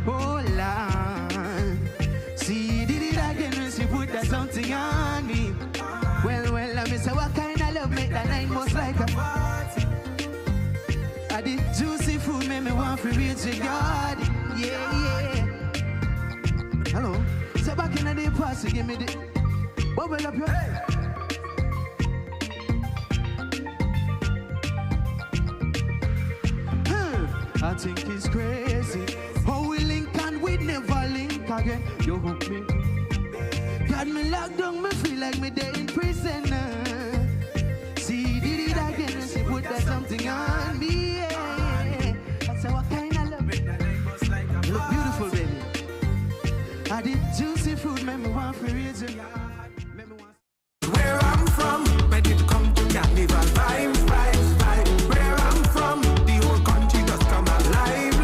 Oh, Lord. See, did it again when she put that something on me. Well, I miss her, what kind of love make that night most like a party? I did juicy food, make me want to reach your garden. Yeah. Hello. So back in the day, pass, give me the bubble up your head. I think it's crazy how we link and we never link again. You hook me, got me locked down, me feel like me dead in prison. See, did it again when she put that something on me. Yeah. That's how I kind of love it. You look beautiful, baby. I did juicy food, make me want to raise you. Where I'm from, when it come to Carnival vibes. Where I'm from, the whole country just come alive.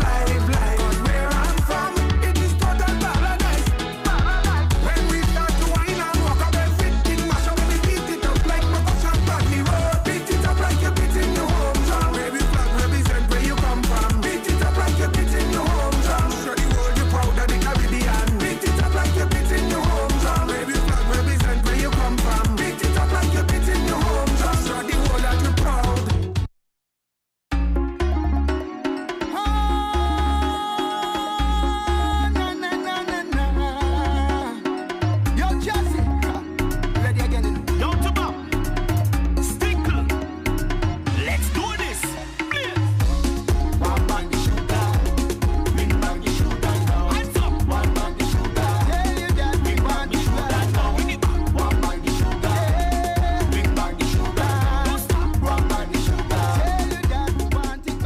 Cause where I'm from, it is total paradise. When we start to wine and walk up, everything mash up, we beat it up like percussion on the road. Beat it up like you're beating your home drum. Baby flag represent where you come from. Beat it up like you're beating your home drum. Show the world you're proud of the Caribbean. Beat it up like you're beating your home drum. Baby flag represent where you come from. Beat it up like you're beating your home drum. Show the world that you're proud. Yo, Jesse, ready again. Yo, Tuba, Stinkle, let's do this. One bang the shooter, ring bang the shooter now. Hands up. One bang the shooter, Tell you that we want the shooter now. One bang the shooter, ring bang the shooter. One bang the shooter. Tell you that we want it.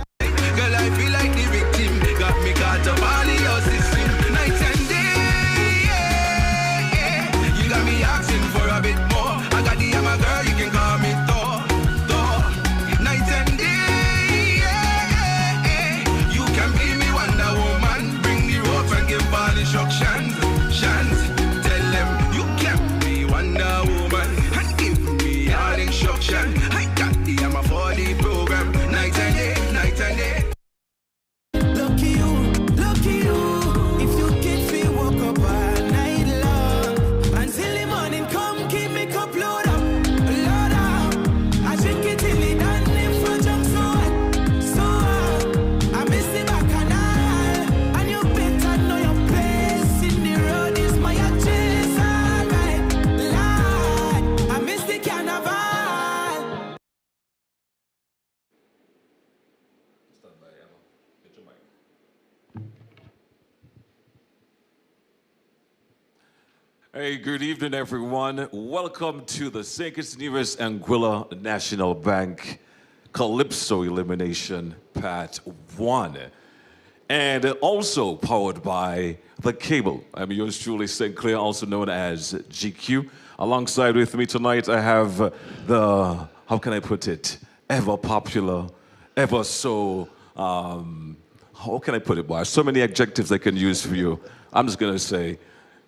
Girl, I feel like the victim. Got me caught up all in your system. Night and day, yeah. You got me asking for a bit more. I got the hammer, girl, you can call me Thor. Night and day, yeah. You can be me Wonder Woman. Bring the rope and give all instructions. Tell them you can be Wonder Woman and give me all instructions. I got the hammer for the program. Night and day, night and day. Lucky you. If you can feel walk up all night long until the morning come, keep me cup load up. I drink it till it done in front jump so hot. I miss the bacchanal, and you better know your place in the road is my address. Alright, Lord, I miss the carnival. Hey, good evening, everyone. Welcome to the St. Kitts Nevis Anguilla National Bank Calypso Elimination Part 1. And also powered by The Cable. I'm yours truly, St. Clair, also known as GQ. Alongside with me tonight, I have the, how can I put it, ever popular, ever so, how can I put it, boy? So many adjectives I can use for you. I'm just going to say,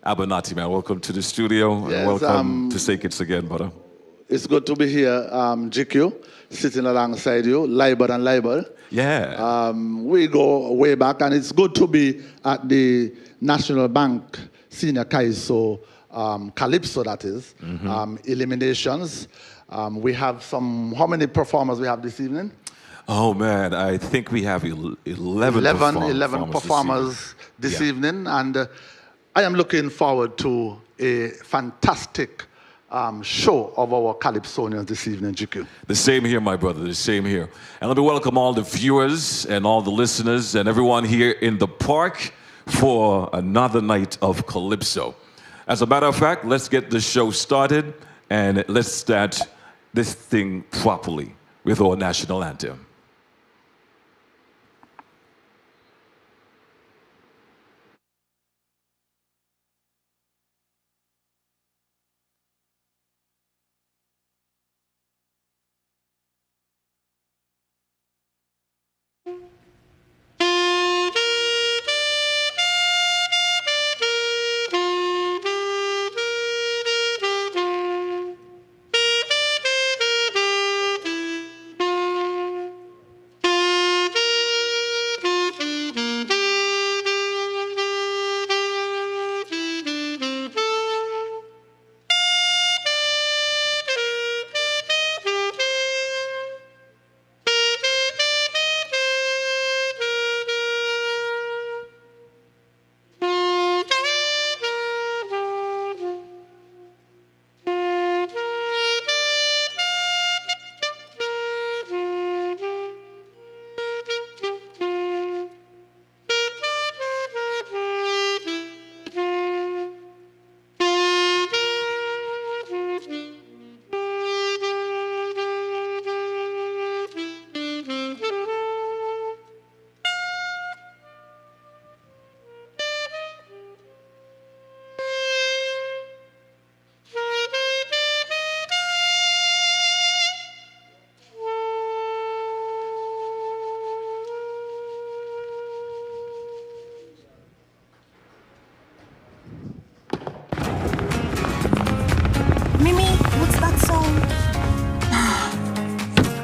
Abernathy, man, welcome to the studio. Yes, and welcome to St. Kitts again, brother. It's good to be here, GQ, sitting alongside you, Libel and Libel. Yeah. We go way back, and it's good to be at the National Bank Senior Kaiso Calypso, that is, Eliminations. We have how many performers we have this evening? Oh, man, I think we have 11 performers this evening, and I am looking forward to a fantastic show of our Calypsonians this evening, GQ. The same here, my brother, the same here. And let me welcome all the viewers and all the listeners and everyone here in the park for another night of Calypso. As a matter of fact, let's get the show started and let's start this thing properly with our national anthem.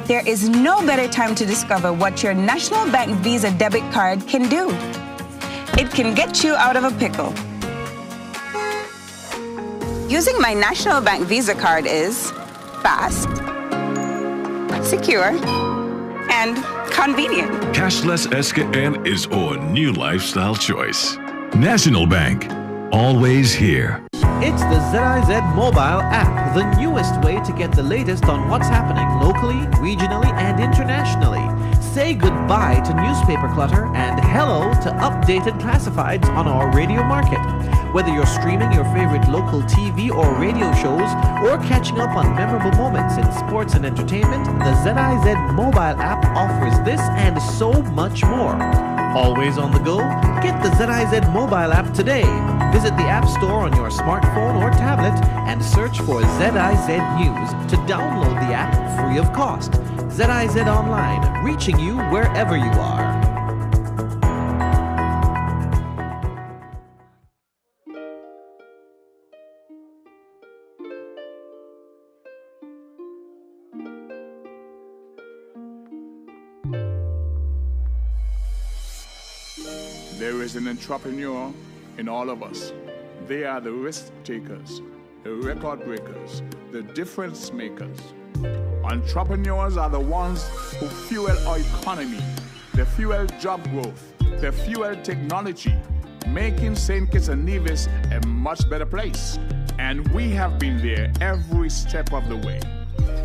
There is no better time to discover what your National Bank Visa debit card can do. It can get you out of a pickle. Using my National Bank Visa card is fast, secure, and convenient. Cashless SKN is our new lifestyle choice. National Bank, always here. It's the ZIZ mobile app, the newest way to get the latest on what's happening locally, regionally, and internationally. Say goodbye to newspaper clutter and hello to updated classifieds on our radio market. Whether you're streaming your favorite local TV or radio shows or catching up on memorable moments in sports and entertainment, the ZIZ mobile app offers this and so much more. Always on the go? Get the ZIZ mobile app today. Visit the App Store on your smartphone or tablet and search for ZIZ News to download the app free of cost. ZIZ Online, reaching you wherever you are. There is an entrepreneur in all of us. They are the risk takers, the record breakers, the difference makers. Entrepreneurs are the ones who fuel our economy. They fuel job growth. They fuel technology, making St. Kitts and Nevis a much better place. And we have been there every step of the way,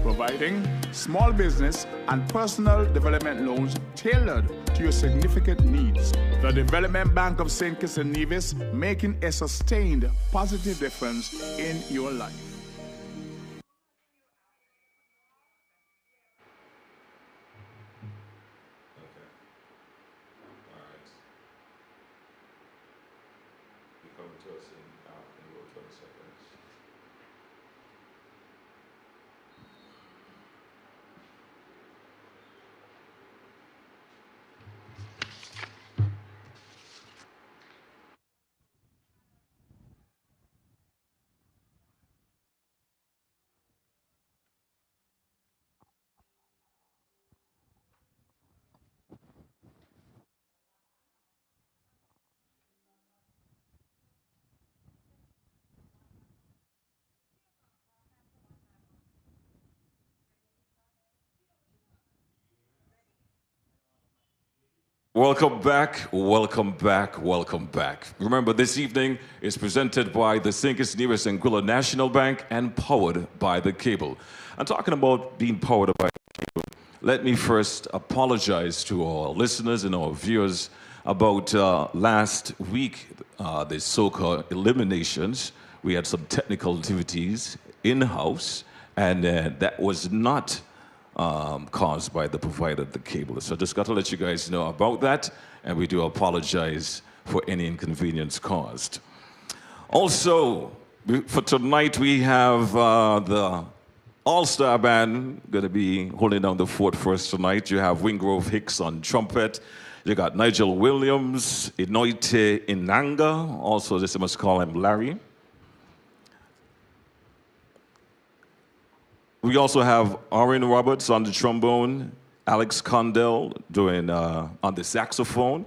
providing small business and personal development loans tailored to your significant needs. The Development Bank of St. Kitts and Nevis, making a sustained positive difference in your life. Welcome back, welcome back, welcome back. Remember, this evening is presented by the St. Kitts Nevis and Anguilla National Bank and powered by the cable. I'm talking about being powered by the cable. Let me first apologize to our listeners and our viewers about last week, the so-called eliminations. We had some technical activities in-house, and that was not caused by the provider of the cable. So I just got to let you guys know about that, and we do apologize for any inconvenience caused. Also, for tonight, we have the All-Star Band going to be holding down the fort for us tonight. You have Wingrove Hicks on trumpet. You got Nigel Williams, Inoite Inanga, also this must call him Larry. We also have Orin Roberts on the trombone, Alex Condell doing on the saxophone,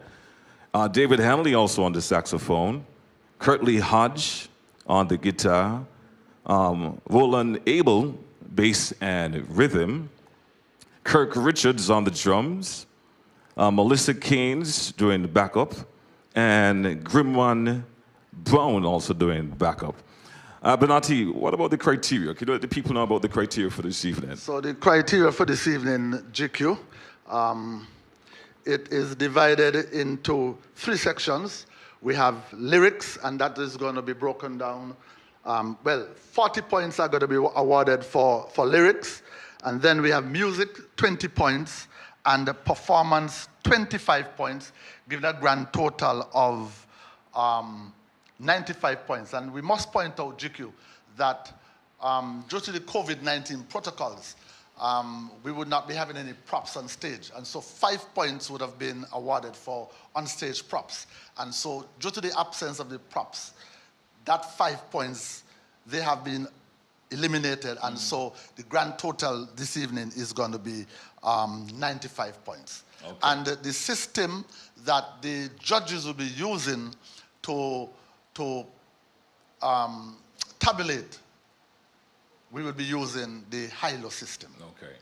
David Hanley also on the saxophone, Kurtley Hodge on the guitar, Roland Abel, bass and rhythm, Kirk Richards on the drums, Melissa Keynes doing the backup, and Grimwan Brown also doing backup. Benati, what about the criteria? Can you let the people know about the criteria for this evening? So the criteria for this evening, GQ, it is divided into 3 sections. We have lyrics, and that is going to be broken down. 40 points are going to be awarded for lyrics. And then we have music, 20 points, and performance, 25 points, giving a grand total of 95 points. And we must point out, GQ, that due to the COVID-19 protocols, we would not be having any props on stage. And so 5 points would have been awarded for on-stage props. And so due to the absence of the props, that 5 points, they have been eliminated, and so the grand total this evening is going to be 95 points. Okay. And the system that the judges will be using to tabulate, we will be using the high-low system. Okay.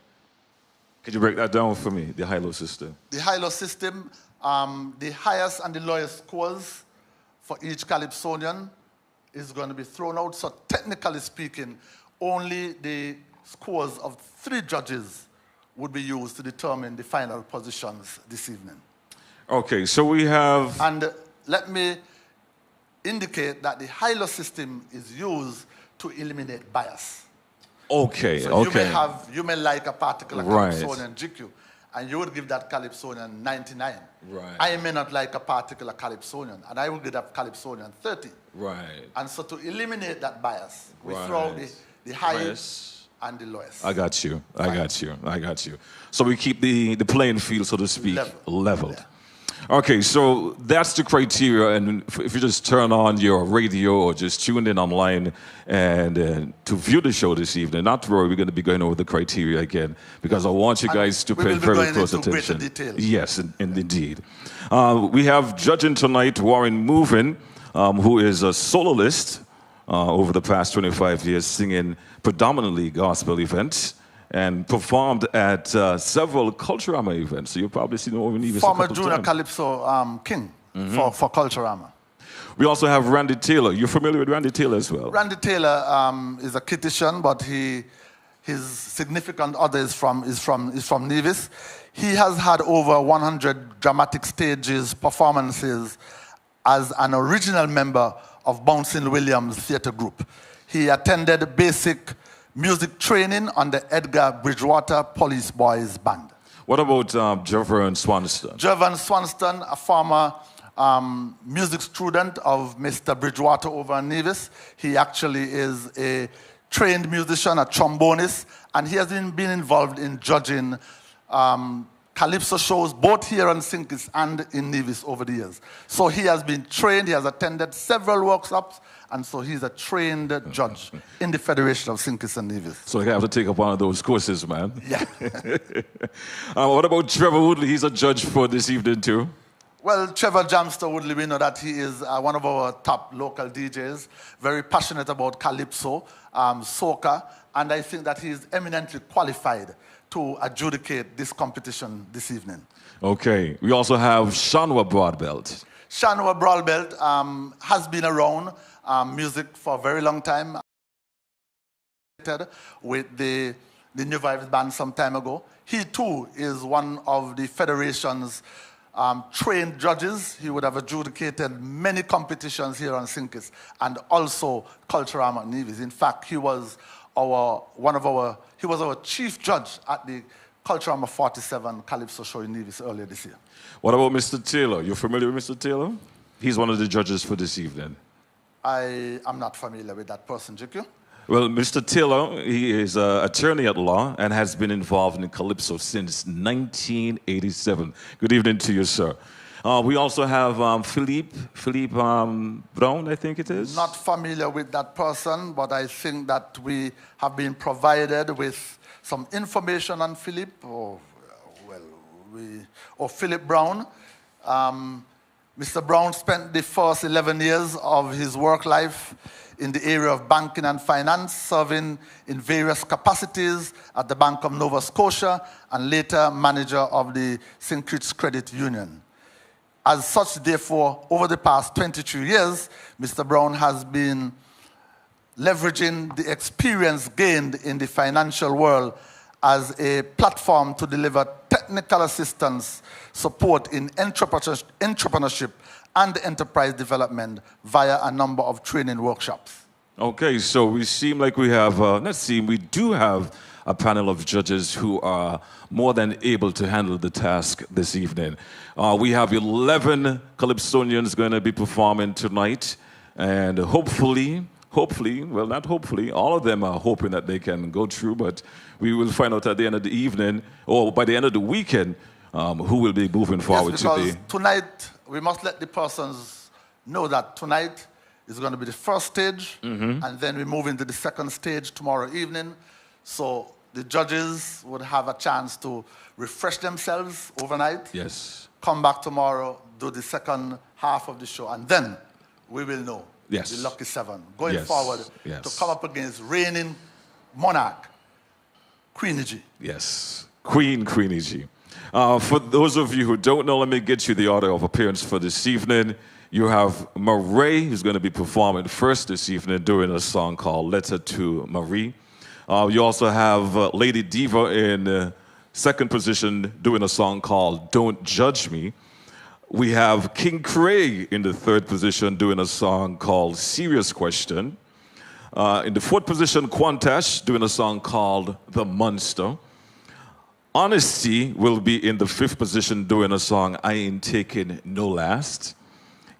Could you break that down for me, the high-low system? The high-low system, the highest and the lowest scores for each Calypsonian is going to be thrown out. So technically speaking, only the scores of 3 judges would be used to determine the final positions this evening. Okay, so we have... And let me indicate that the high-low system is used to eliminate bias. Okay, So okay. you may like a particular Right. Calypsonian GQ, and you would give that Calypsonian 99. Right. I may not like a particular Calypsonian, and I will give that Calypsonian 30. Right. And so to eliminate that bias, we Right. throw out the highest Highest. and the lowest. I got you. I got you. So we keep the playing field, so to speak, leveled. Yeah. Okay, so that's the criteria. And if you just turn on your radio or just tune in online and to view the show this evening, not to worry, we're going to be going over the criteria again because I want you guys to we pay will be very going close into attention. greater detail. Yes, indeed. We have judging tonight Warren Movin, who is a soloist over the past 25 years, singing predominantly gospel events, and performed at several Culturama events. So you've probably seen Warren Movin Former junior Calypso king for Culturama. We also have Randy Taylor. You're familiar with Randy Taylor as well? Randy Taylor is a Kittitian, but his significant other is from Nevis. He has had over 100 dramatic stages performances as an original member of Bouncing Williams Theatre Group. He attended basic music training on the Edgar Bridgewater Police Boys Band. What about Jervern Swanston? Jervern Swanston, a former music student of Mr. Bridgewater over in Nevis. He actually is a trained musician, a trombonist, and he has been involved in judging Calypso shows both here on Sinkis and in Nevis over the years. So he has been trained, he has attended several workshops, and so he's a trained judge in the Federation of Sinkis and Nevis. So you have to take up one of those courses, man. Yeah. What about Trevor Woodley? He's a judge for this evening too. Well, Trevor Jamster Woodley, we know that he is one of our top local DJs, very passionate about Calypso, soca, and I think that he is eminently qualified to adjudicate this competition this evening. Okay. We also have Shanwa Broadbelt. Shanwa Broadbelt has been around music for a very long time. With the New Vibes band some time ago. He too is one of the Federation's trained judges. He would have adjudicated many competitions here on Sinkis and also Culturama Nevis. In fact, he was our chief judge at the Culturama 47 Calypso show in Nevis earlier this year. What about Mr. Taylor? You're familiar with Mr. Taylor? He's one of the judges for this evening. I am not familiar with that person, JQ. Well, Mr. Taylor, he is an attorney at law and has been involved in Calypso since 1987. Good evening to you, sir. We also have Philippe Brown, I think it is. Not familiar with that person, but I think that we have been provided with some information on Philippe, or Philip Brown. Mr. Brown spent the first 11 years of his work life in the area of banking and finance, serving in various capacities at the Bank of Nova Scotia and later manager of the St. Kitts Credit Union. As such, therefore, over the past 22 years, Mr. Brown has been leveraging the experience gained in the financial world as a platform to deliver technical assistance, support in entrepreneurship and enterprise development via a number of training workshops. Okay, so we seem like we have, we do have a panel of judges who are more than able to handle the task this evening. We have 11 Calypsonians going to be performing tonight, and hopefully, well, not hopefully, all of them are hoping that they can go through, but we will find out at the end of the evening, or by the end of the weekend, who will be moving forward yes, because tonight, we must let the persons know that tonight is going to be the first stage, and then we move into the second stage tomorrow evening. So the judges would have a chance to refresh themselves overnight. Yes. Come back tomorrow, do the second half of the show, and then we will know Yes. the lucky seven going Yes. forward Yes. to come up against reigning monarch, Queenie G. Yes, Queenie G. For those of you who don't know, let me get you the order of appearance for this evening. You have Murray, who's going to be performing first this evening doing a song called Letter to Marie. You also have Lady Diva in second position doing a song called Don't Judge Me. We have King Craig in the third position doing a song called Serious Question. In the fourth position, Quantash doing a song called The Monster. Honesty will be in the fifth position doing a song I Ain't Taking No Last.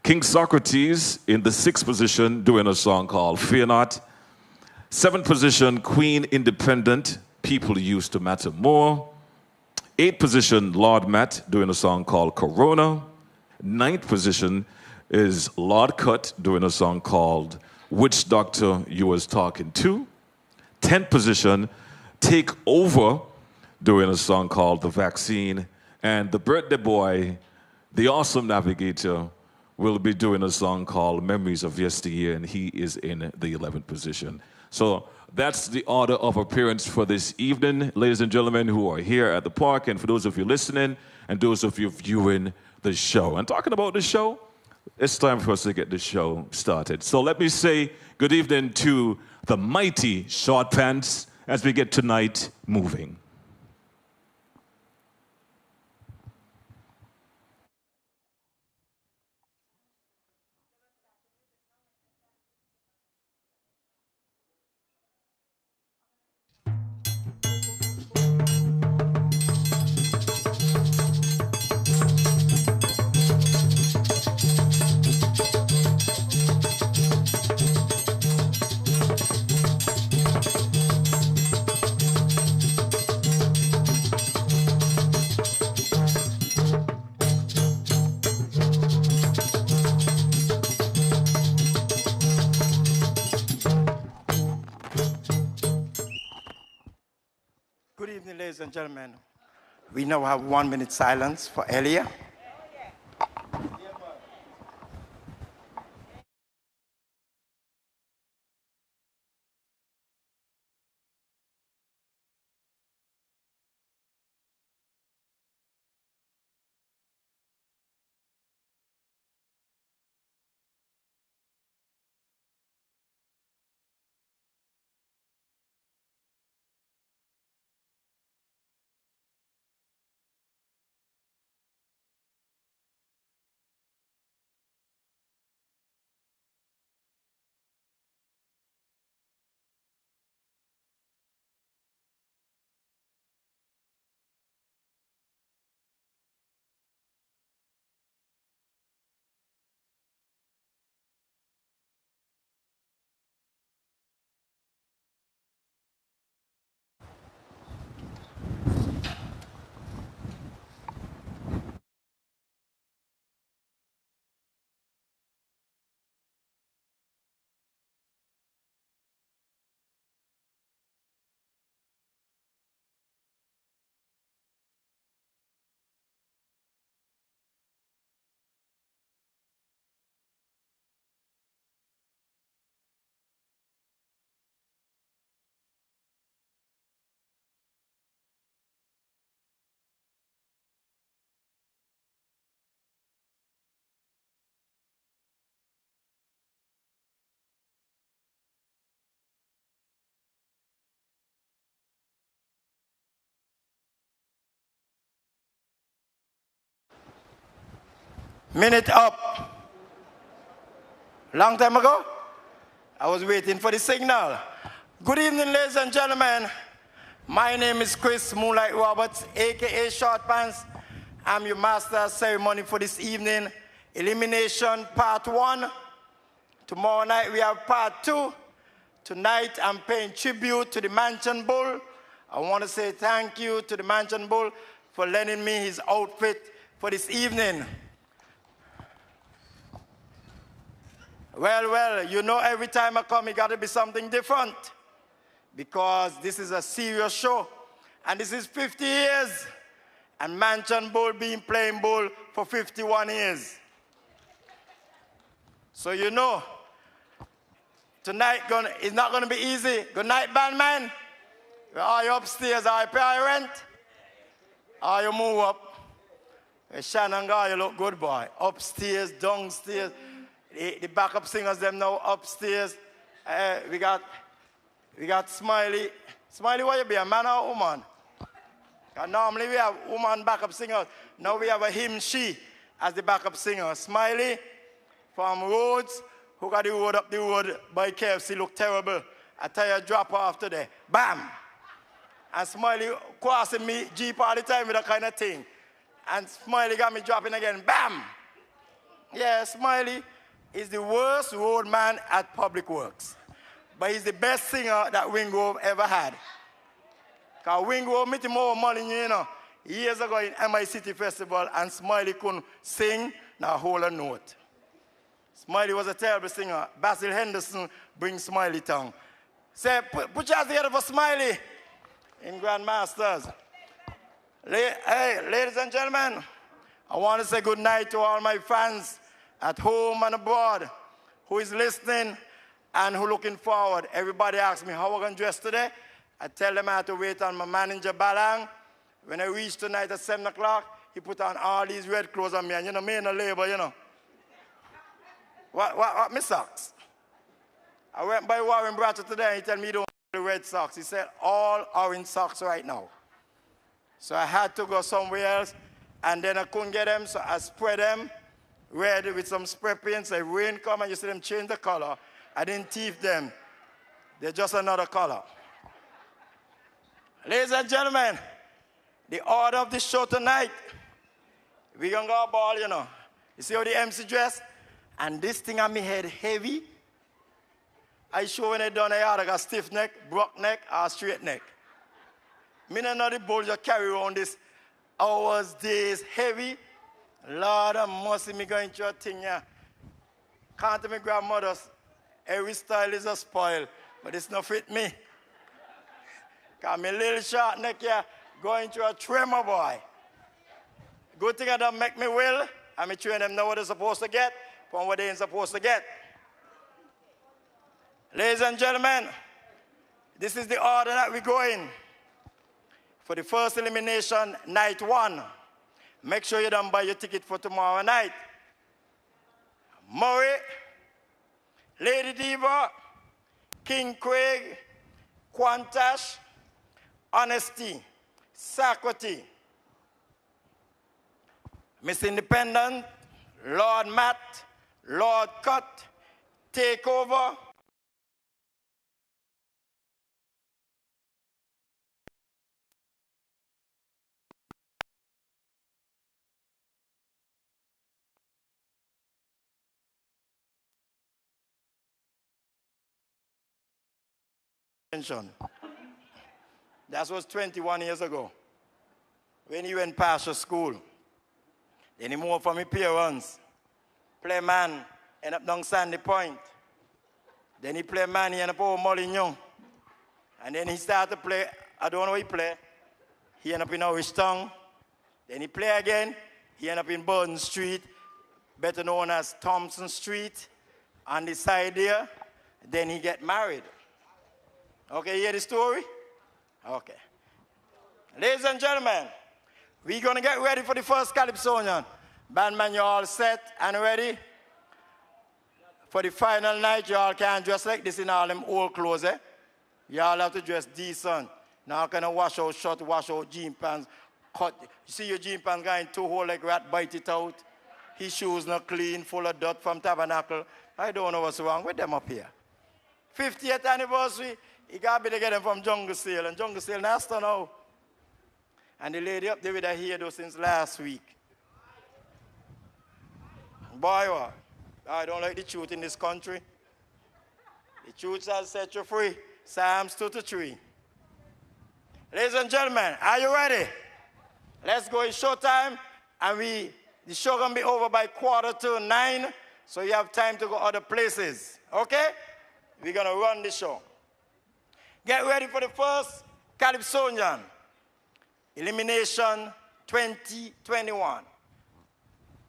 King Socrates in the sixth position doing a song called Fear Not. Seventh position, Queen Independent, People Used to Matter More. Eighth position, Lord Matt doing a song called Corona. Ninth position is Lord Cut doing a song called Which Doctor You Was Talking To. 10th position, Take Over doing a song called The Vaccine. And the birthday boy, the awesome navigator, will be doing a song called Memories of Yesteryear, and he is in the 11th position. So that's the order of appearance for this evening, ladies and gentlemen who are here at the park, and for those of you listening, and those of you viewing the show. And talking about the show, it's time for us to get the show started. So let me say good evening to the mighty Short Pants as we get tonight moving. Good evening, ladies and gentlemen. We now have 1 minute silence for Elia. Minute up. Long time ago, I was waiting for the signal. Good evening, ladies and gentlemen. My name is Chris Moonlight Roberts, aka Short Pants. I'm your master of ceremony for this evening. Elimination part 1. Tomorrow night we have part 2. Tonight I'm paying tribute to the Mansion Bull. I want to say thank you to the Mansion Bull for lending me his outfit for this evening. Well, you know every time I come, it got to be something different. Because this is a serious show. And this is 50 years. And Mansion Bowl been playing bowl for 51 years. So you know, tonight it's not going to be easy. Good night, bandman. Are you upstairs? Are you pay your rent? Are you move up? Shannon guy, you look good, boy. Upstairs, downstairs. The backup singers, them now upstairs. We got Smiley. Smiley, what you be, a man or a woman? Normally we have woman backup singers. Now we have a him, she as the backup singer. Smiley from Rhodes, who got the road up the road by KFC, look terrible. I tell you, drop off today. Bam! And Smiley crossing me Jeep all the time with that kind of thing. And Smiley got me dropping again. Bam! Yeah, Smiley is the worst roadman at Public Works. But he's the best singer that Wingrove ever had. Because Wingrove met him over money, you know, years ago in MI City Festival, and Smiley couldn't sing, nor hold a note. Smiley was a terrible singer. Basil Henderson brings Smiley tongue. Say, put your hands together for Smiley in Grandmasters. Hey, ladies and gentlemen, I want to say good night to all my fans at home and abroad who is listening and who looking forward. Everybody asks me how I'm going to dress today. I tell them I have to wait on my manager, Balang. When I reach tonight at 7 o'clock, he put on all these red clothes on me. And you know, me in the labor, you know. What me socks? I went by Warren Bratcher today and he told me he don't want the red socks. He said, all orange socks right now. So I had to go somewhere else. And then I couldn't get them, so I spread them red with some spray paint. So rain come and you see them change the color. I didn't teeth them. They're just another color. Ladies and gentlemen, the order of the show tonight, we're going to go ball, you know. You see how the MC dress? And this thing on my head heavy. I show when they done I either got stiff neck, broke neck, or straight neck. Me don't know the bull just carry around this hours, days, heavy. Lord of mercy, me going through a thing, yeah. Can't tell me grandmother's, every style is a spoil, but it's not fit me. Because my little short neck here going through a tremor, boy. Good thing I don't make me will, and me train them know what they're supposed to get from what they ain't supposed to get. Ladies and gentlemen, this is the order that we go in. For the first elimination, night 1. Make sure you don't buy your ticket for tomorrow night. Murray, Lady Diva, King Craig, Quantash, Honesty, Sakwati, Miss Independent, Lord Matt, Lord Cut, Takeover, that was 21 years ago when he went past your school. Then he moved from his parents. Play man, end up down Sandy Point. Then he play man, he end up over Molignon. And then he started to play, I don't know what he play. He end up in Orishtown. Then he play again, he end up in Burden Street, better known as Thompson Street, on the side there. Then he get married. Okay, you hear the story? Okay. Ladies and gentlemen, we're going to get ready for the first Calypsonian. Bandman, you all set and ready? For the final night, you all can't dress like this in all them old clothes, eh? You all have to dress decent. Now kind of wash out shirt, wash out jean pants, cut. You see your jean pants going too whole like rat, bite it out. His shoes not clean, full of dirt from Tabernacle. I don't know what's wrong with them up here. 50th anniversary, he got to be to get them from Jungle Sale, and Jungle Sale nasty now. And the lady up there with her hair though since last week. Boy, what? I don't like the truth in this country. The truth shall set you free. Psalms 2-3. Ladies and gentlemen, are you ready? Let's go. It's showtime, and the show gonna be over by 8:45. so you have time to go other places. Okay? We're going to run the show. Get ready for the first Calypsonian Elimination 2021.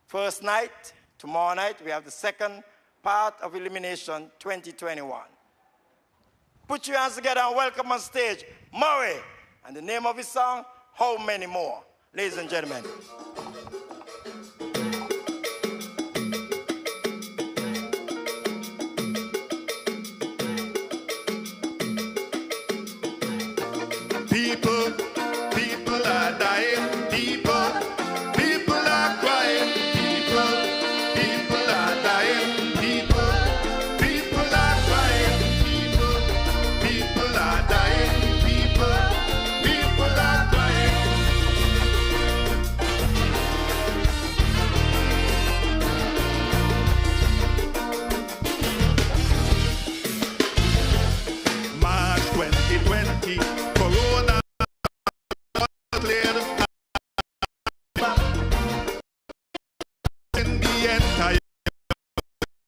First night, tomorrow night, we have the second part of Elimination 2021. Put your hands together and welcome on stage Murray, and the name of his song, How Many More. Ladies and gentlemen. People are dying. People are crying. People are dying. People are crying. People are dying. People are crying. March 2020, Corona cleared in the entire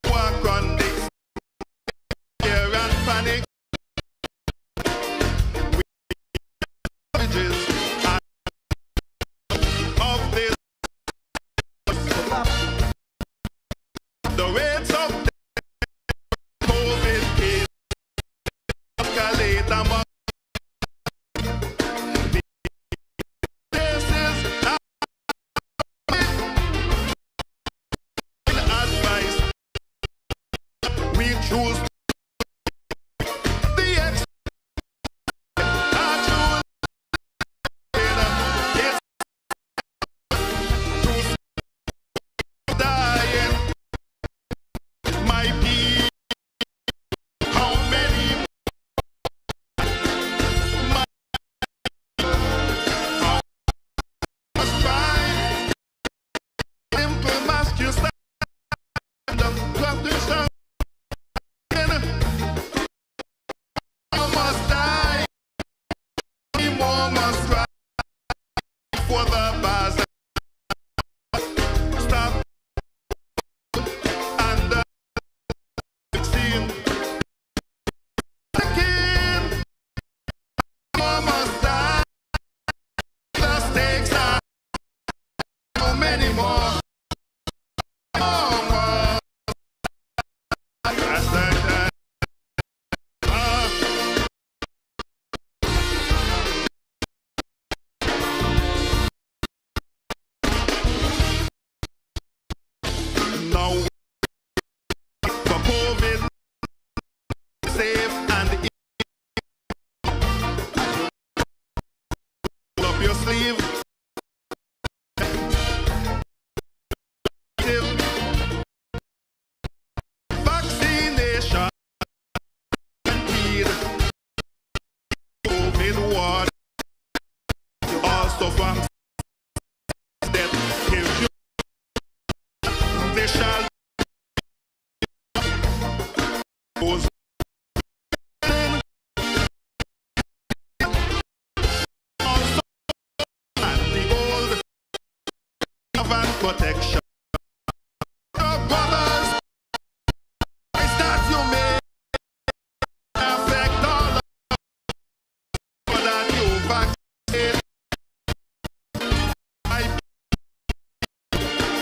walk on this fear and panic. Bridges of this, the rates of COVID case escalate among choose the ex I choose to dying my people. How many my how must try simple mask you stand up clap this song. Must die, more must rise for the bars. Stop and the scene. The king, more must die. The stakes are so many more. More. That's like that. Now for COVID, safe and roll up your sleeve. Vaccination guaranteed. COVID ward also from death kills you. They shall goes also and the old government protection. Your brothers, is that you may affect all of that you vaccinate.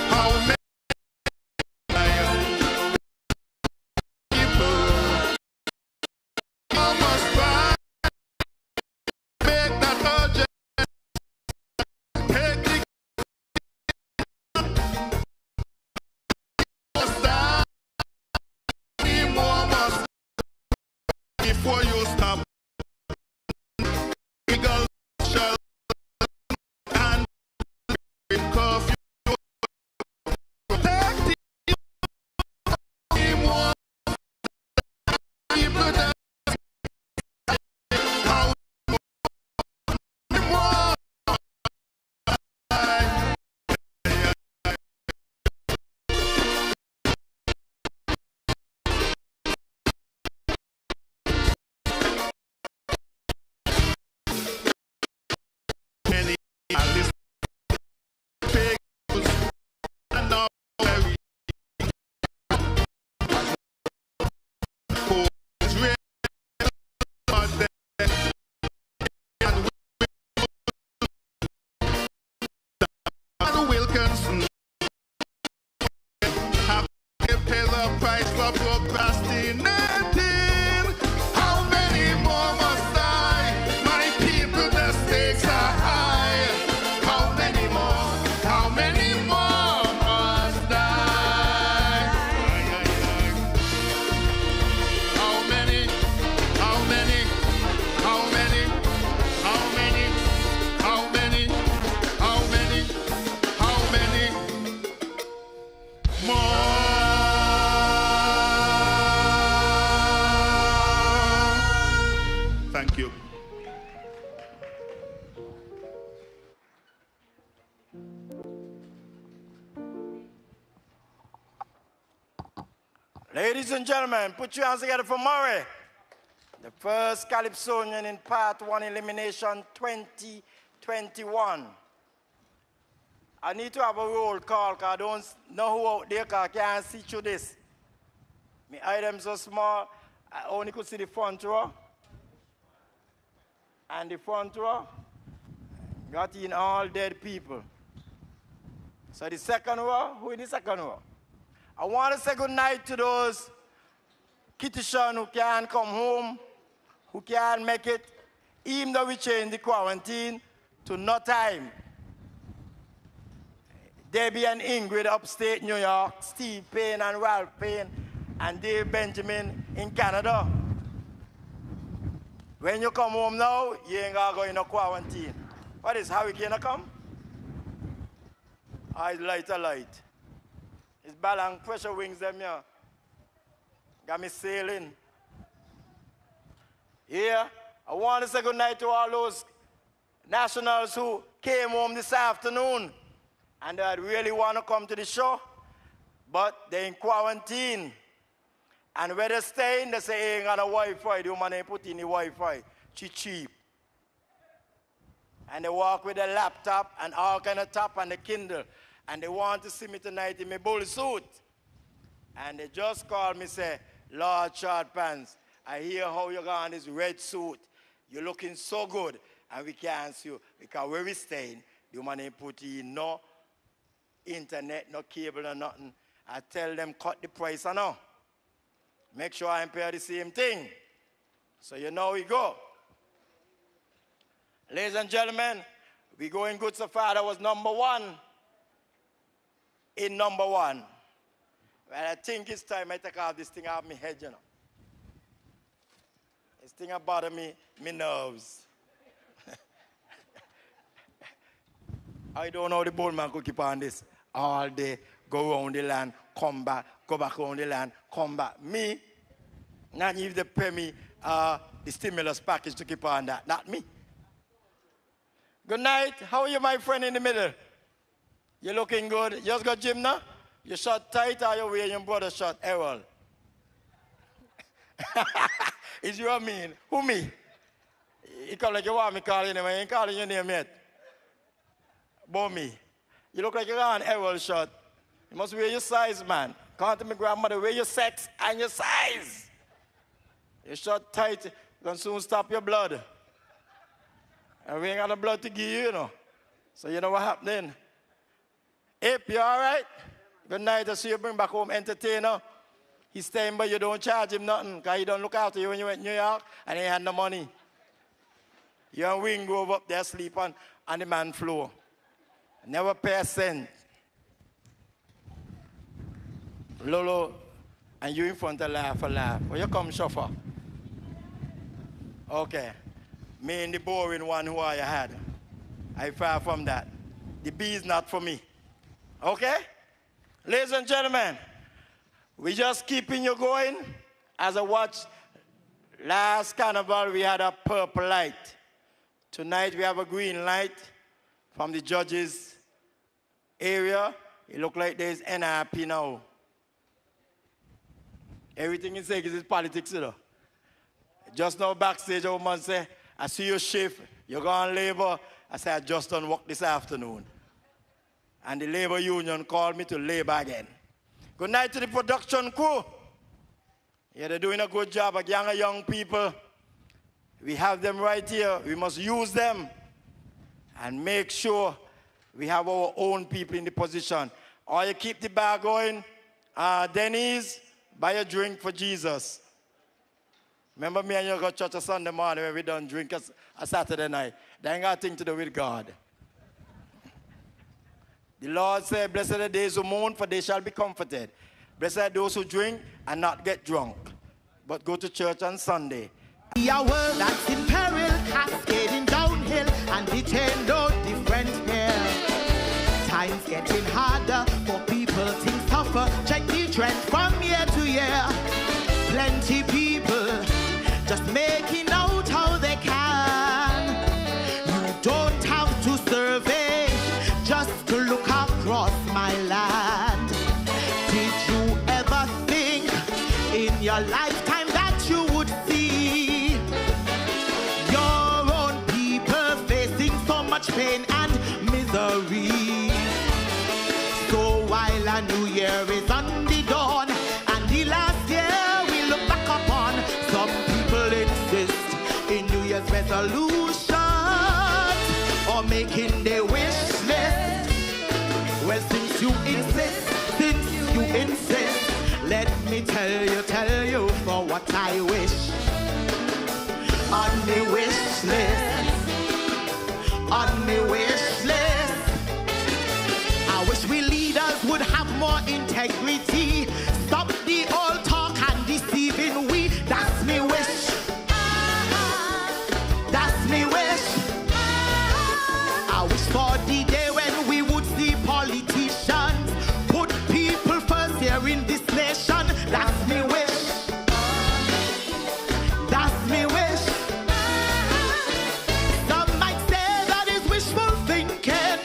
How many people must try make that urgent take the must die. More must before you stop. Eagle shall and curfew protect the more people that how more Ladies and gentlemen, put your hands together for Murray. The first Calypsonian in Part 1 Elimination 2021. I need to have a roll call because I don't know who out there because I can't see through this. My items so small, I only could see the front row. And the front row got in all dead people. So the second row, who in the second row? I want to say good night to those Kittishan who can't come home, who can't make it, even though we changed the quarantine to no time. Debbie and Ingrid upstate New York, Steve Payne and Ralph Payne, and Dave Benjamin in Canada. When you come home now, you ain't gonna go in a quarantine. What is Harry gonna come? It's light. It's balance pressure wings them here. Got me sailing. Yeah, I want to say good night to all those nationals who came home this afternoon and that really want to come to the show, but they're in quarantine. And where they're staying, they say, ain't got no Wi-Fi. The woman ain't put in the Wi-Fi. Cheap. And they walk with a laptop and all kind of top and the Kindle. And they want to see me tonight in my bull suit. And they just called me, say, Lord Short Pants, I hear how you got on this red suit. You're looking so good. And we can't see you. Because where we staying, the woman ain't put in no internet, no cable, or nothing. I tell them, cut the price, I know. Make sure I pay the same thing. So you know we go. Ladies and gentlemen, we going good so far. That was number one. In number one. Well, I think it's time I take off this thing out of my head, you know. This thing bother me nerves. I don't know the bullman could keep on this all day, go around the land, come back, go back around the land, come back. Me, not even they pay me the stimulus package to keep on that, not me. Good night. How are you, my friend in the middle? You looking good? You just got gym now? You shot tight or you wearing your brother shot Errol? Is you a mean? Who me? You come like you want me calling him, I ain't calling your name yet. But me. You look like you're on Errol shot. You must wear your size, man. Come to my grandmother, wear your sex and your size. You shot tight, gonna soon stop your blood. And we ain't got no blood to give you, you know. So you know what happening. If you all right? Good night. I see you bring back home entertainer. He's staying, but you don't charge him nothing because he don't look after you when you went to New York and he had no money. You and Wing go up there sleep on the man floor. Never pay a cent. Lolo, and you in front of laugh. Where you come, chauffeur? Okay. Me and the boring one who I had. I far from that. The B is not for me. Okay? Ladies and gentlemen, we just keeping you going. As I watch last Carnival, we had a purple light. Tonight we have a green light from the judges area. It look like there's NRP now. Everything is saying is politics, you know. Just now backstage, a woman say, I see your shift, you're going labor. I said, I just done work this afternoon. And the labor union called me to labor again. Good night to the production crew. Yeah, they're doing a good job of young people. We have them right here. We must use them and make sure we have our own people in the position. Or you keep the bar going. Denny's, buy a drink for Jesus. Remember me and you go to church on Sunday morning when we done drink a Saturday night. They ain't got a thing to do with God. The Lord said, blessed are the days who mourn, for they shall be comforted. Blessed are those who drink and not get drunk, but go to church on Sunday. A world that's in peril, cascading downhill, and it ain't no different here. Times getting harder for people, things tougher. Check the trend from year to year. Plenty people just making out how they can. You don't have to survey just to look across my land. Did you ever think year is on the dawn, and the last year we look back upon. Some people insist in New Year's resolutions or making their wish list. Well, since you insist, let me tell you for what I wish. On the wish list, on the wish list, I wish we leaders would have more integrity. Stop the old talk and deceiving we. That's me wish. That's me wish. I wish for the day when we would see politicians put people first here in this nation. That's me wish. That's me wish. Some might say that is wishful thinking,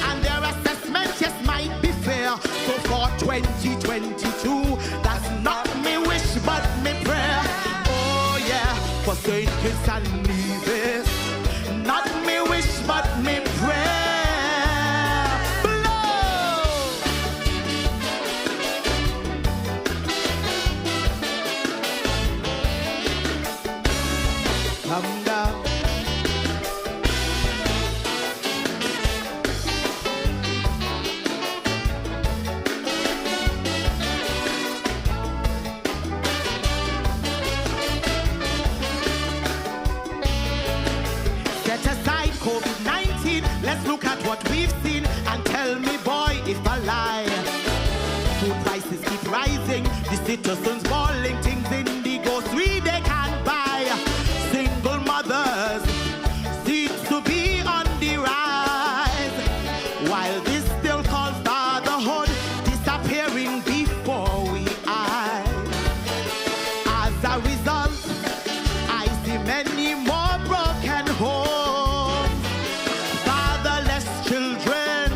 and their assessment just might be fair. So for 2022, that's not me wish but me prayer. Oh yeah, for St. Kitts and Nevis, not me wish but me prayer. Come down. Set aside COVID-19. Let's look at what we've seen and tell me, boy, if I lie. Food prices keep rising, the citizens bawling, things in the grocery they can't buy. Single mothers seem to be on the rise, while this still calls fatherhood disappearing before we eyes. As a result, I see many more broken homes, fatherless children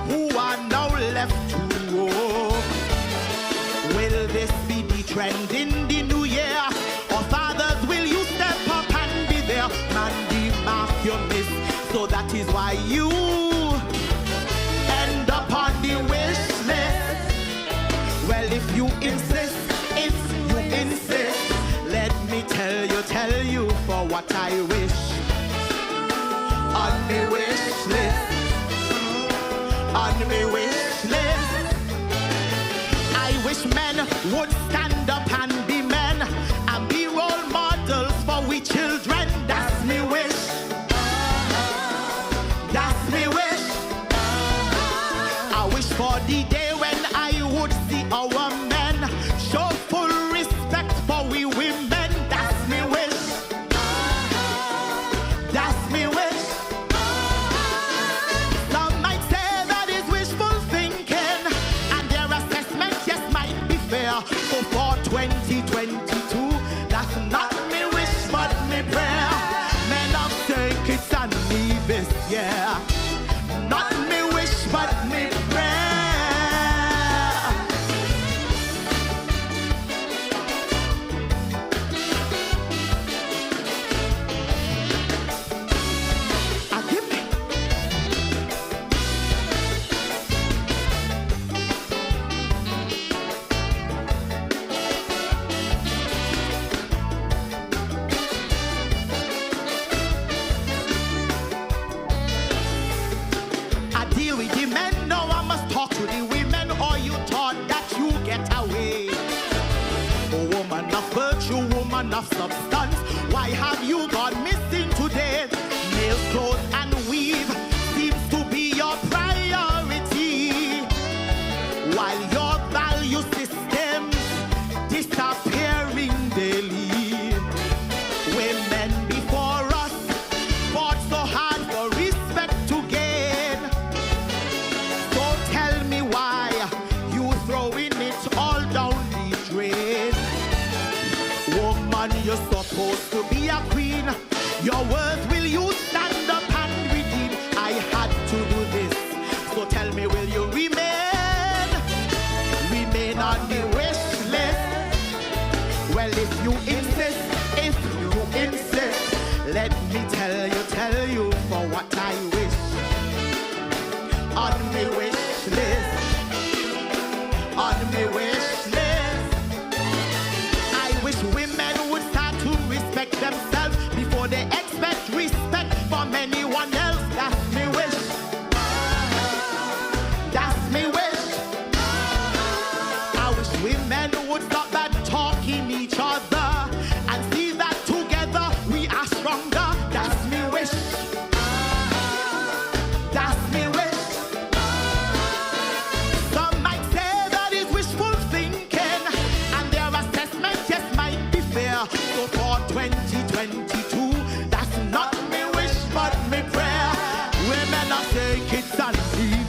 who are now left to roam. Will this be the trend in the new year? Or fathers, will you step up and be there? Man, the mark you miss, so that is why you end up on the wish list. Well, if you insist, let me tell you for what I wish. On the wish list, on the wish list, I wish men would stand up and be men and be role models for we children. That's me wish. That's me wish. I wish for the day when I would see our men show full respect for we women. That's me wish. That's me wish. Some might say that is wishful thinking, and their assessment just might be fair. So for 2022, that's not me wish but me prayer. Men of St. Kitts and Nevis, yeah. Not me wish but me prayer. Give me. I deal with the men, now I must talk to the women, or you thought that you get away. A woman of virtue, woman of substance, why have you gone missing today? Nails, clothes, and weave seems to be your priority, while your value systems disappearing daily. Women before us fought so hard for respect to gain. So tell me why you throwing it all down the drain. Woman, you're supposed to be a queen.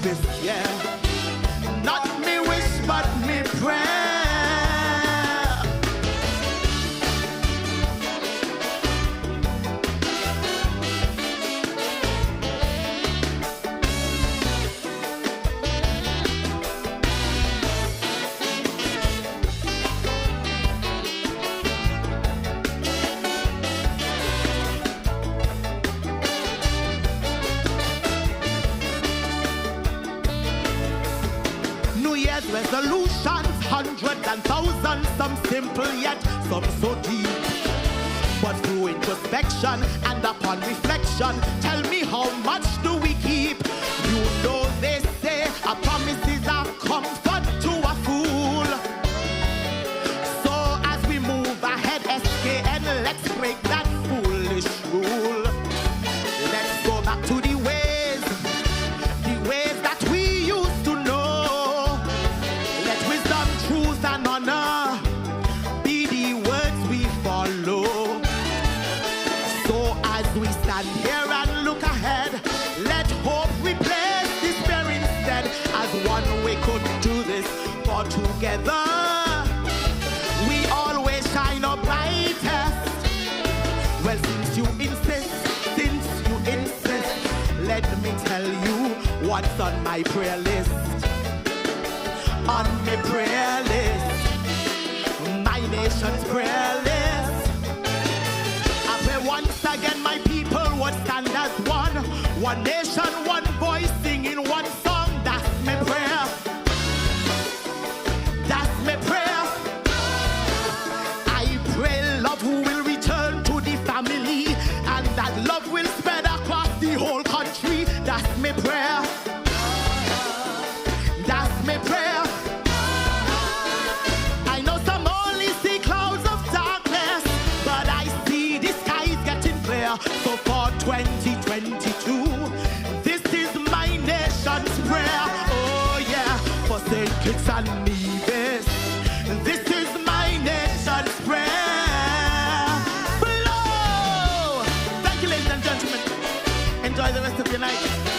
this, yeah. Not me wish, but me prayer. Resolutions, hundreds and thousands, some simple yet some so deep. But through introspection and upon reflection, tell me how much do we keep? You know they say a promise is a comfort to a fool. So as we move ahead, SKN, let's break that foolish rule. Let's go back to the ways that we used to know. Let wisdom, truth, and honor be the words we follow. So as we stand here and look ahead, let hope replace despair instead. As one we could do this, for together we always shine our brightest. Well, since you insist, let me tell you what's on my prayer list. On my prayer list, my nation's prayer list. I pray once again my people would stand as one nation, one voice, singing one song. That's my prayer. That's my prayer. I pray love will return to the family, and that love will spread across the whole country. That's my prayer. That's my prayer. I know some only see clouds of darkness, but I see the skies getting clear. So for 2022, this is my nation's prayer. Oh yeah, for St. Kitts and Nevis, this is my nation's prayer. Blow! Thank you, ladies and gentlemen. Enjoy the rest of your night.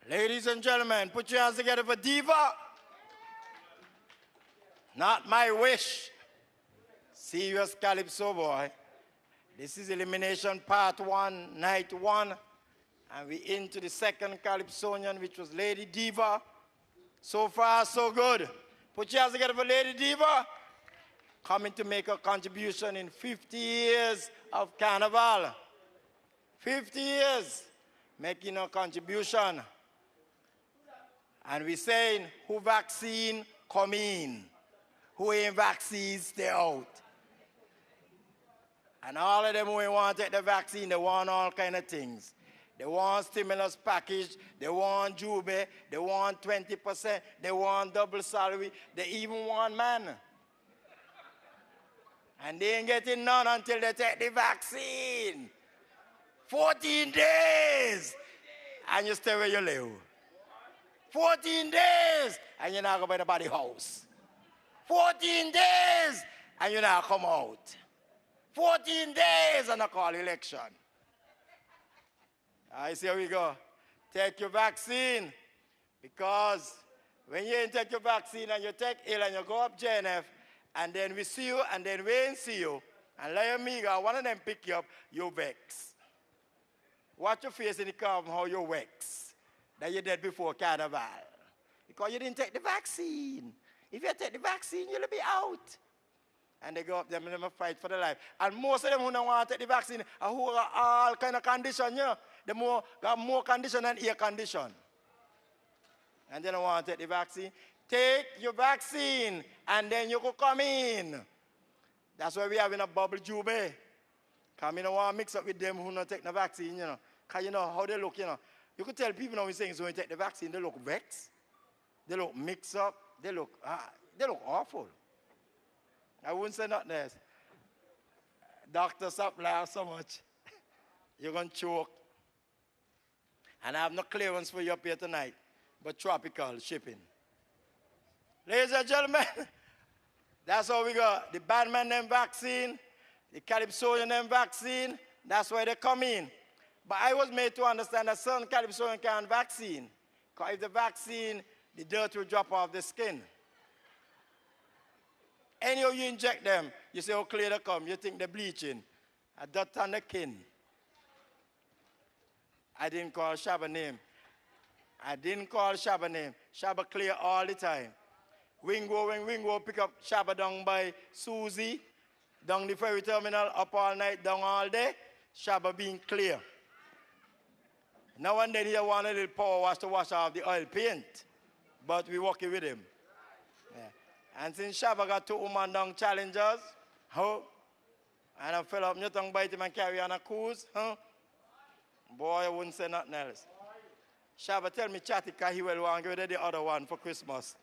Ladies and gentlemen, put your hands together for Diva. Not my wish. Serious Calypso boy. This is Elimination Part 1, Night 1. And we're into the second Calypsonian, which was Lady Diva. So far, so good. Put your hands together for Lady Diva. Coming to make a contribution in 50 years of Carnival. 50 years making a contribution. And we're saying, who vaccine, come in. Who ain't vaccine, stay out. And all of them who want to take the vaccine, they want all kind of things. They want stimulus package, they want Jube, they want 20%, they want double salary, they even want man. And they ain't getting none until they take the vaccine. 14 days, and you stay where you live. 14 days, and you're not going to nobody house. 14 days, and you're not come out. 14 days, and I call election. I see how we go. Take your vaccine, because when you ain't take your vaccine and you take ill and you go up JNF, and then we see you, and then we ain't see you, and like amiga, one of them pick you up, you vex. Watch your face in the car how you vex. That you did before Carnival. Because you didn't take the vaccine. If you take the vaccine, you'll be out. And they go up there and they fight for their life. And most of them who don't want to take the vaccine are who are all kind of condition, you know. They got more condition than air condition. And they don't want to take the vaccine. Take your vaccine and then you could come in. That's why we having a bubble jube. Because we don't want to mix up with them who don't take the vaccine, you know. Because you know how they look, you know. You could tell people now we're saying so when you take the vaccine, they look vexed. They look mixed up. They look awful. I wouldn't say nothing else. Doctor, stop laughing so much. You're going to choke. And I have no clearance for you up here tonight, but tropical shipping. Ladies and gentlemen, that's how we got the Batman them vaccine, the Calypsonian them vaccine. That's where they come in. But I was made to understand that certain Calypsonian can't vaccine. Because if the vaccine, the dirt will drop off the skin. Anyhow you inject them, you say, oh, clear they come. You think they're bleaching. A dirt on the kin. I didn't call Shabba name. I didn't call Shabba name. Shabba clear all the time. When Wingo pick up Shabba down by Susie, down the ferry terminal, up all night, down all day, Shabba being clear. Now and then he want a little power wash to wash off the oil paint, but we working with him. Yeah. And since Shabba got 2 woman down challengers, and I fell up your tongue bite him and carry on a cruise, boy, I wouldn't say nothing else. Shabba tell me chatty because he will want to give the other one for Christmas.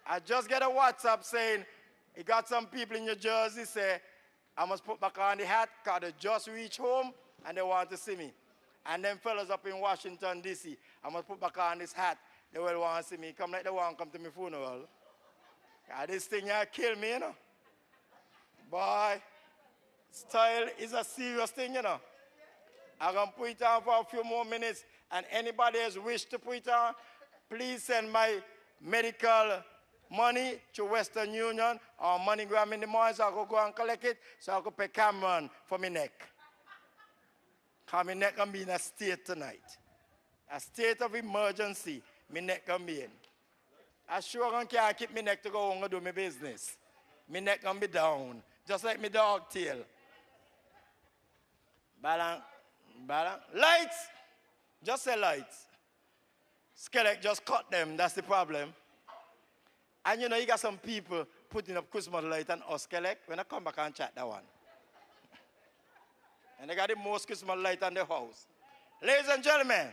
I just get a WhatsApp saying, he got some people in New Jersey say, I must put back on the hat because they just reached home and they want to see me. And them fellas up in Washington, D.C., I must put back on this hat. They will want to see me. Come like they want to come to my funeral. This thing here kill me, you know. Boy, style is a serious thing, you know. I'm going to put it on for a few more minutes. And anybody has wished to put it on, please send my medical money to Western Union or MoneyGram in the morning so I could go and collect it so I could pay Cameron for my neck. Because my neck can be in a state tonight. A state of emergency, my neck can be in. I sure can't keep my neck to go home and do my business. My neck can be down, just like my dog tail. Balance. Lights! Just say lights. Skeleton just cut them, that's the problem. And you know, you got some people putting up Christmas light and us skeleton. When I come back and chat that one. And they got the most Christmas light on the house. Ladies and gentlemen,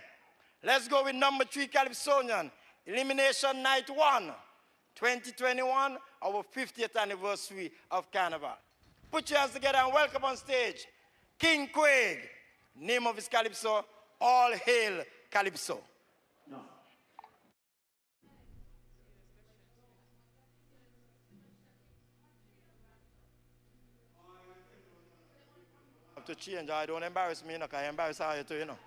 let's go with number 3 Calypsonian. Elimination Night 1, 2021, our 50th anniversary of Carnival. Put your hands together and welcome on stage King Quaig. Name of his Calypso, All Hail Calypso. No. To change, I don't embarrass me, you know, because I embarrass you too, you know.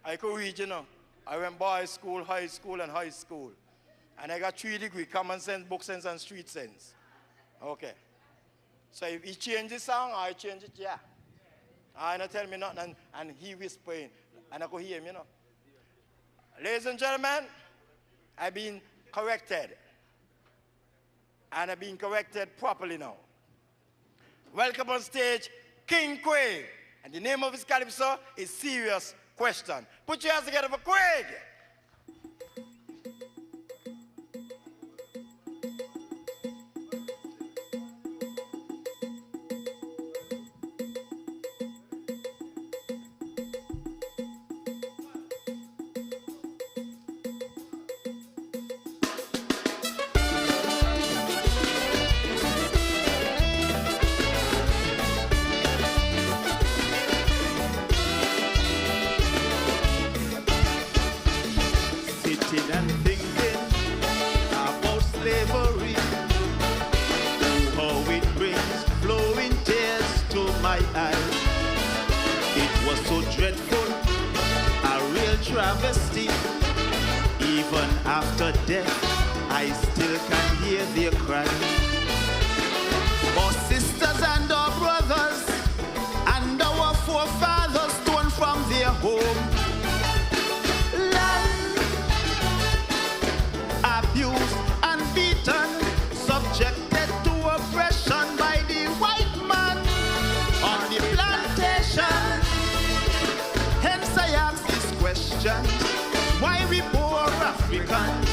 I could read, you know. I went boys school, high school, and high school. And I got 3 degrees, common sense, book sense, and street sense. Okay. So if he changes the song, I change it, yeah. I don't tell me nothing, and he whispering, and I could hear him, you know. Ladies and gentlemen, I've been corrected. And I've been corrected properly now. Welcome on stage, King Quaig. And the name of his Calypso is Serious Question. Put your hands together for Quaig. Travesty. Even after death, I still can hear their cry. Our sisters and our brothers and our forefathers torn from their home land, abused and beaten, subjected to oppression by the white man on the plantation. Hence I ask this question: why we poor Africans?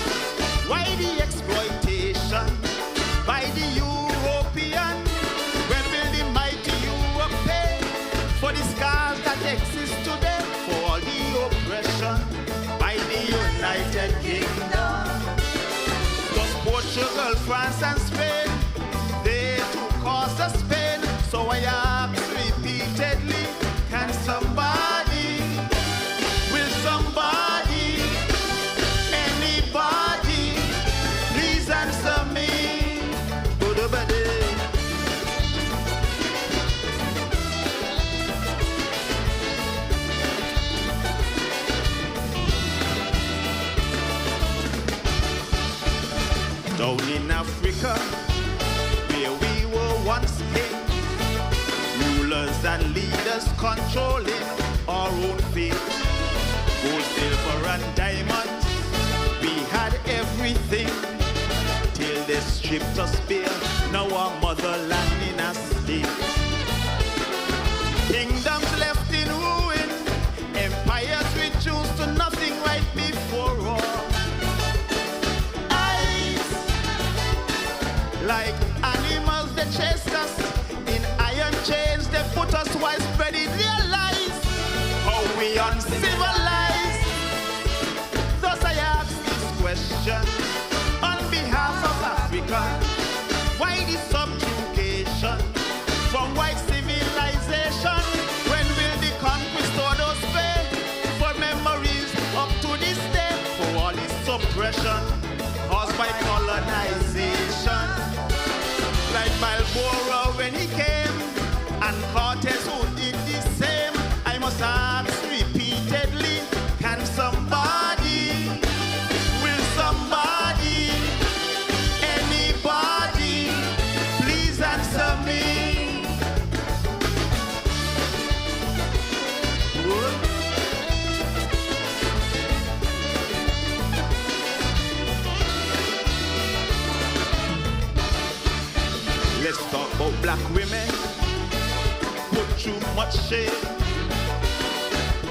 Why the exploitation by the European? When will the mighty Europe pay for the scars that exist today? For all the oppression by the United Kingdom. Thus Portugal, France and Spain, they too cause us pain. So I kings and leaders controlling our own fate. Gold, silver, and diamonds, we had everything till they stripped us bare. Now our motherland in a state. Kingdoms left in ruin, empires reduced to nothing right before all. Eyes, like animals, they chased us. In iron chains, they put us while spreading their lies. How we uncivilized. Thus I ask this question on behalf of Africa. Why this subjugation from white civilization? When will the conquistadors pay for memories up to this day? For all this suppression caused by colonization. Like Balboa when he came, and Cortez who did the same. I must ask repeatedly, can somebody, will somebody, anybody, please answer me? What? Let's talk about black women, put too much shame.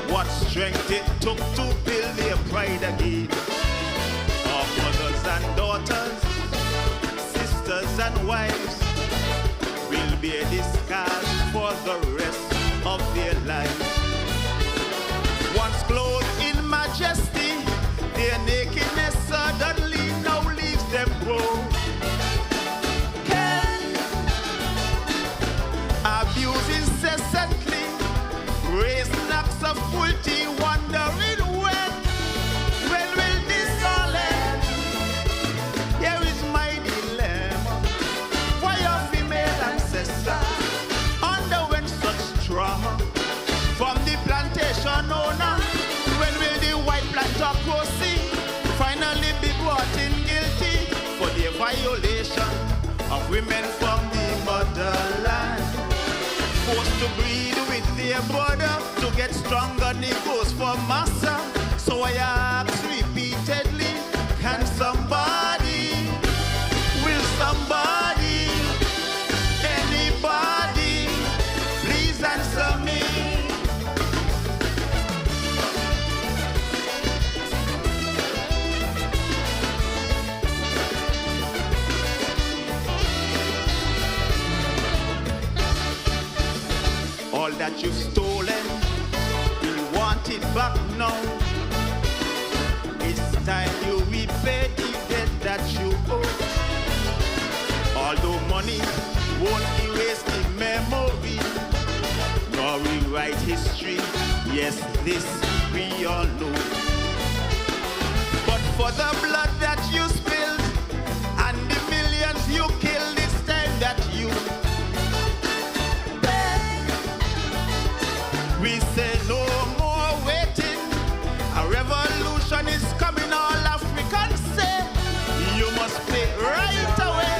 What strength it took to build their pride again. Our mothers and daughters, sisters and wives, will bear this scars for the rest of their lives. Once clothed in majesty, their nakedness suddenly now leaves them broke. Abuse incessantly, raise knocks of cruelty, wondering when will this all end? Here is my dilemma. Why our female ancestors underwent such trauma from the plantation owner? When will the white plantocracy finally be brought in guilty for the violation of women from the motherland? Forced to breed with their brother to get stronger niggles for massa. So I ask repeatedly, can somebody, will somebody, anybody, please answer me? All that you've stolen, you want it back now. It's time you repay the debt that you owe. Although money won't erase the memory, nor rewrite history, yes, this we all know. But for the blood that you spilled and the millions you killed, it's time that you we say no more waiting. A revolution is coming, all Africans say. You must play right away.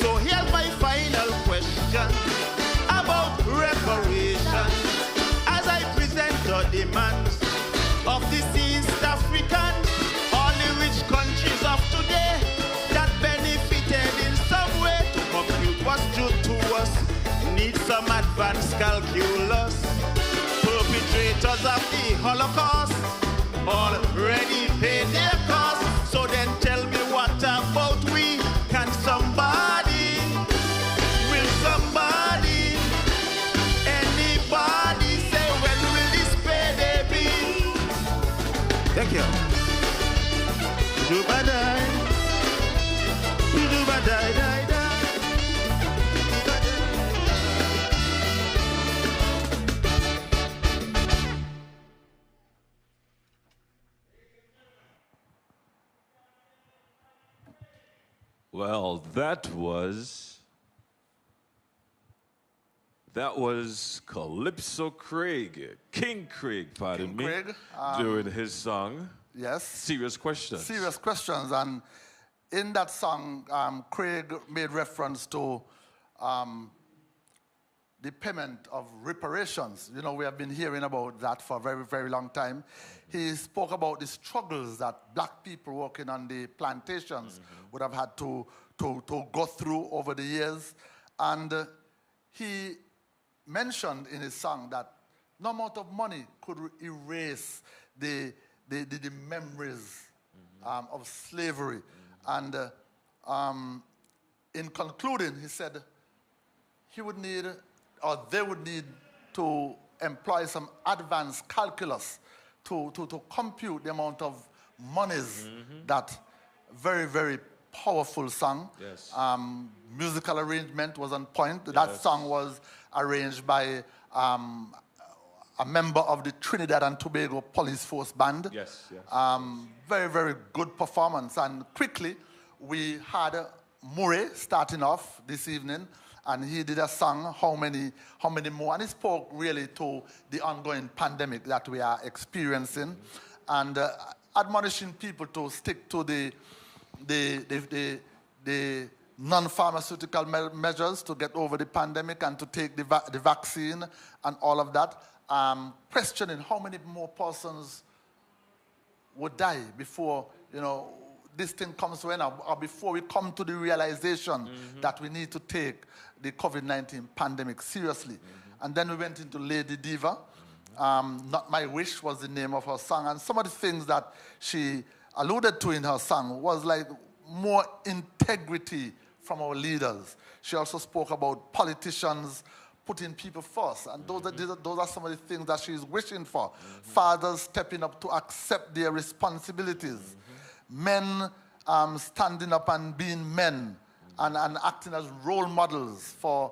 So here's my final question about reparation. As I present the demands of this East African, all the rich countries of today that benefited in some way to compute what's due to us need some advanced calculus. Perpetrators of the Holocaust already paid their cost. So then tell me, what about we? Can somebody, will somebody, anybody say when will this payday be? Thank you. Do-ba-die, do-ba-die-die-die. Well, that was Calypso Craig, King Craig, pardon me, Craig, doing his song. Yes. Serious Questions. Serious Questions. And in that song, Craig made reference to the payment of reparations. You know, we have been hearing about that for a very, very long time. He spoke about the struggles that black people working on the plantations would have had to go through over the years. And he mentioned in his song that no amount of money could erase the memories of slavery. And in concluding, he said he would need, or they would need to employ some advanced calculus to compute the amount of monies that very, very powerful song. Yes. Musical arrangement was on point. That song was arranged by a member of the Trinidad and Tobago Police Force Band. Yes, yes. Very, very good performance. And quickly, we had Murray starting off this evening, and he did a song, How Many More? And he spoke really to the ongoing pandemic that we are experiencing, and admonishing people to stick to the non-pharmaceutical measures to get over the pandemic and to take the vaccine and all of that. Questioning how many more persons would die before, you know, this thing comes to an end, or before we come to the realization that we need to take the COVID-19 pandemic seriously. And then we went into Lady Diva. Not My Wish was the name of her song. And some of the things that she alluded to in her song was like more integrity from our leaders. She also spoke about politicians putting people first. And those are some of the things that she's wishing for. Fathers stepping up to accept their responsibilities. Men standing up and being men and acting as role models for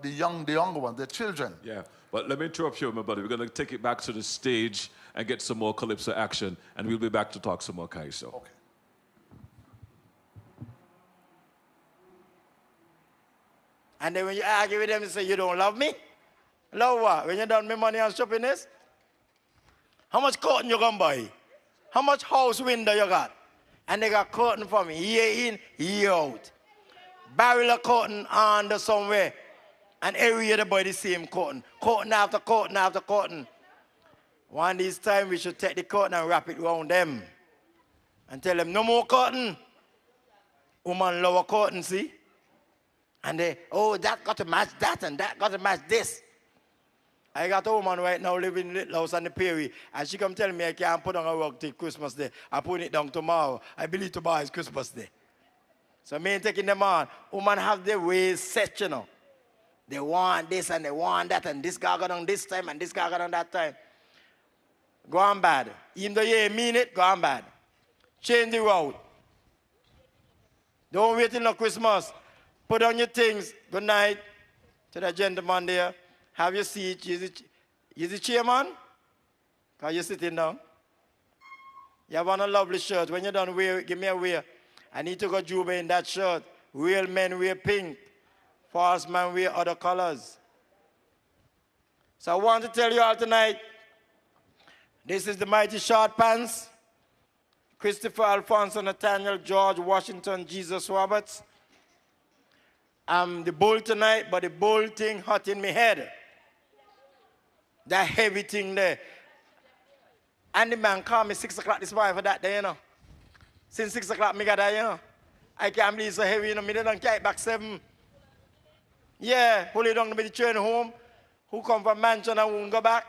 the younger ones, the children. Yeah, but let me interrupt you, my brother. We're going to take it back to the stage and get some more Calypso action, and we'll be back to talk some more Calypso. Okay. And then when you argue with them, you say, you don't love me? Love what? When you done me money on shopping this? How much cotton you gonna buy? How much house window you got? And they got cotton for me, year in, year out. Barrel of cotton under somewhere. And every year they buy the same cotton. Cotton after cotton after cotton. One of these times we should take the cotton and wrap it around them. And tell them, no more cotton. Woman love cotton, see? And they, oh, that got to match that and that got to match this. I got a woman right now living in Little House on the Prairie, and she come tell me I can't put on a rug till Christmas Day. I put it down tomorrow. I believe tomorrow is Christmas Day. So me ain't taking them on. Women have their ways set, you know. They want this and they want that, and this guy got on this time and this guy got on that time. Go on bad. Even though you mean it, go on bad. Change the route. Don't wait till Christmas. Put on your things. Good night to the gentleman there. Have your seat. You the chairman? Because you're sitting down. You have on a lovely shirt. When you're done, wear it. Give me a wear. I need to go Juba in that shirt. Real men wear pink. False men wear other colors. So I want to tell you all tonight, this is the Mighty Short Pants. Christopher Alfonso, Nathaniel, George, Washington, Jesus Roberts. I'm the bull tonight, but the bull thing hot in my head. That heavy thing there. And the man called me 6 o'clock this morning for that day, you know. Since 6 o'clock, me got that, you know. I can't believe it's so heavy, you know. Me don't carry back 7. Yeah, pull it down to the train home. Who come from Mansion and won't go back?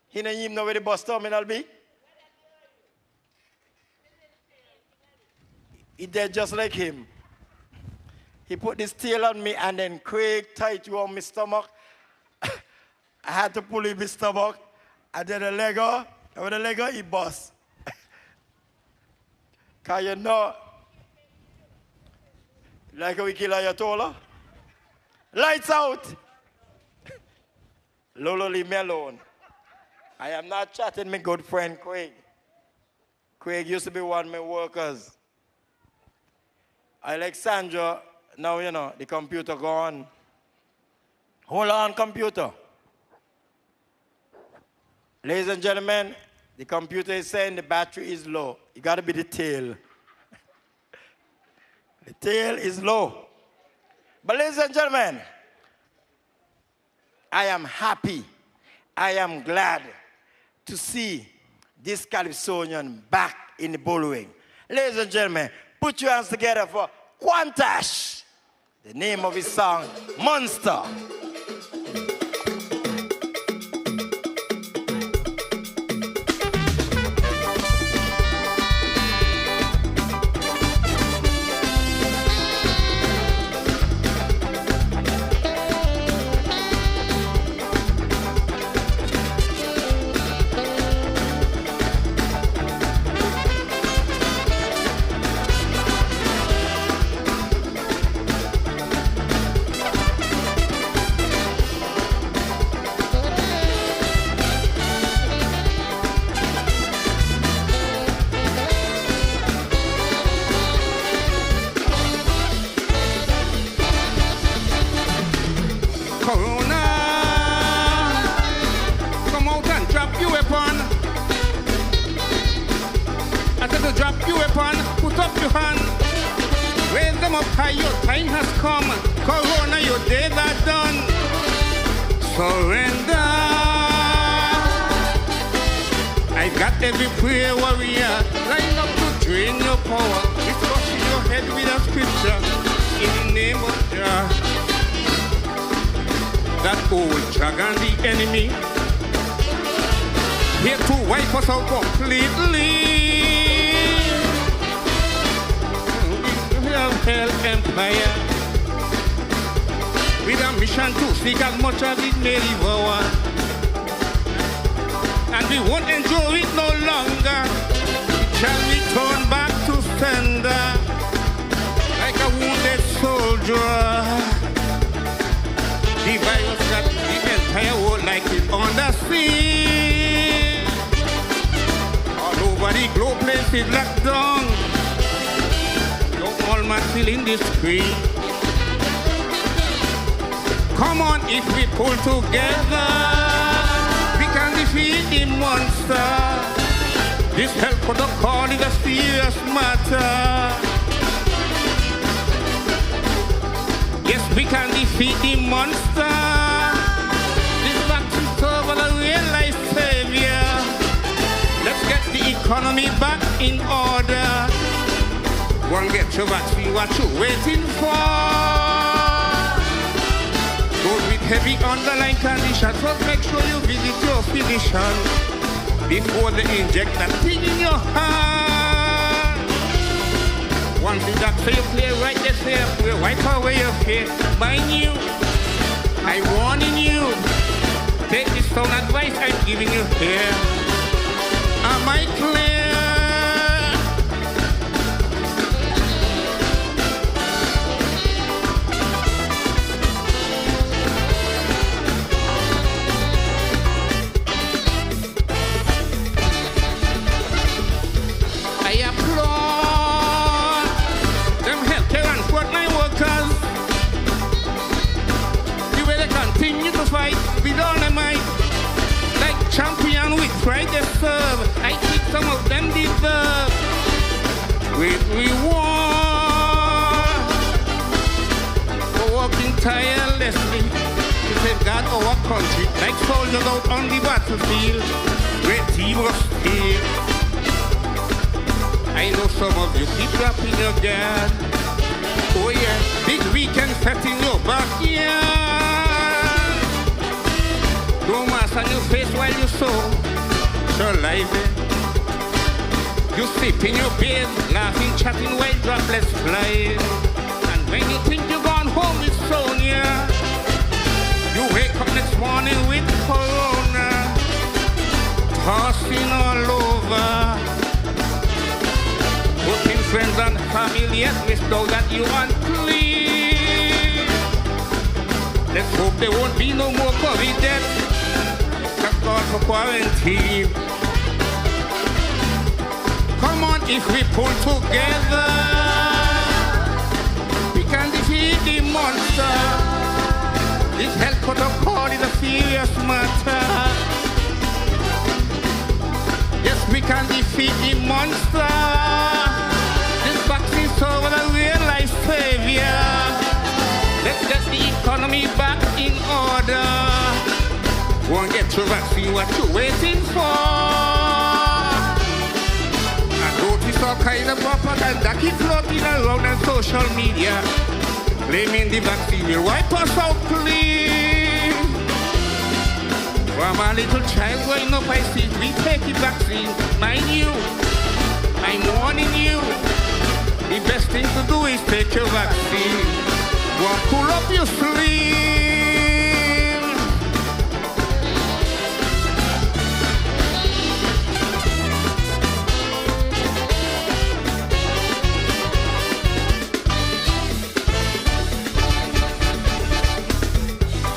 He don't even know where the bus terminal be. He did just like him. He put this tail on me and then Craig tight you on my stomach. I had to pull in my stomach. I did a Lego. And with the Lego, he bust. Because you know, like a wiki Ayatollah. Lights out. Lolo, leave me alone. I am not chatting my good friend Craig. Craig used to be one of my workers. Alexandra, now you know, the computer gone. Hold on, computer. Ladies and gentlemen, the computer is saying the battery is low. It got to be the tail. The tail is low. But ladies and gentlemen, I am happy, I am glad to see this Calypsonian back in the bullring. Ladies and gentlemen, put your hands together for Quantash. The name of his song, Monster. Let's get the economy back in order. Won't get your vaccine, what you waiting for? I notice all kind of propaganda keep floating around on social media, claiming the vaccine will wipe us out clean. From a little child growing up, I see we take the vaccine. Mind you, I'm warning you, the best thing to do is take your vaccine. Go and pull up your sleeve.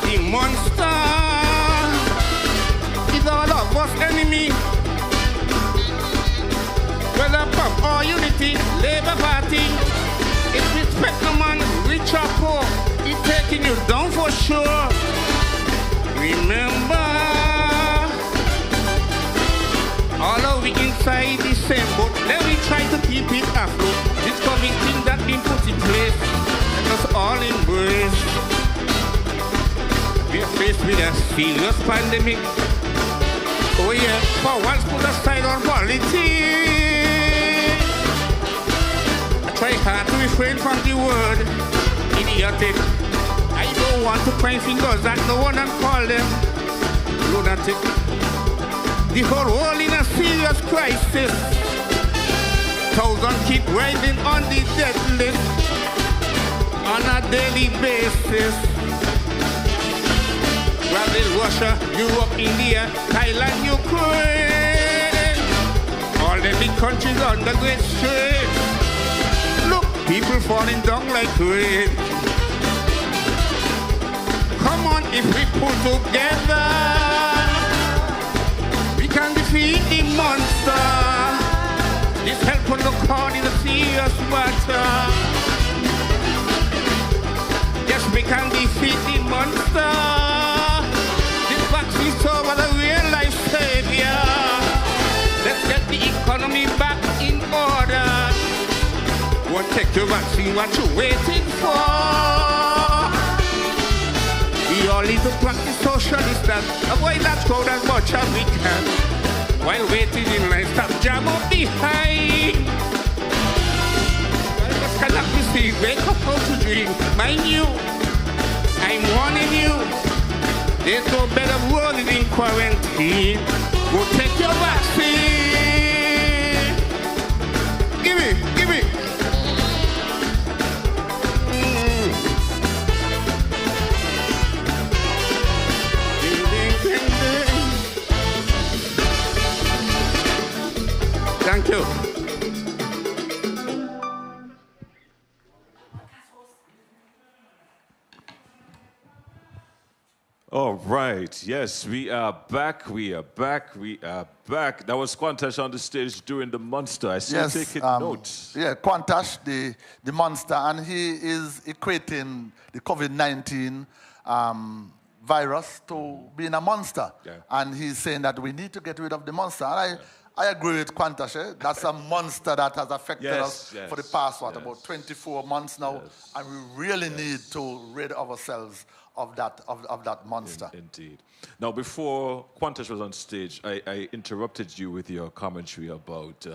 The monster is all of us enemy. Whether pop or unity, Labour Party, it respect no man, rich or poor, it taking you down for sure. Remember, all of we inside the same boat, let me try to keep it afloat. This COVID thing that been put in place, let us all embrace. We are faced with a serious pandemic. Oh yeah, for once put aside our politics. Try hard to refrain from the word idiotic. I don't want to point fingers at no one and call them lunatic. The whole world in a serious crisis. Thousands keep rising on the death list on a daily basis. Brazil, Russia, Europe, India, Thailand, Ukraine, all them big countries under great strain. Look, people falling down like rain. Come on, if we pull together, we can defeat the monster. This help on the card is a serious matter. Yes, we can defeat the monster. Vaccine's over the real life savior. Let's get the economy back in order. Won't take your vaccine, what you waiting for? We all need to practice social distance, avoid that crowd as much as we can. While waiting in line, stop jam up behind. Just cannot be seen, wake up out to dream. Mind you, I'm warning you. There's no better world than in quarantine. Go take your vaccine. Give it, give it. Ding, ding, ding, ding. Thank you. All right, yes, we are back, we are back, we are back. That was Quantash on the stage doing the monster. I see you taking notes. Yeah, Quantash, the monster, and he is equating the COVID-19 virus to being a monster. Yeah. And he's saying that we need to get rid of the monster. And I agree with Quantash. That's a monster that has affected us for the past, about 24 months now. And we really need to rid ourselves of that monster. Indeed. Now, before Quantash was on stage, I interrupted you with your commentary about,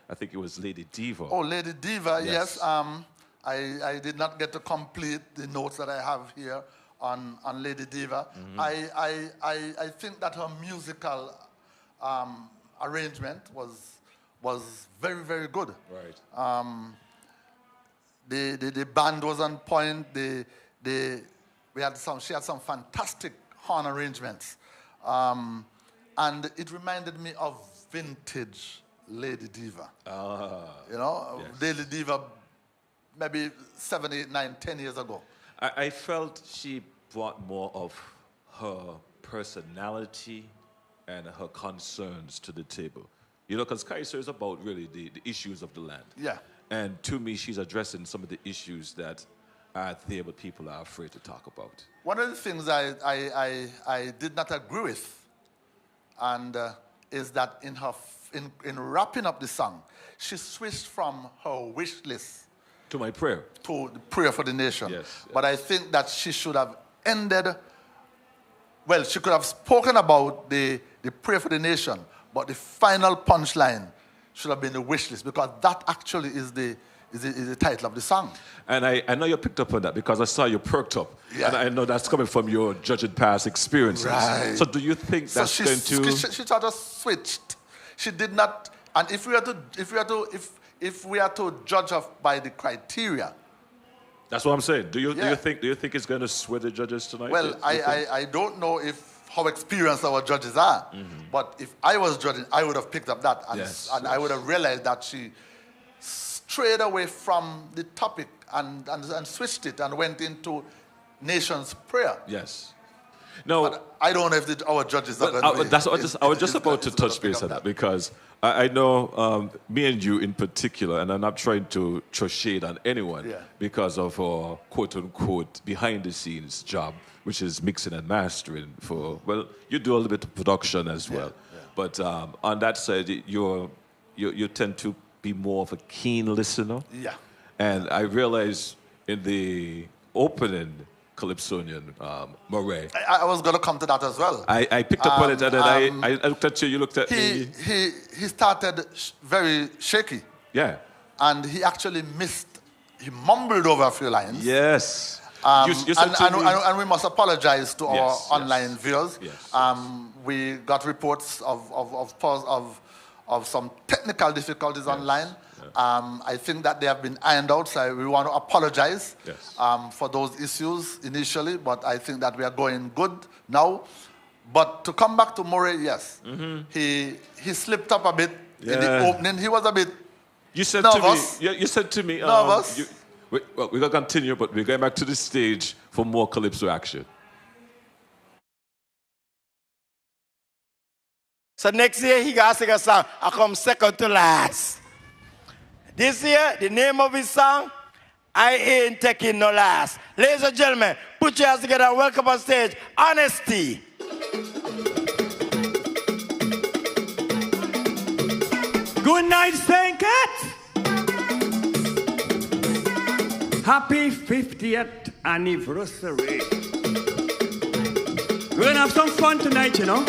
I think it was Lady Diva. Oh, Lady Diva, yes. I did not get to complete the notes that I have here on Lady Diva. Mm-hmm. I think that her musical arrangement was very, very good. Right. The band was on point. She had some fantastic horn arrangements. And it reminded me of vintage Lady Diva. You know, Lady Diva maybe 7, 8, 9, 10 years ago. I felt she brought more of her personality and her concerns to the table. You know, because Kaiser is about really the issues of the land. Yeah. And to me, she's addressing some of the issues that are there, but people are afraid to talk about. One of the things I did not agree with, and is that in wrapping up the song, she switched from her wish list to my prayer, to the prayer for the nation. Yes. But I think that she should have ended well, she could have spoken about the prayer for the nation, but the final punchline should have been the wish list, because that actually is the title of the song. And I know you picked up on that because I saw you perked up. Yeah. And I know that's coming from your judging past experiences. Right. So do you think that's going to... She sort of switched. She did not, and if we are to judge her by the criteria. That's what I'm saying. Do you think it's going to sway the judges tonight? Well, I don't know how experienced our judges are, but if I was judging, I would have picked up that, and I would have realized that she strayed away from the topic and switched it and went into nation's prayer. Yes. No, but I don't know if our judges are going to... I was just about to touch base on that, because I know me and you in particular, and I'm not trying to throw shade on anyone because of our quote-unquote behind-the-scenes job, which is mixing and mastering for, well, you do a little bit of production as well. Yeah. But on that side, you tend to be more of a keen listener. Yeah. And I realized in the opening Calypsonian, Murray. I was going to come to that as well. I picked up on it, and then I looked at you looked at me. He started very shaky. Yeah. And he actually he mumbled over a few lines. Yes. And we must apologize to our online viewers. Yes. We got reports of some technical difficulties online. I think that they have been ironed out, so we want to apologize for those issues initially, but I think that we are going good now. But to come back to Murray, yes, he slipped up a bit in the opening. He was a bit nervous. You said to me, nervous. Well, we're going to continue, but we're going back to the stage for more Calypso action. So next year, he got to sing a song, I come second to last. This year, the name of his song, I Ain't Taking No Last. Ladies and gentlemen, put your hands together and welcome on stage, Honesty. Good night, St. Cat. Happy 50th anniversary. We're gonna have some fun tonight, you know.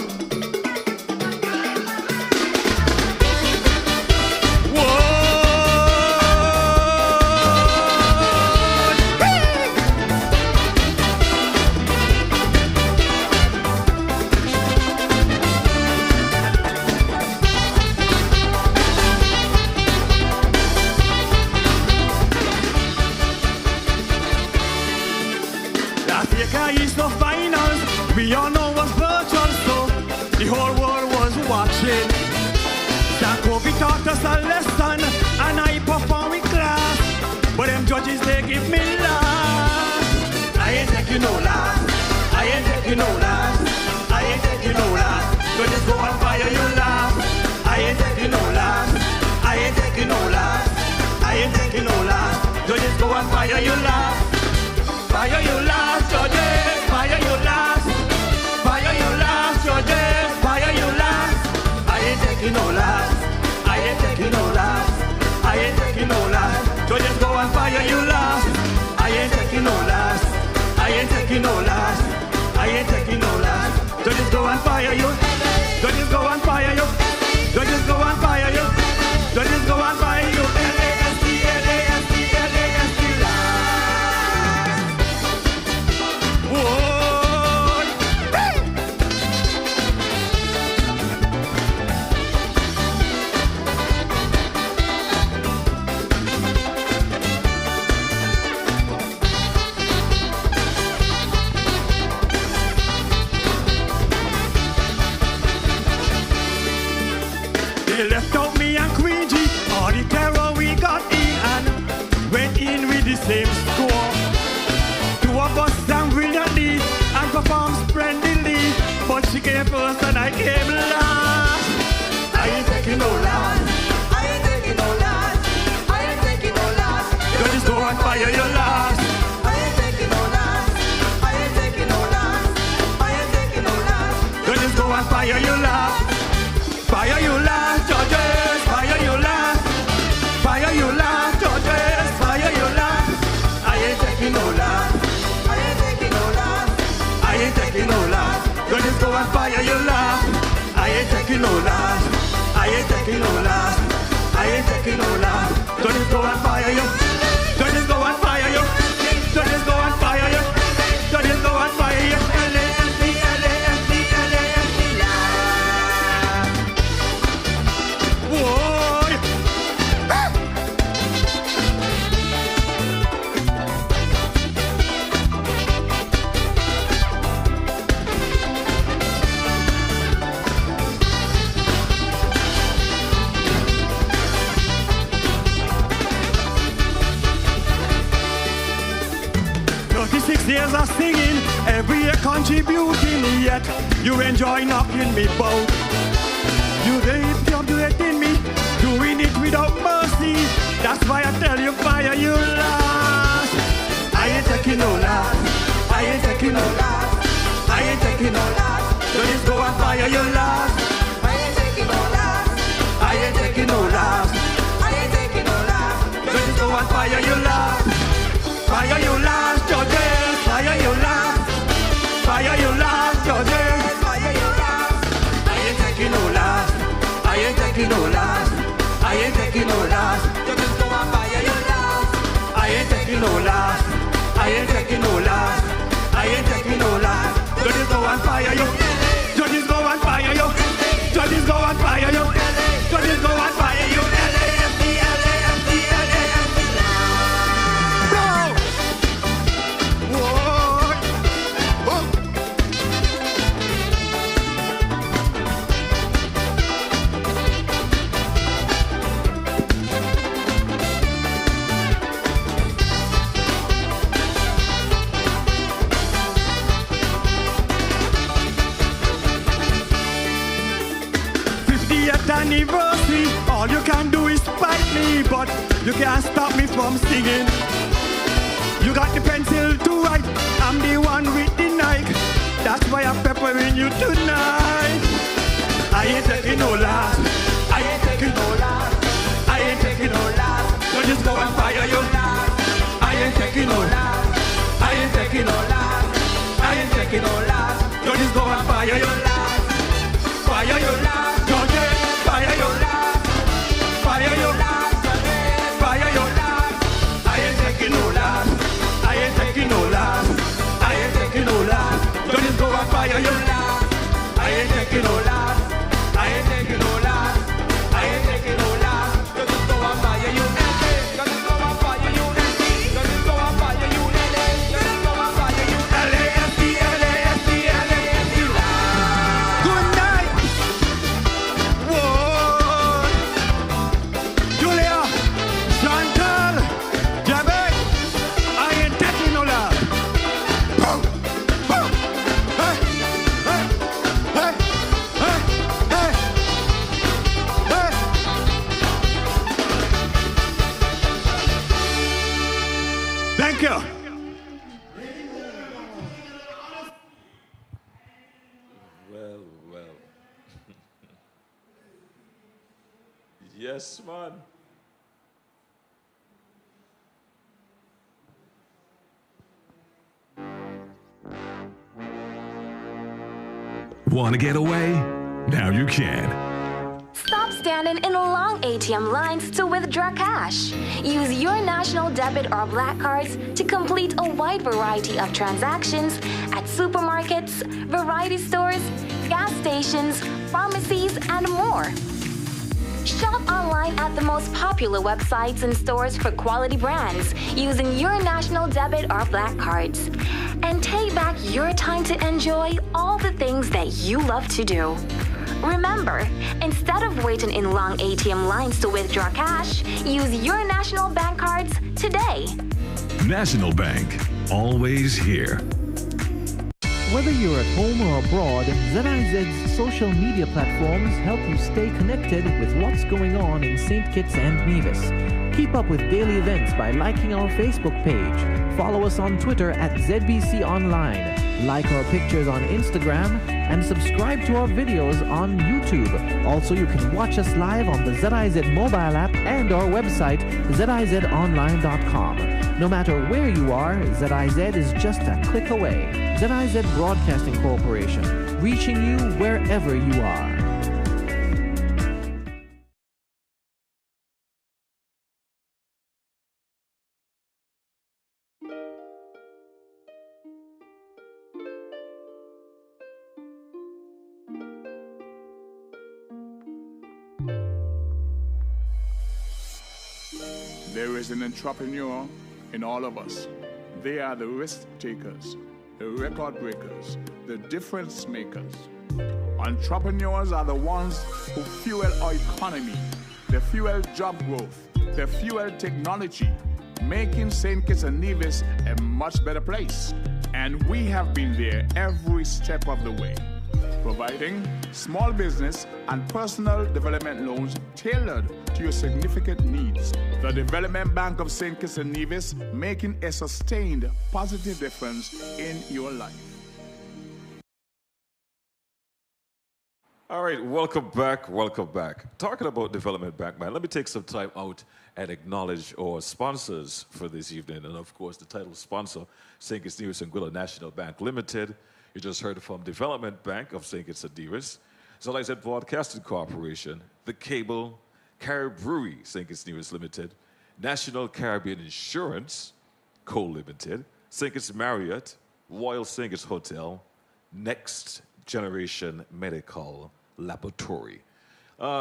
We all know what's virtual, so the whole world was watching. That COVID taught us a lesson, and I perform in class. But them judges, they give me last. I ain't taking no last. I ain't taking no last. I ain't taking no last. Judges go and fire you last. I ain't taking no last. I ain't taking no last. I ain't taking no last. Judges go and fire you last. Fire you last, judges. Fire you last. Fire you last, judges. Fire you last. I ain't taking no last. I ain't taking no last. I ain't taking no last. Judges go and fire you last. I ain't taking no last. I ain't taking no last. I ain't taking no last. Judges go and fire you. Judges go and fire you. Judges go and fire you. Judges go and fire you. L-A-S-T, L-A-S-T, L-A-S-T last. Whoa. They left out me and Queen G. All the terror we got in and went in with the same score. Two of us sang brilliantly and performed splendidly, but she came first and I came last. I ain't taking no last. I ain't taking no last. I ain't taking no last. Judges go and fire your last. I ain't taking no last. I ain't taking no last. I ain't taking no last. Judges go and fire your last. Fire you last, judges, fire you last. Fire you last, judges, fire you last. I ain't taking no last. I ain't taking no last. I ain't taking no last. go and fire your last. I ain't taking no last. I ain't taking no last. I ain't taking no last. Judges go and fire you. Judges go and fire you. Judges go and fire you. Judges go and fire you. LAFC, LAFC, LAFC. Whoa. 36 years of singing, every year contributing, yet you enjoy knocking me bout. You updating me, doing it without mercy. That's why I tell you, fire you last. I ain't taking no last. I ain't taking no last. I ain't taking no last. So just go and fire your last. I ain't taking no last. I ain't taking no last. I ain't taking no last. So just go and fire your last. Fire your last, Judges. Fire your last. Fire your last, Judges. Fire your last. I ain't taking no last. I ain't taking no last. I ain't taking no last. Judges go and fire your last. I ain't taking no last. I ain't taking no last. I ain't taking no last. Judges go and fire you. Judges go and fire you. Judges go and fire you. Judges go and fire you. LAFC, LAFC, LAFC. Bro! Whoa! Oh! Anniversary, all you can do is spite me, but you can't stop me from singing. You got the pencil to write, I'm the one with the Nike. That's why I'm peppering you tonight. I ain't taking no last. I ain't taking no last. I ain't taking no last. So just go and fire your last. I ain't taking no last. I ain't taking no last. I ain't taking no last. So just go and fire your last. Fire your last. Fire your last, fire your last, fire your last. I ain't taking no last, I ain't taking no last, I ain't taking no last. Don't just go and fire your last. I ain't taking no last, I ain't taking no last, I ain't taking no last. Don't just go and fire you, don't just go and fire you, don't just go and fire you, don't just go and fire you. LAFC, LAFC, LAFC. Good night. Whoa. Thank you. Well, well. Yes, man. Want to get away? Now you can. Stop standing in long ATM lines to withdraw cash. Use your national debit or black cards to complete a wide variety of transactions at supermarkets, variety stores, gas stations, pharmacies, and more. Shop online at the most popular websites and stores for quality brands using your national debit or black cards. And take back your time to enjoy all the things that you love to do. Remember, instead of waiting in long ATM lines to withdraw cash, use your national bank cards today. National Bank, always here. Whether you're at home or abroad, ZIZ's social media platforms help you stay connected with what's going on in St. Kitts and Nevis. Keep up with daily events by liking our Facebook page. Follow us on Twitter at ZBC Online. Like our pictures on Instagram and subscribe to our videos on YouTube. Also, you can watch us live on the ZIZ mobile app and our website, zizonline.com. No matter where you are, ZIZ is just a click away. ZIZ Broadcasting Corporation, reaching you wherever you are. There is an entrepreneur in all of us. They are the risk takers, the record breakers, the difference makers. Entrepreneurs are the ones who fuel our economy. They fuel job growth. They fuel technology, making St. Kitts and Nevis a much better place. And we have been there every step of the way, providing small business and personal development loans tailored to your significant needs. The Development Bank of St. Kitts and Nevis, making a sustained positive difference in your life. All right, welcome back, welcome back. Talking about Development Bank, man, let me take some time out and acknowledge our sponsors for this evening. And of course, the title sponsor, St. Kitts Nevis and Anguilla National Bank Limited. You just heard from Development Bank of St. Kitts and Nevis, ZIZ Broadcasting Corporation, The Cable, Carib Brewery, St. Kitts Nevis Limited, National Caribbean Insurance, Co. Limited, St. Kitts Marriott, Royal St. Kitts Hotel, Next Generation Medical Laboratory.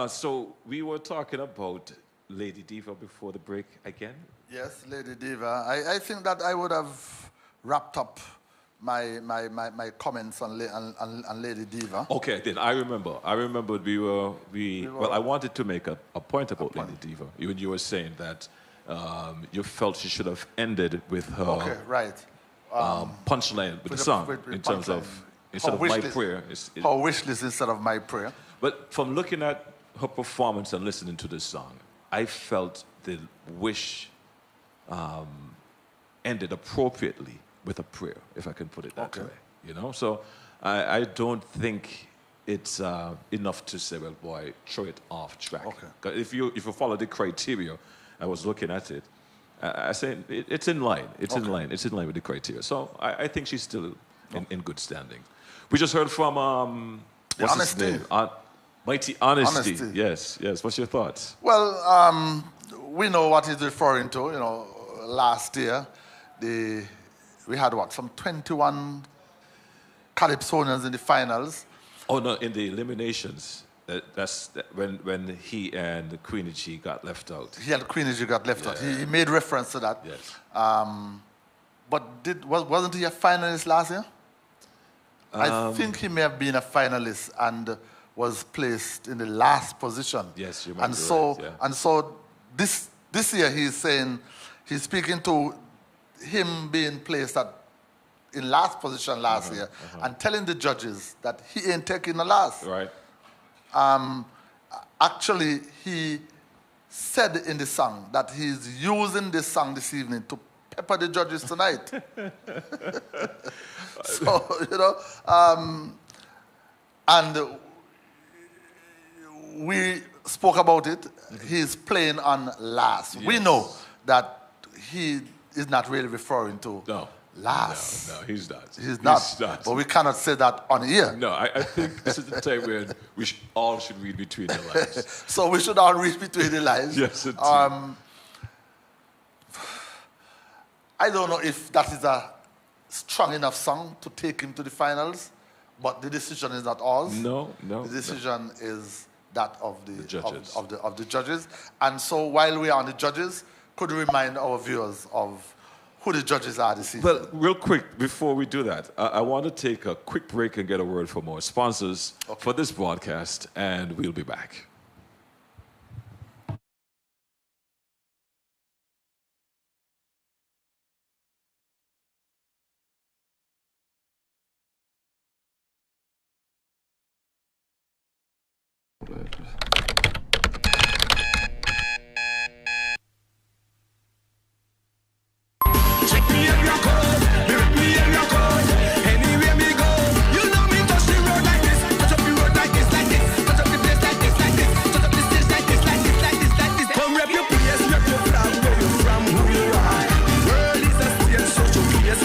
So we were talking about Lady Diva before the break again? Yes, Lady Diva. I think that I would have wrapped up my comments on Lady Diva. Okay, then I remember. Well, I wanted to make a point about Lady Diva. When you were saying that you felt she should have ended with her punchline with the song in terms of instead of my prayer. Her wish list instead of my prayer. But from looking at her performance and listening to this song, I felt the wish ended appropriately with a prayer, if I can put it that way. You know, so I don't think it's enough to say, well, boy, throw it off track. If you follow the criteria, I was looking at it. I say it's in line. It's in line. It's in line with the criteria. So I think she's still in good standing. We just heard from what's Honesty. his name? Mighty Honesty. Yes. What's your thoughts? Well, we know what he's referring to. You know, last year, we had some 21 Calypsonians in the finals. Oh no, in the eliminations. That's when he and Queenie G got left out. He and Queenie G got left out. He made reference to that. Yes. But wasn't he a finalist last year? I think he may have been a finalist and was placed in the last position. Yes, you might and be so right, yeah. and so this year he's speaking to him being placed in last position last year and telling the judges that he ain't taking the last. Right. Actually, he said in the song that he's using this song this evening to pepper the judges tonight. So, you know, and we spoke about it. He's playing on last. Yes. We know that he is not really referring to last. No, he's not. He's not. But we cannot say that on here. No, I think this is the time where we all should read between the lines. So we should all read between the lines. Yes, indeed. I don't know if that is a strong enough song to take him to the finals, but the decision is not ours. No. The decision is that of the judges. Of the judges. And so while we are on the judges, could we remind our viewers of who the judges are this evening? Well, real quick, before we do that, I want to take a quick break and get a word from our sponsors for this broadcast, and we'll be back.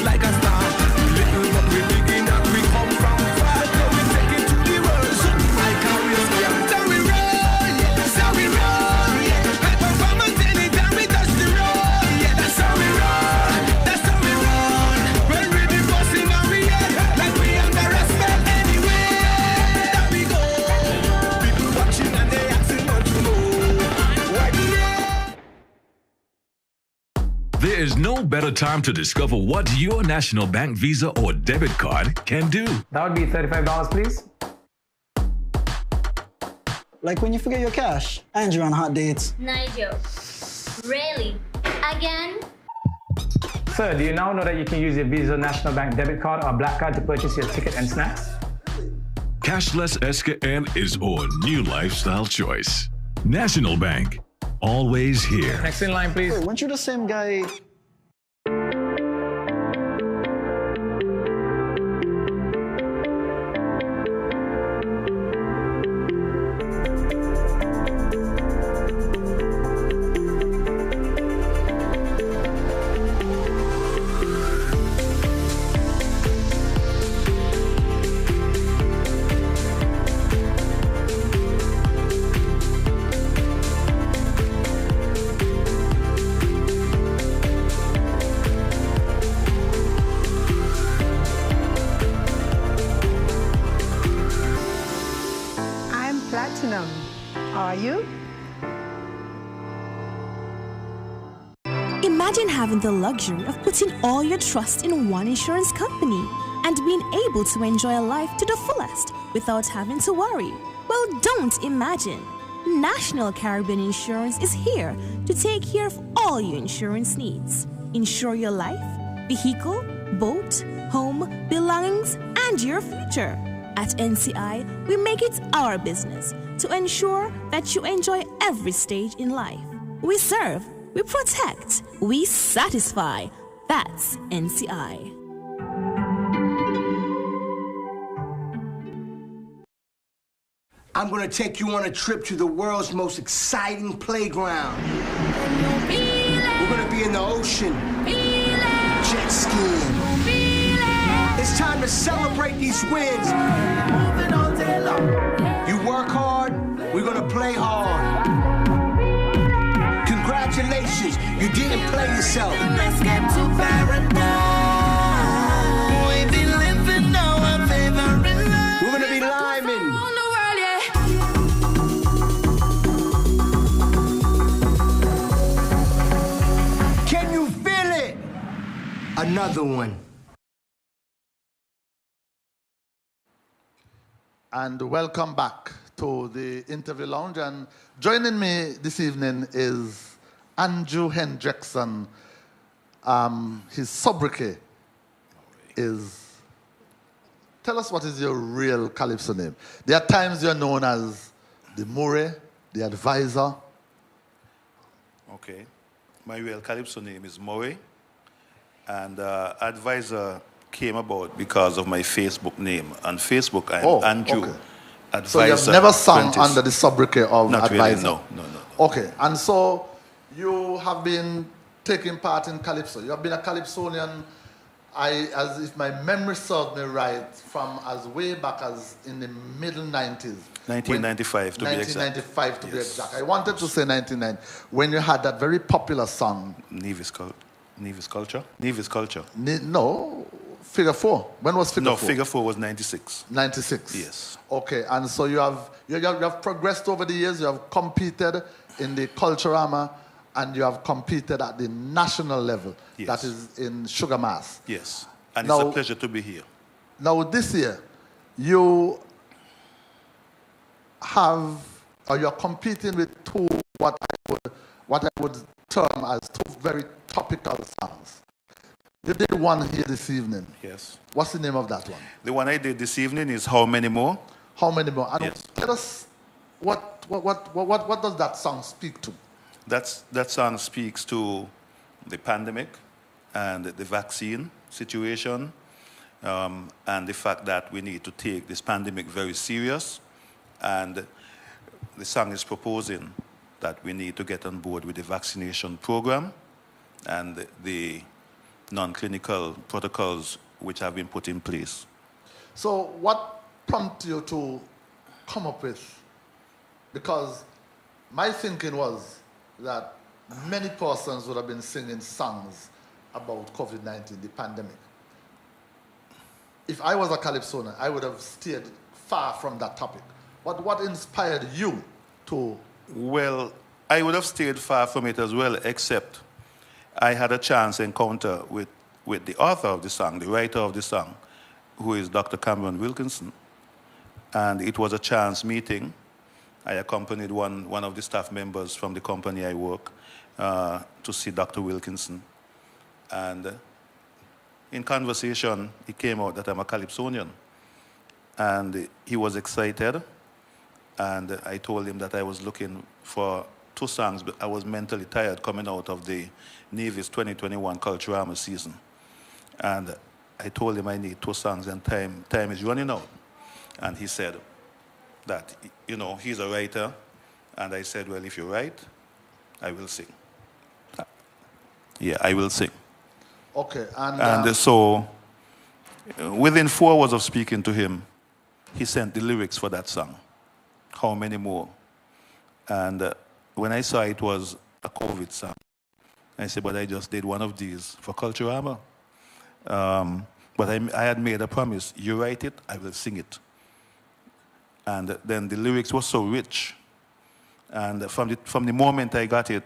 Like a star, little but we big There's no better time to discover what your National Bank Visa or debit card can do. That would be $35, please. Like when you forget your cash and you're on hot dates. Nigel, really? Again? Sir, do you now know that you can use your Visa National Bank debit card or black card to purchase your ticket and snacks? Cashless SKN is our new lifestyle choice. National Bank, always here. Next in line, please. Wait, weren't you the same guy? Platinum. Are you? Imagine having the luxury of putting all your trust in one insurance company and being able to enjoy life to the fullest without having to worry. Well, don't imagine. National Caribbean Insurance is here to take care of all your insurance needs. Insure your life, vehicle, boat, home, belongings, and your future. At NCI, we make it our business to ensure that you enjoy every stage in life. We serve, we protect, we satisfy. That's NCI. I'm gonna take you on a trip to the world's most exciting playground. We're gonna be in the ocean, jet skiing. It's time to celebrate these wins. You work hard, we're gonna play hard. Congratulations, you didn't play yourself. Let's get to paradise. We've been living our favorite life. We're gonna be liming. Can you feel it? Another one. And welcome back to the interview lounge. And joining me this evening is Andrew Hendrickson. His sobriquet is, tell us what is your real Calypso name. There are times you're known as the Murray, the advisor. Okay. My real Calypso name is Murray. And advisor came about because of my Facebook name. On Facebook, I'm Andrew. Okay. Advisor. So you've never sung Apprentice. under the sobriquet of Not advisor? Really, no. Okay, and so you have been taking part in Calypso. You have been a Calypsonian, as if my memory serves me right, from as way back as in the middle 90s. 1995 to be exact. 1995 to be exact. I wanted to say 1990, when you had that very popular song. Nevis Culture? No, Figure 4. When was Figure 4? No, Figure 4 was 96. 96? Yes. Okay, and so you have progressed over the years. You have competed in the Culturama, and you have competed at the national level. Yes. That is in Sugar Mass. Yes, and Now, it's a pleasure to be here. Now, this year, you're competing with two what I would term as two very topical songs. You did one here this evening. Yes. What's the name of that one? The one I did this evening is How Many More? How Many More? And yes. Tell us what does that song speak to? That song speaks to the pandemic and the vaccine situation, and the fact that we need to take this pandemic very serious. And the song is proposing that we need to get on board with the vaccination program and the non-clinical protocols which have been put in place. So what prompted you to come up with? Because my thinking was that many persons would have been singing songs about COVID-19, the pandemic. If I was a Calypsonian, I would have stayed far from that topic. What inspired you to? Well, I would have stayed far from it as well, except I had a chance encounter with the author of the song, the writer of the song, who is Dr. Cameron Wilkinson. And it was a chance meeting. I accompanied one of the staff members from the company I work to see Dr. Wilkinson. And in conversation, it came out that I'm a Calypsonian. And he was excited. And I told him that I was looking for 2 songs, but I was mentally tired coming out of the Navy's 2021 Culturama season. And I told him I need 2 songs and time is running out. And he said that, you know, he's a writer. And I said, well, if you write, I will sing. Yeah, I will sing. Okay, and so within 4 hours of speaking to him, he sent the lyrics for that song. How many more? And when I saw it was a COVID song, I said, but I just did one of these for Culturama. But I had made a promise. You write it, I will sing it. And then the lyrics were so rich. And from the moment I got it,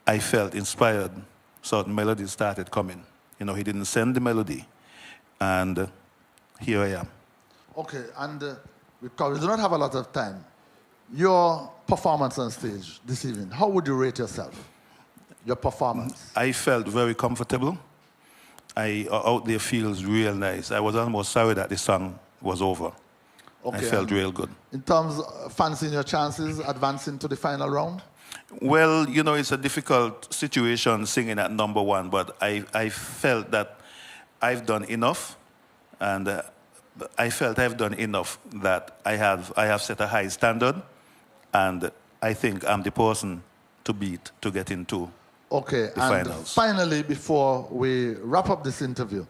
I felt inspired. Certain melodies started coming. You know, he didn't send the melody. And here I am. Okay, and because we do not have a lot of time, your performance on stage this evening, how would you rate yourself? Your performance? I felt very comfortable. Out there feels real nice. I was almost sorry that the song was over. Okay, I felt real good. In terms of fancying your chances advancing to the final round? Well, you know, it's a difficult situation singing at number 1, but I felt that I've done enough, and I felt I've done enough that I have set a high standard, and I think I'm the person to beat to get into the finals. Finally, before we wrap up this interview,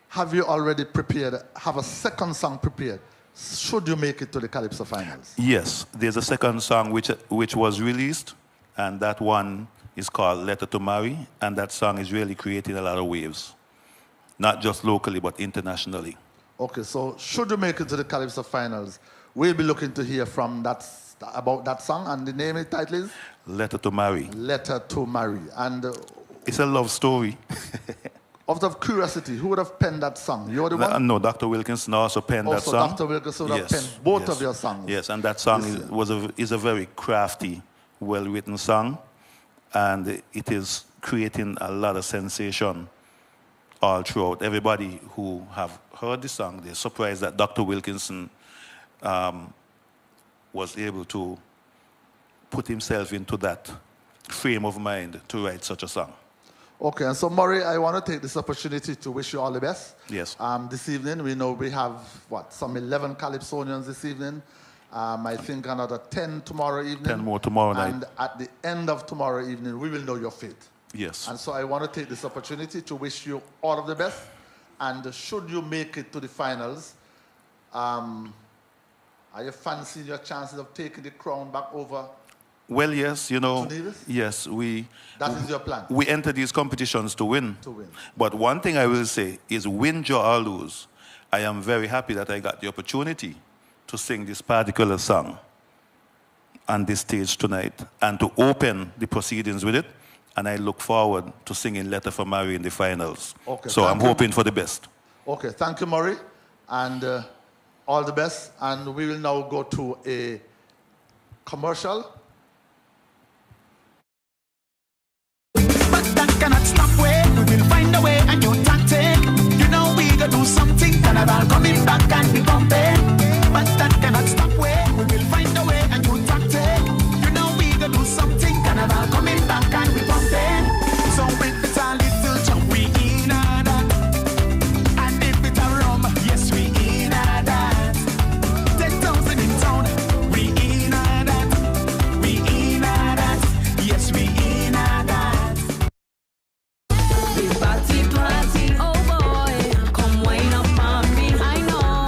have you already prepared, have a second song prepared, should you make it to the Calypso finals? Yes, there's a second song which was released, and that one is called Letter to Mary, and that song is really creating a lot of waves, not just locally, but internationally. Okay, so should you make it to the Calypso finals, we'll be looking to hear from about that song, and the name and title is? Letter to Mary. Letter to Mary. And it's a love story. Out of curiosity, who would have penned that song? You're the one? No, Dr. Wilkinson also penned that song. Dr. Wilkinson would have penned both of your songs. Yes, and that song is a very crafty, well-written song, and it is creating a lot of sensation all throughout. Everybody who have heard the song, they're surprised that Dr. Wilkinson was able to put himself into that frame of mind to write such a song. Okay, and so Murray, I want to take this opportunity to wish you all the best. Yes. This evening, we know we have, some 11 Calypsonians this evening. I think another 10 tomorrow evening. 10 more tomorrow night. And at the end of tomorrow evening, we will know your fate. Yes. And so I want to take this opportunity to wish you all of the best. And should you make it to the finals, are you fancying your chances of taking the crown back over? Well, yes, you know, yes, that is your plan. We enter these competitions to win. To win. But one thing I will say is win, draw, or lose, I am very happy that I got the opportunity to sing this particular song on this stage tonight and to open the proceedings with it. And I look forward to singing Letter for Mary in the finals. Okay, so I'm hoping for the best. Okay, thank you, Murray, and all the best. And we will now go to a commercial. But that cannot stop we will find a way and new tactic. You know we gonna do something, Carnival coming back and we bumping. But that cannot stop we will find a way and new tactic. You know we gonna do something, Carnival coming back and we bumping. So if it's a little jump, we in a that. And if it's a rum, yes we in a that. 10,000 in town, we in a that. We in a that, yes we in a that. Party, oh boy, come wind up on me. I know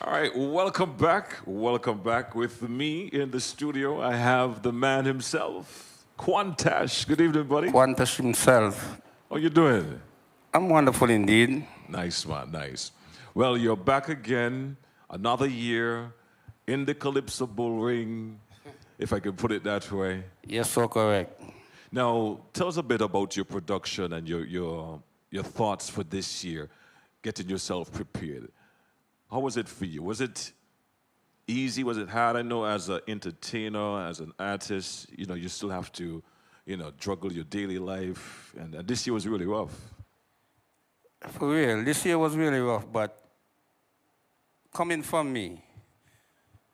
All right, welcome back. Welcome back. With me in the studio, I have the man himself, Quantash. Good evening, buddy. Quantash himself. How you doing? I'm wonderful indeed. Nice, man, nice. Well, you're back again, another year in the Calypso Bull Ring, if I can put it that way. Yes, so correct. Now, tell us a bit about your production and your thoughts for this year, getting yourself prepared. How was it for you? Was it easy? Was it hard? I know as an entertainer, as an artist, you know, you still have to, you know, juggle your daily life. And this year was really rough. For real, this year was really rough, but coming from me,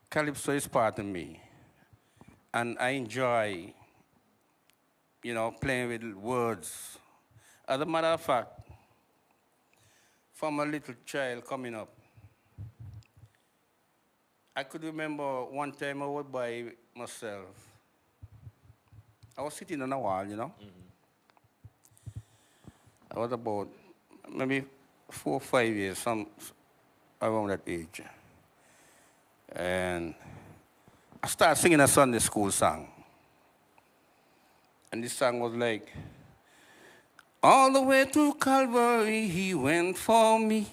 Calypso is part of me. And I enjoy, you know, playing with words. As a matter of fact, from a little child coming up, I could remember one time I was by myself. I was sitting on a wall, you know. I was about maybe 4 or 5 years, some around that age. And I started singing a Sunday school song. And this song was like, all the way to Calvary, he went for me.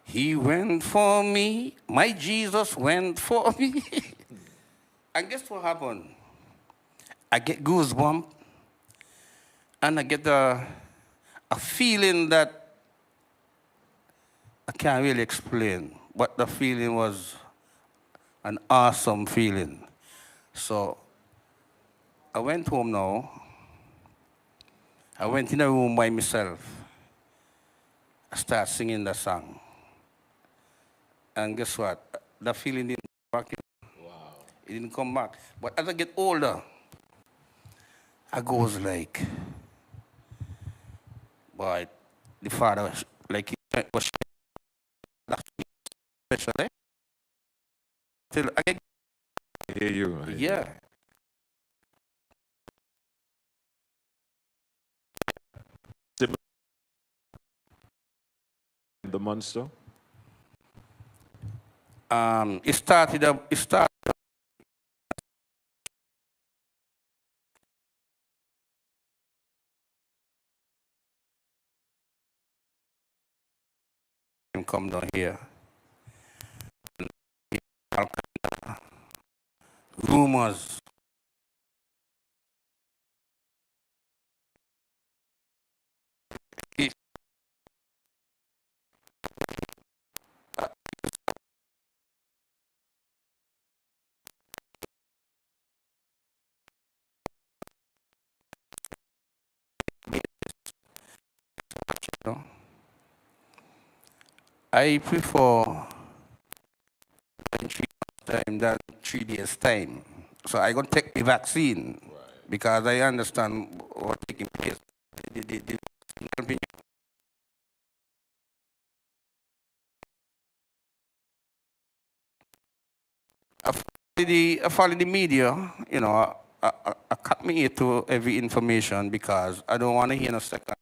He went for me. My Jesus went for me. And guess what happened? I get goosebumps. And I get a feeling that I can't really explain. But the feeling was an awesome feeling. So I went home now. I went in a room by myself. I started singing the song. And guess what? The feeling didn't come back. Wow. It didn't come back. But as I get older, I goes like, boy, the Father, like he was especially. Till I get, hear you. yeah. The monster? It started come down here. All kind of rumors. I prefer in 3 months' time than 3 days' time. So I'm going to take the vaccine because I understand what's taking place. The I follow the media, you know, I cut me ear to every information because I don't want to hear no second.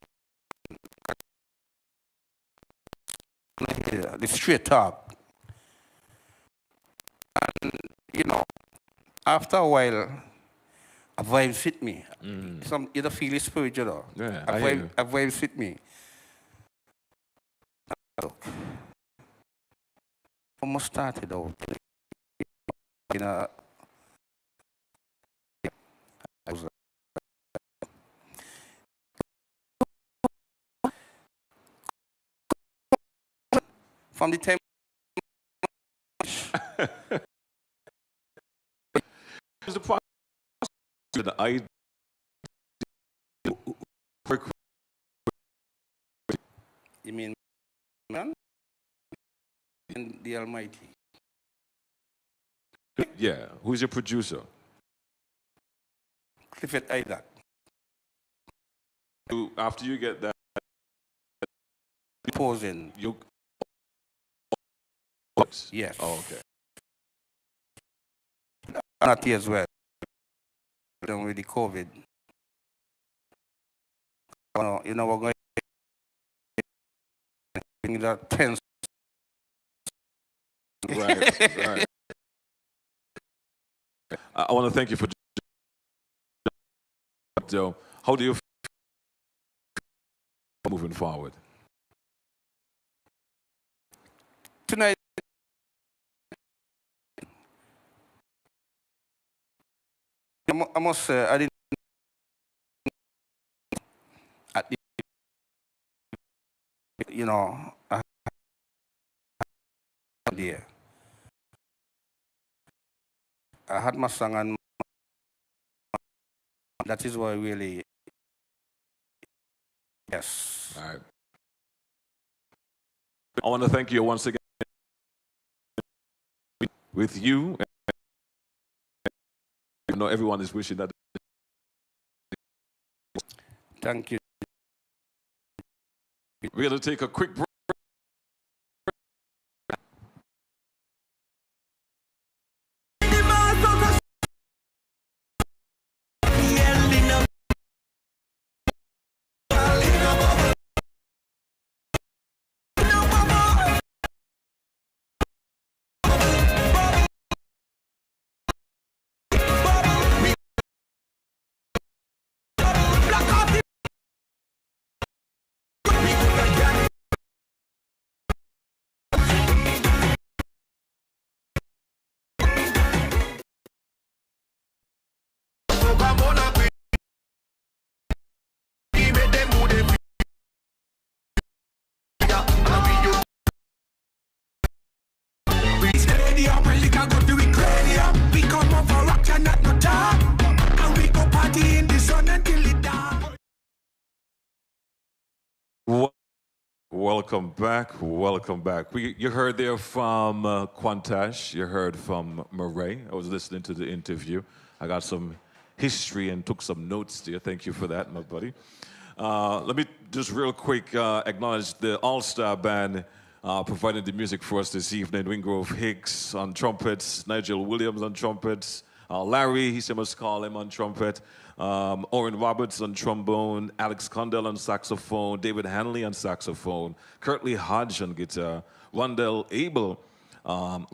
The straight talk. And, you know, after a while, a vibe hit me. You don't feel it spiritual. Yeah, a vibe hit me. Look, almost started out. You know, I was from the time the process the idea you mean man and the Almighty. Yeah, who's your producer? Clifford Isaac. After you get that posing, you yes. Oh, okay. Not here as well. Done with the COVID. You know, we're going to bring that tense Right. I want to thank you for. Joe, how do you feel moving forward? Tonight, I must say, I didn't. You know, I had my song and that is why really, yes. All right. I want to thank you once again with you. I know everyone is wishing that. Thank you. We're going to take a quick break. Welcome back. Welcome back. You heard there from Quantash. You heard from Murray. I was listening to the interview. I got some history and took some notes there. Thank you for that, my buddy. Let me just real quick acknowledge the all-star band providing the music for us this evening. Wingrove Hicks on trumpets, Nigel Williams on trumpets, Larry, he must call him on trumpet, Oren Roberts on trombone, Alex Condell on saxophone, David Hanley on saxophone, Curtly Hodge on guitar, Roland Abel on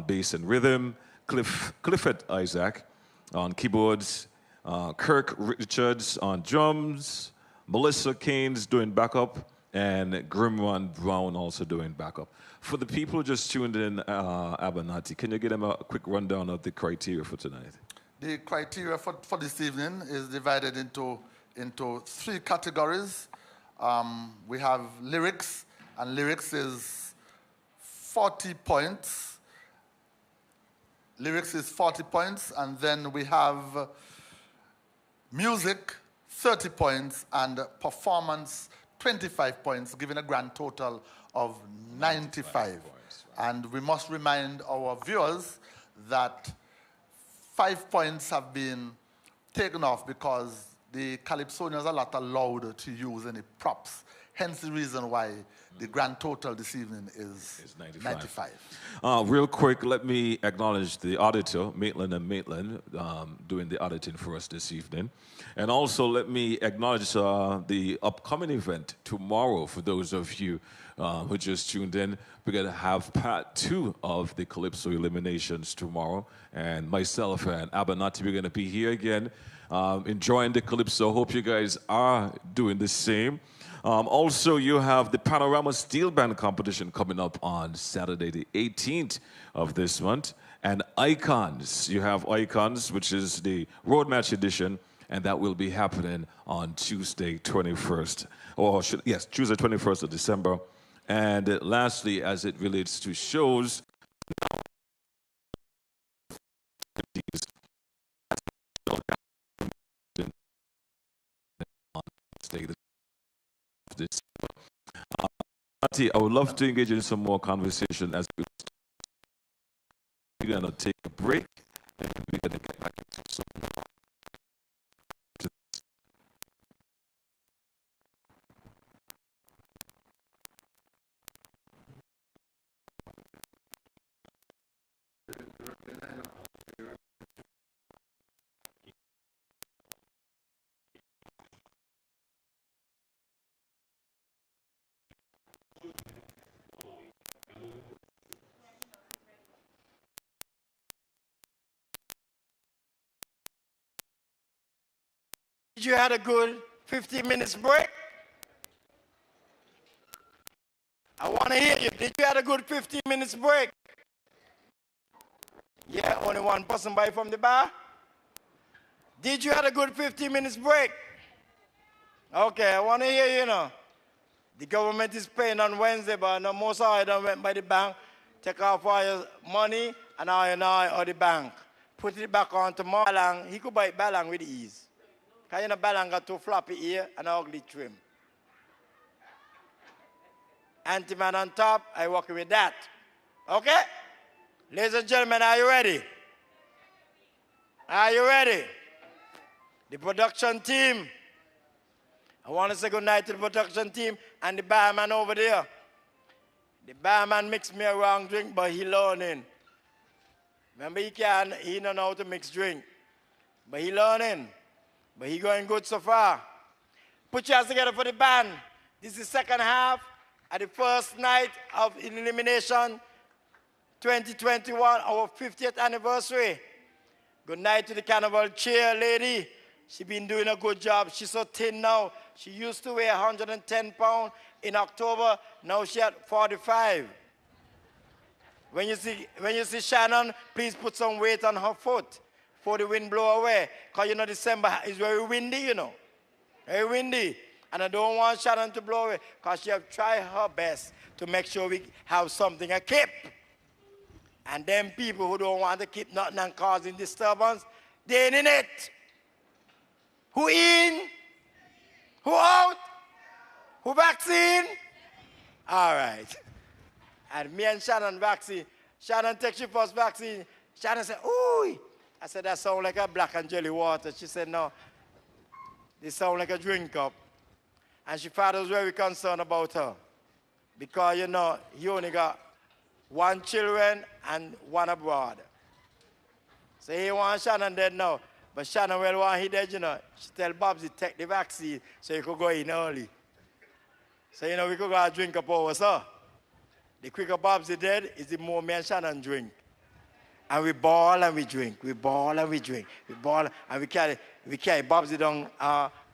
bass and rhythm, Clifford Isaac on keyboards, Kirk Richards on drums, Melissa Keynes doing backup, and Grimron Brown also doing backup. For the people who just tuned in, Abernathy, can you give them a quick rundown of the criteria for tonight? The criteria for this evening is divided into three categories. We have lyrics, and lyrics is 40 points. Lyrics is 40 points, and then we have music, 30 points, and performance, 25 points, giving a grand total of 95. And we must remind our viewers that 5 points have been taken off because the Calypsonians are not allowed to use any props. Hence the reason why the grand total this evening is 95. Real quick, let me acknowledge the auditor, Maitland and Maitland, doing the auditing for us this evening. And also let me acknowledge the upcoming event tomorrow for those of you who just tuned in. We're going to have part 2 of the Calypso Eliminations tomorrow. And myself and Abernathy, we're going to be here again, enjoying the Calypso. Hope you guys are doing the same. Also, you have the Panorama Steel Band competition coming up on Saturday, the 18th of this month. And Icons. You have Icons, which is the road match edition, and that will be happening on Tuesday, 21st. Tuesday, 21st of December. And lastly, as it relates to shows, I would love to engage in some more conversation as we're going to take a break and we're going to get back into some more. you had a good 15 minutes break? I want to hear you. Did you have a good 15 minutes break? Yeah, only one person by from the bar? Did you have a good 15 minutes break? Okay, I want to hear you now. The government is paying on Wednesday, but no most of it done went by the bank. Take off all your money and all your now or the bank. Put it back on tomorrow. He could buy it balang with ease. Because you know balang got two floppy ear and an ugly trim. Anti-man on top, I work with that. Okay? Ladies and gentlemen, are you ready? Are you ready? The production team. I want to say good night to the production team and the barman over there. The barman mixed me a wrong drink, but he learning. Remember, he don't know how to mix drink. But he learning. But he going good so far. Put your hands together for the band. This is the second half of the first night of Elimination 2021, our 50th anniversary. Good night to the Carnival chair lady. She's been doing a good job. She's so thin now. She used to weigh 110 pounds in October. Now she at 45. When you see Shannon, please put some weight on her foot before the wind blow away. Because you know December is very windy, you know. Very windy. And I don't want Shannon to blow away because she have tried her best to make sure we have something to keep. And them people who don't want to keep nothing and causing disturbance, they ain't in it. Who in? Who out? Who vaccine? All right. And me and Shannon vaccine. Shannon takes your first vaccine. Shannon said, ooh. I said, that sounds like a black and jelly water. She said, no. This sounds like a drink cup. And she father was very concerned about her. Because, you know, he only got one children and one abroad. So he wants Shannon dead now. But Shannon will want he dead, you know. She tell Bobsy take the vaccine so he could go in early. So, you know, we could go and drink up over, so. The quicker Bobsy dead is the more me and Shannon drink. And we ball and we drink. We ball and we drink. We ball and we carry Bobsy down,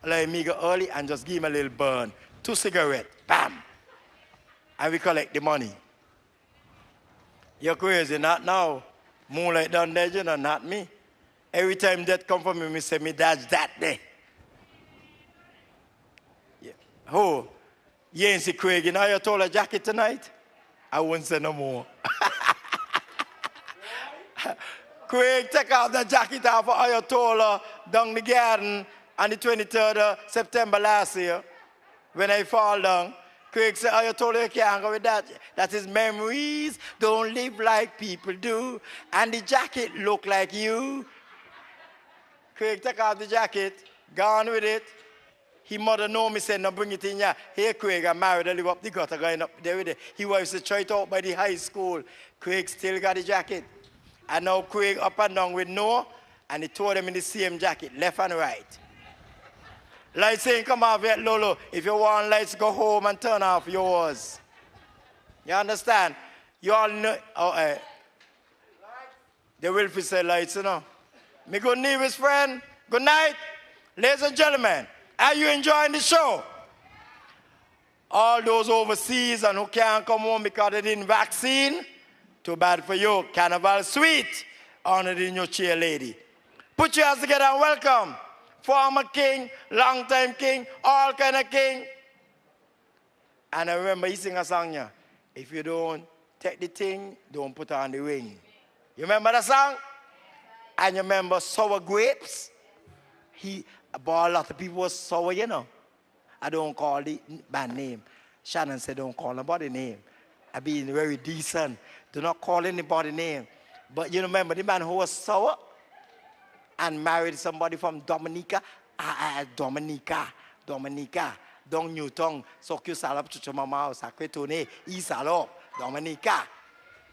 let me go early and just give him a little burn. 2 cigarettes, bam. And we collect the money. You're crazy, not now. Moonlight down there, you know, not me. Every time that come from me say, me dodge that day. Yeah. Who? You ain't see Craig, you know you told a jacket tonight? I won't say no more. Craig, take out the jacket off of Ayatollah down the garden on the 23rd of September last year when I fall down. Craig said, Ayatollah, you can't go with that. That is memories. Don't live like people do. And the jacket look like you. Craig take off the jacket, gone with it. His mother know me, said, no, bring it in here. Hey, Craig, I'm married, I live up the gutter, going up there with it. He was straight out by the high school. Craig still got the jacket. And now Craig up and down with no, and he told him in the same jacket, left and right. Lights ain't come off yet, Lolo. If you want lights, go home and turn off yours. You understand? You all know, the Wilfie said lights, you know. Me good neighbors, friend. Good night. Ladies and gentlemen, are you enjoying the show? All those overseas and who can't come home because they didn't vaccine, too bad for you. Carnival sweet. Honor the new chair lady. Put your hands together and welcome. Former king, long-time king, all kind of king. And I remember he sing a song here. If you don't take the thing, don't put on the ring. You remember that song? And you remember sour grapes? But a lot of people was sour, you know. I don't call the band name. Shannon said don't call nobody name. I being very decent. Do not call anybody name. But you remember the man who was sour and married somebody from Dominica? Dominica. Dong Newton. So you salop chucho mama sakwetone. Isalo. Dominica.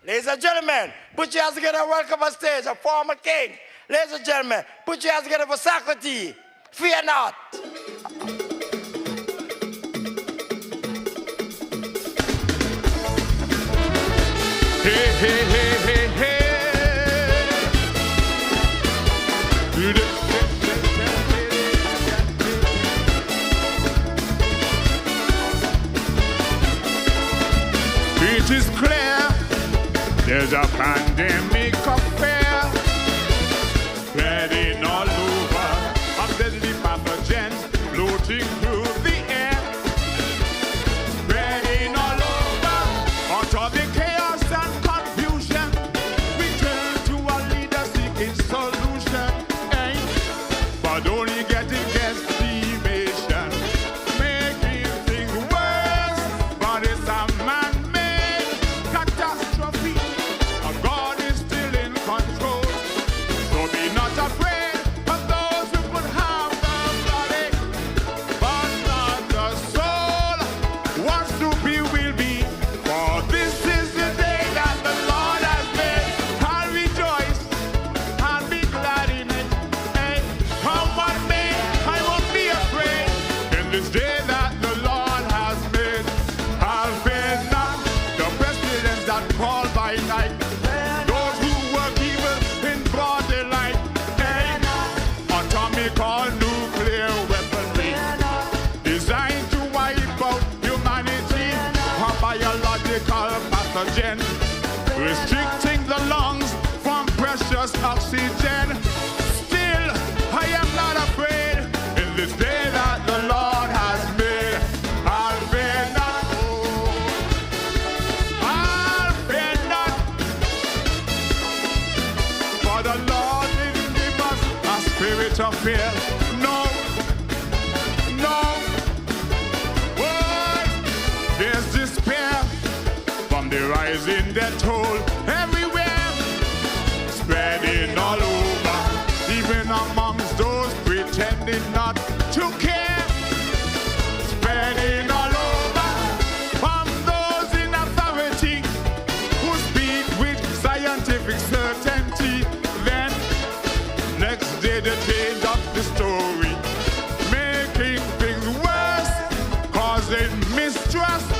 Ladies and gentlemen, put your hands together and welcome on stage a former king. Ladies and gentlemen, put your hands together for Socrates. Fear not. Hey, hey, hey, hey, hey. It is clear there's a pandemic affair spreading all over, of deadly pathogens floating through the air, spreading all over. Out of the chaos and confusion, we turn to a leader seeking solution, but only getting guesstimation, making things worse. But it's a man-made catastrophe. God is still in control, so be not afraid of those who would harm the body, but not the soul. Wants to be will be, for this is the day that the Lord has made. I'll rejoice, I'll be glad in it. Hey, come what may, I won't be afraid. In this day that the Lord has made, I'll fear not the pestilence that crawl by night, those who work evil in broad daylight. Hey, atomical nuclear weaponry designed to wipe out humanity, a biological pathogen restricting the lungs from precious oxygen. Still, I am not afraid. In this day that the Lord has made, I'll fear not. I'll fear not. For the Lord didn't give us a spirit of fear. No, no. Word, there's despair from the rising death toll everywhere, spreading all over, even amongst those pretending not to care, spreading all over from those in authority who speak with scientific certainty. Then next day they change up the story, making things worse, causing mistrust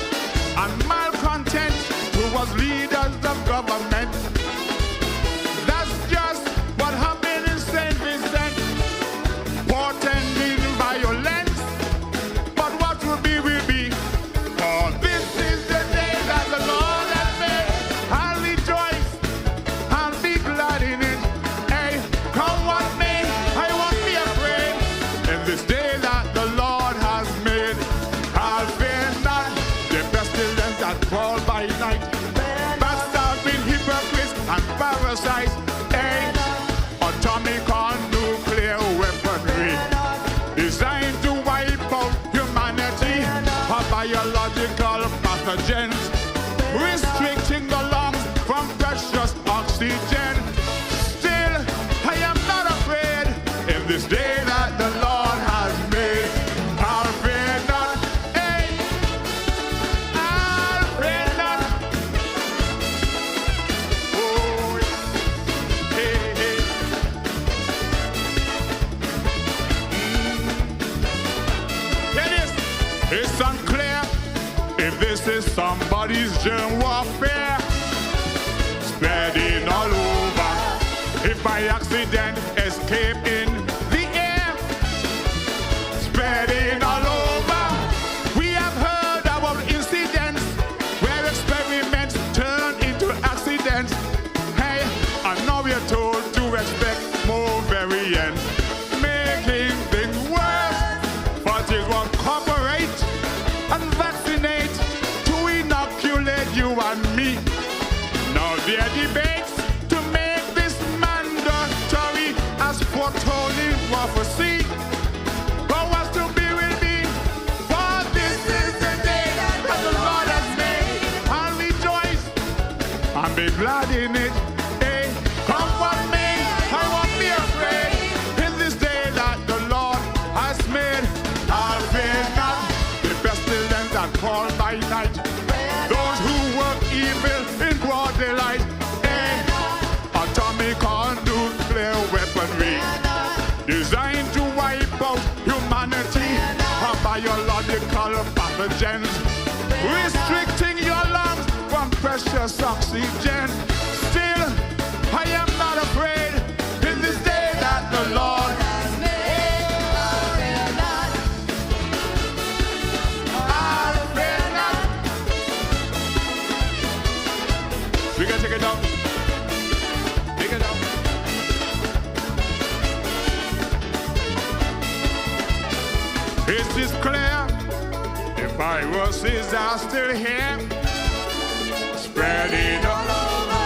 and malcontent towards leaders of government. That's just what happened in St. Vincent, portending violence. But what will be, will be. For this is the day that the Lord has made. I'll rejoice, I'll be glad in it. Hey, come what may, I won't be afraid. In this day that the Lord has made, I'll fear not the pestilence that crawl by night, backstabbing hypocrites and parasites. Hey, atomical nuclear weaponry designed to wipe out humanity, a biological pathogens restricting the lungs from precious oxygen. Still, I am not afraid. In this day that the Lord has made, I'll fear not. Hey, I'll fear not. Oh, hey, hey. Hear this. It's unclear if this is somebody's germ warfare spreading all over. If by accident escape in the air, spreading all over. We have heard about incidents where experiments turn into accidents. Hey, and now we're told to expect more variants, making things worse. But it will cooperate and vaccinate to inoculate you and me. Now there are debates to make this mandatory as foretold in prophecy. But what's to be will be. For this is the day that the Lord has made. I'll rejoice and be glad in it. Hey, come what may, I won't be afraid. In this day that the Lord has made, I'll fear not the pestilence that fall by night, those who work evil in broad daylight. Hey, atomical nuclear weaponry designed to wipe out humanity, a biological pathogens restricting your lungs from precious oxygen. Still, I am not afraid. In this day that the Lord has made, I'll fear not. I'll fear not. check it out. Check it out. It is clear the viruses are still here, spreading all over.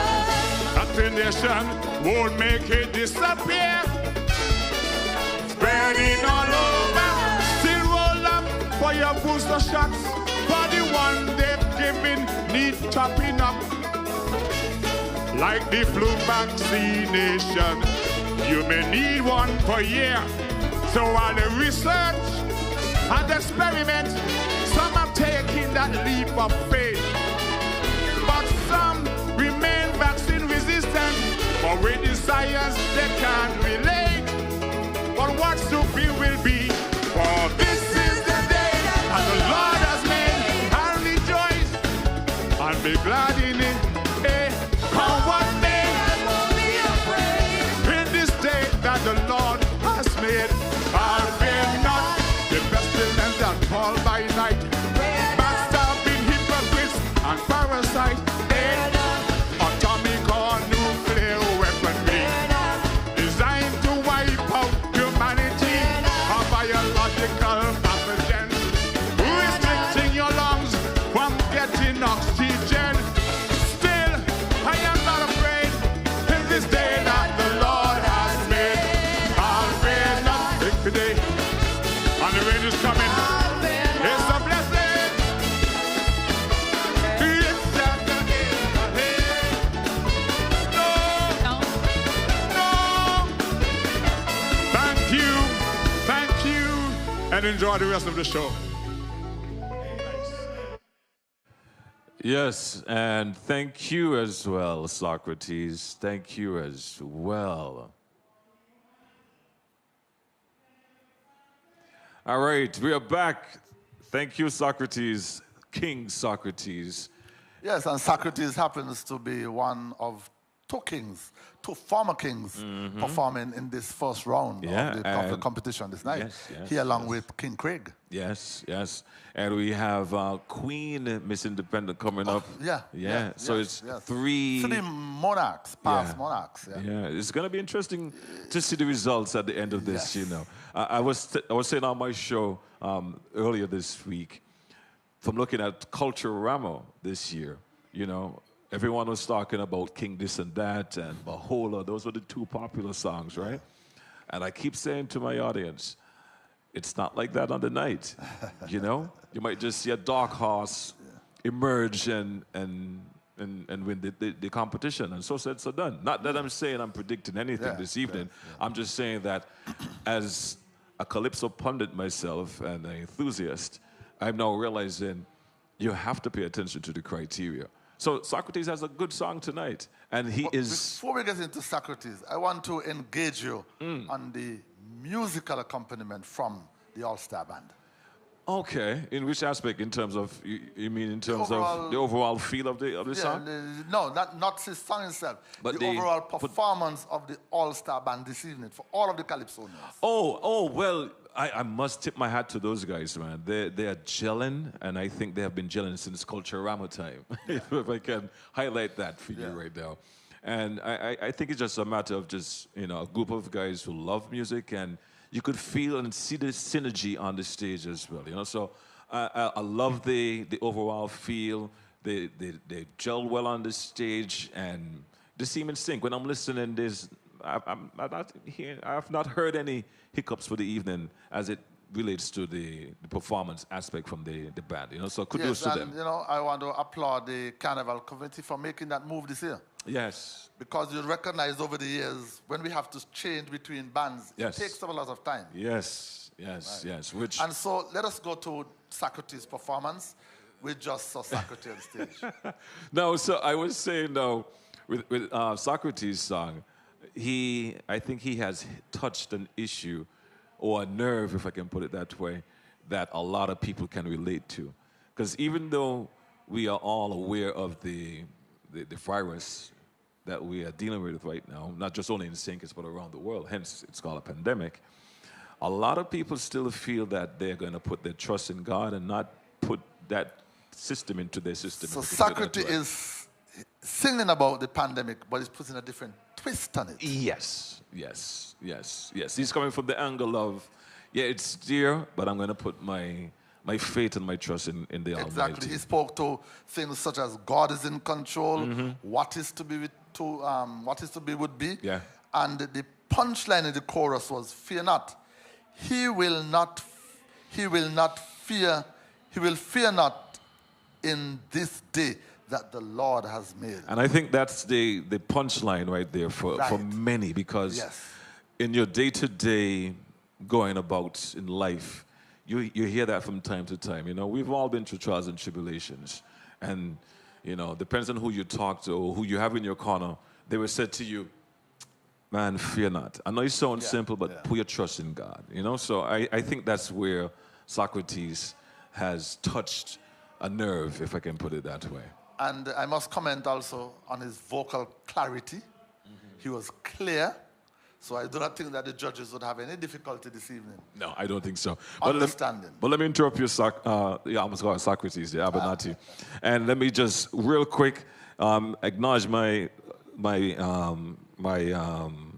Vaccination won't make it disappear, spreading all over. Still roll up for your booster shots, for the one they've given need chopping up. Like the flu vaccination, you may need one per year. So while the research and experiments, some are taking that leap of faith, but some remain vaccine resistant. For with the science they can't relate, but what's to be will be. For this is the day that the Lord has made. I'll rejoice and be glad in it. Hey, come what may, I won't be afraid. In this day that the Lord has made, I'll fear not the pestilence that fall by night, backstabbing hypocrites and parasites, atomic or nuclear weaponry designed to wipe out humanity, a biological pathogen restricting your lungs from getting oxygen. Still, I am not afraid. In this day that the Lord has made, I'll fear not. Take the day, and the rain is coming. It's a blessing. It's just a Thank you, and enjoy the rest of the show. Yes, and thank you as well, Socrates. Thank you as well. All right, we are back. Thank you, Socrates, King Socrates. Yes, and Socrates happens to be one of two kings, two former kings performing in this first round of the competition this night. He along with King Craig. Yes, yes. And we have Queen Miss Independent coming up. So it's three monarchs, past monarchs. Yeah, it's going to be interesting to see the results at the end of this, you know. I was saying on my show earlier this week, from looking at Culturama this year, you know, everyone was talking about King This and That and Bahola. Those were the two popular songs, right? And I keep saying to my audience, it's not like that on the night, you know? You might just see a dark horse emerge and win the competition. And so said, so done. Not that I'm saying I'm predicting anything this evening. I'm just saying that as a Calypso pundit myself and an enthusiast, I'm now realizing you have to pay attention to the criteria. So Socrates has a good song tonight, and Before we get into Socrates, I want to engage you on the musical accompaniment from the All-Star Band. Okay, in which aspect? In terms of, you mean in terms of the overall feel of the song? No, not his song itself, but the overall performance of the All-Star Band this evening for all of the Calypsonians. Well, I must tip my hat to those guys, man. They are gelling, and I think they have been gelling since Culturama time, if I can highlight that for you right now. And I think it's just a matter of just, you know, a group of guys who love music, and you could feel and see the synergy on the stage as well, you know. So I love the overall feel. They gel well on the stage, and they seem in sync. When I'm listening, I have not heard any hiccups for the evening as it relates to the performance aspect from the band, you know. So kudos to them. You know, I want to applaud the Carnival committee for making that move this year. Yes. Because you recognize over the years, when we have to change between bands, it takes a lot of time. Yes. And so let us go to Socrates' performance. We just saw Socrates on stage. No, so I was saying, though, with Socrates' song, I think he has touched an issue or a nerve, if I can put it that way, that a lot of people can relate to. Because even though we are all aware of the virus that we are dealing with right now, not just only in St. Kitts, but around the world, hence it's called a pandemic, a lot of people still feel that they're going to put their trust in God and not put that system into their system. So Socrates is singing about the pandemic, but he's putting a different twist on it. Yes, yes, yes, yes. He's coming from the angle of, yeah, it's dear, but I'm going to put my faith and my trust in the Almighty. Exactly. He spoke to things such as God is in control, what is to be would be. Yeah. And the punchline in the chorus was, fear not. He will fear not in this day that the Lord has made. And I think that's the punchline right there for many, because in your day-to-day going about in life, you hear that from time to time. You know, we've all been through trials and tribulations. And, you know, depends on who you talk to or who you have in your corner, they will say to you, man, fear not. I know it sounds simple, but put your trust in God. You know, so I think that's where Socrates has touched a nerve, if I can put it that way. And I must comment also on his vocal clarity. He was clear. So I do not think that the judges would have any difficulty this evening. No, I don't think so. Understanding. But let me interrupt you, I almost called Socrates, the Abernathy. And let me just real quick acknowledge my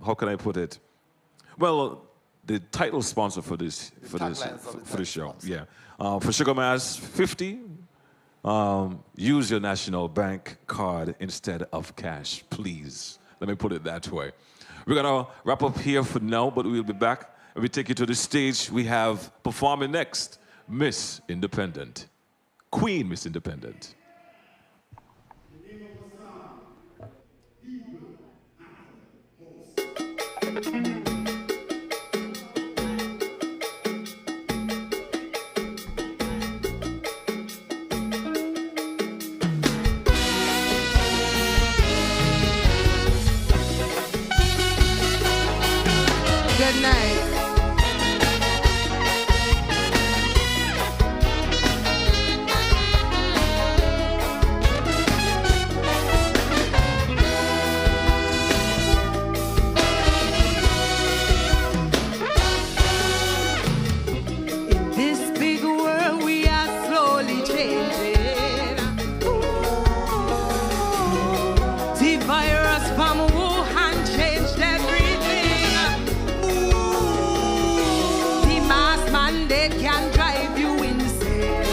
how can I put it? Well, the title sponsor for this show. Yeah. For Sugar Mass 50, use your National Bank card instead of cash, please. Let me put it that way. We're going to wrap up here for now, but we'll be back and we take you to the stage. We have performing next, Miss Independent. Queen Miss Independent. Good night. In this big world we are slowly changing. The virus from Wuhan changed everything. The mask mandate can drive you insane.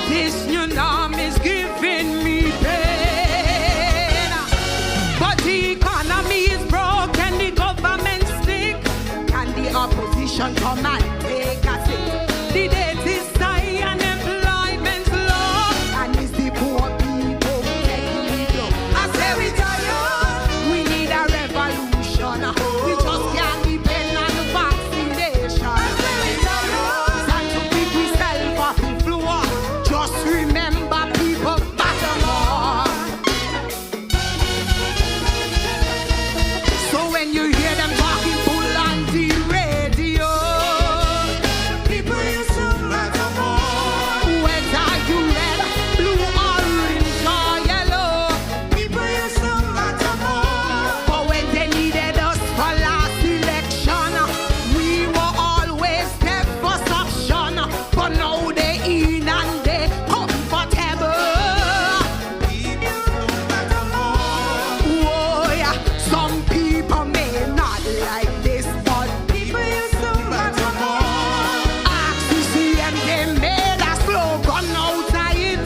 This new norm is giving me pain. But the economy is broke and the government stick. Can the opposition come and take a seat? The date is high and employment's low. And it's the poor people taking the blow. I say we tired. We need a revolution. We just can't depend on the vaccination. I say we tired. Time to pick ourselves off the floor. Just remember people matter more. So when you hear them talking full on the radio, people used to matter more. Whether you red, blue, orange or yellow, people used to matter more. But when they needed us for last election, we were always there for option. But now they in and they comfortable. Oh yeah, some people may not like this, but people used to matter more. Ask to see and they made a slogan out of it.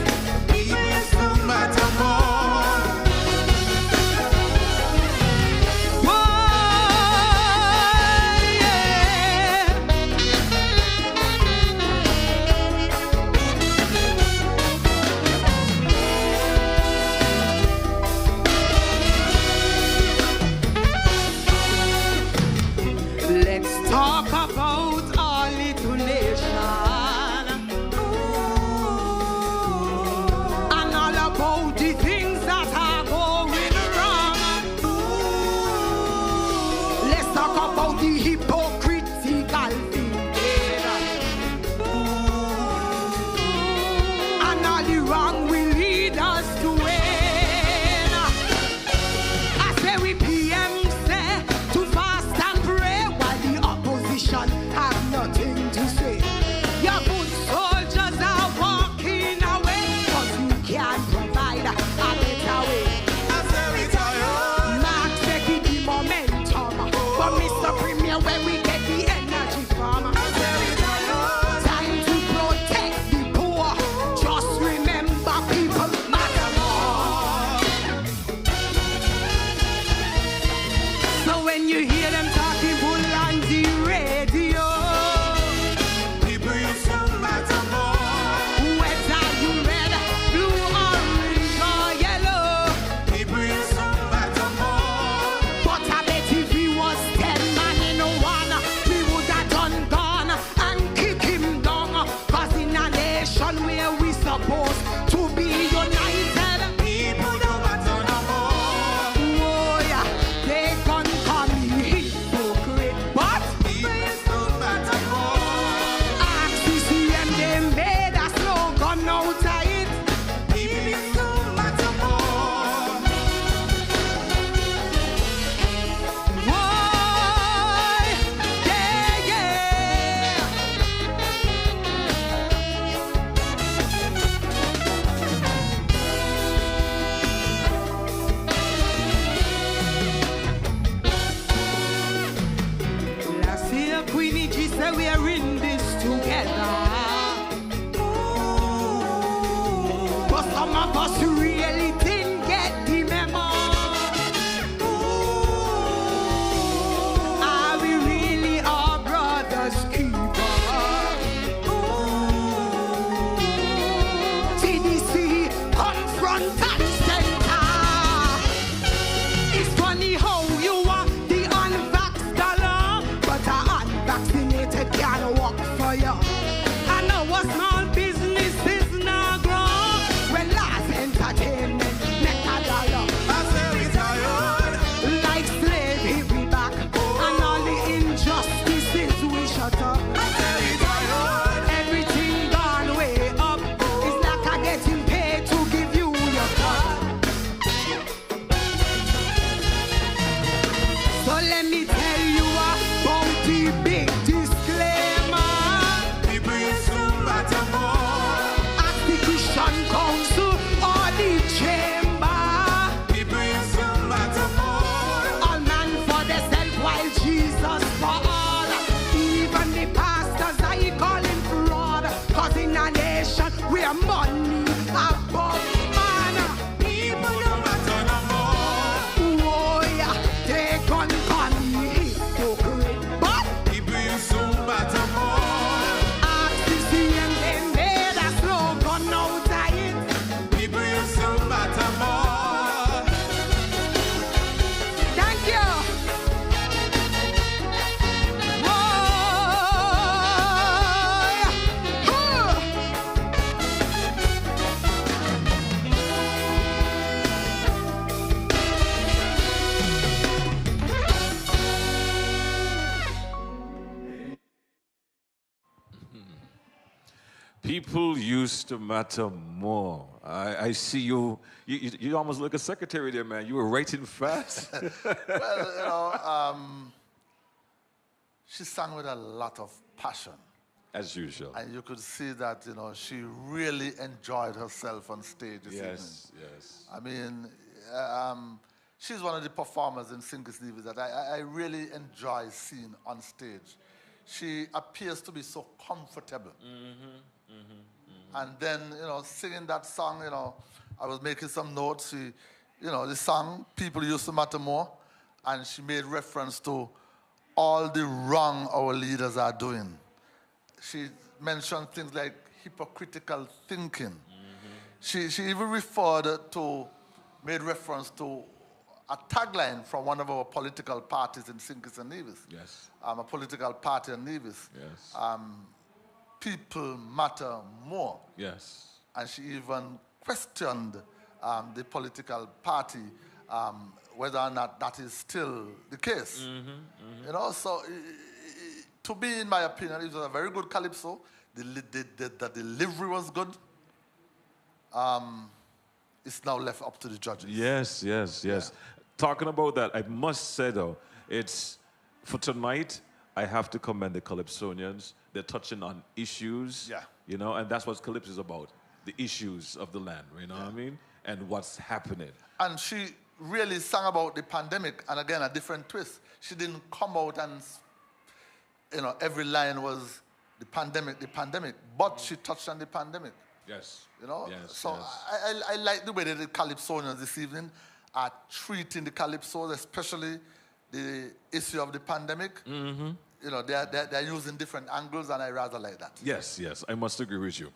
People used to matter more. Whoa, yeah. Let's talk about our little nation and all about the things that are going wrong. Let's talk about the hypocritical thinking and all the wrong will lead us to win. I say we PM say to fast and pray while the opposition have nothing to say. Your foot soldiers are walking away, your money above man. People no matter no more. Oh yeah, they can call me hypocrite, but People you so matter more. RCC and they made a slogan out of it. People you so matter more. Thank you. People used to matter more. I see you almost like a secretary there, man. You were writing fast. Well, she sang with a lot of passion. As usual. And you could see that, she really enjoyed herself on stage this evening. Yes. I mean, she's one of the performers in Sinkers Nevis that I really enjoy seeing on stage. She appears to be so comfortable. And then, singing that song, I was making some notes. The song, People Used to Matter More, and she made reference to all the wrong our leaders are doing. She mentioned things like hypocritical thinking. She even made reference to a tagline from one of our political parties in Sinkers and Nevis. Yes. A political party in Nevis. Yes. People matter more. Yes. And she even questioned the political party whether or not that is still the case. So to me, in my opinion, it was a very good calypso. The delivery was good. It's now left up to the judges. Yes. Yeah. Talking about that, I must say though, it's for tonight. I have to commend the Calypsonians. They're touching on issues, and that's what Calypso is about, the issues of the land, what I mean, and what's happening. And she really sang about the pandemic, and again, a different twist. She didn't come out and, every line was the pandemic, but she touched on the pandemic. Yes. I like the way that the Calypsonians this evening are treating the Calypsos, especially the issue of the pandemic. They're using different angles, and I rather like that. Yes, I must agree with you.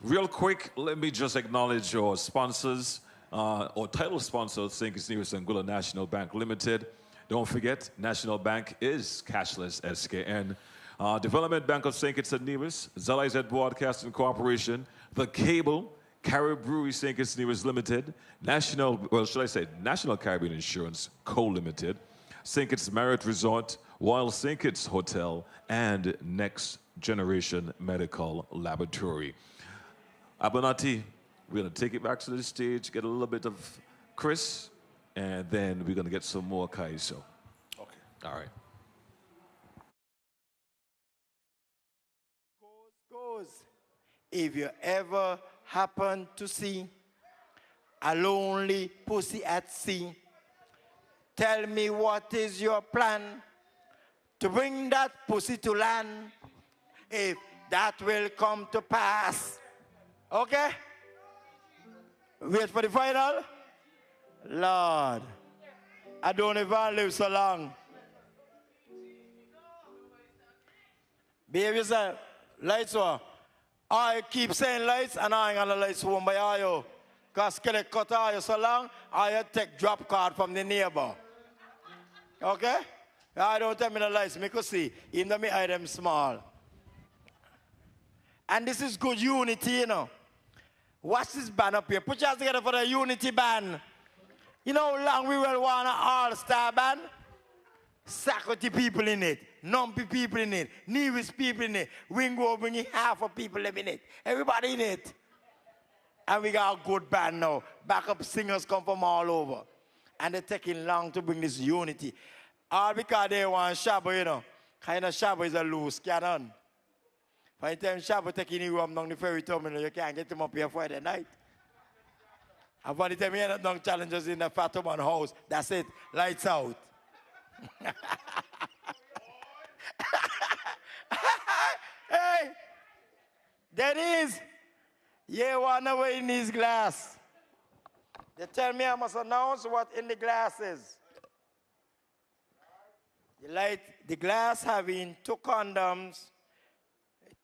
Real quick, let me just acknowledge your sponsors, or title sponsor, Sinkers Nevis and Anguilla National Bank Limited. Don't forget, National Bank is cashless SKN. Development Bank of St. Kitts and Nevis, ZIZ Broadcasting Corporation, The Cable, Carib Brewery St. Kitts and Nevis Limited, National Caribbean Insurance Co. Limited, St. Kitts Marriott Resort, Royal St. Kitts Hotel, and Next Generation Medical Laboratory. Abonati, we're going to take it back to the stage, get a little bit of Chris, and then we're going to get some more Kaiso. Okay. All right. Goes. If you ever happen to see a lonely pussy at sea, tell me what is your plan to bring that pussy to land, if that will come to pass. Okay? Wait for the final? Lord, I don't even live so long. Behave yourself. Lights on. I keep saying lights, and I ain't gonna lights home by you. Because can it cut you so long, I take drop card from the neighbor. Okay? I don't tell me the lights, me could see. Even though me eye them small. And this is good unity, Watch this band up here. Put your hands together for the unity band. You know how long we will want an all-star band? Sakoti people in it, Numpy people in it, Nevis people in it. We can go bring half of people in it. Everybody in it. And we got a good band now. Backup singers come from all over. And they're taking long to bring this unity. All because they want Shabba, Kind of Shabba is a loose cannon. By the time Shabba taking you up down the ferry terminal, you can't get him up here Friday night. And by the time you end up down challenges in the Fatoman house, that's it. Lights out. Hey, that is. Yeah, what know what in this glass? They tell me I must announce what in the glass is. The glass having 2 condoms,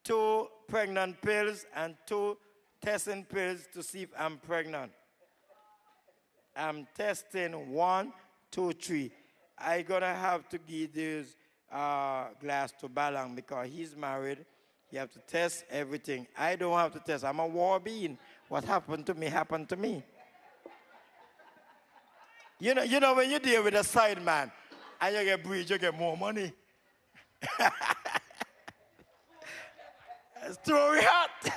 2 pregnant pills, and 2 testing pills to see if I'm pregnant. I'm testing 1, 2, 3. I gonna have to give this glass to Balang because he's married. You have to test everything. I don't have to test. I'm a war being. What happened to me happened to me. You know when you deal with a side man and you get breach, you get more money. It's too hot.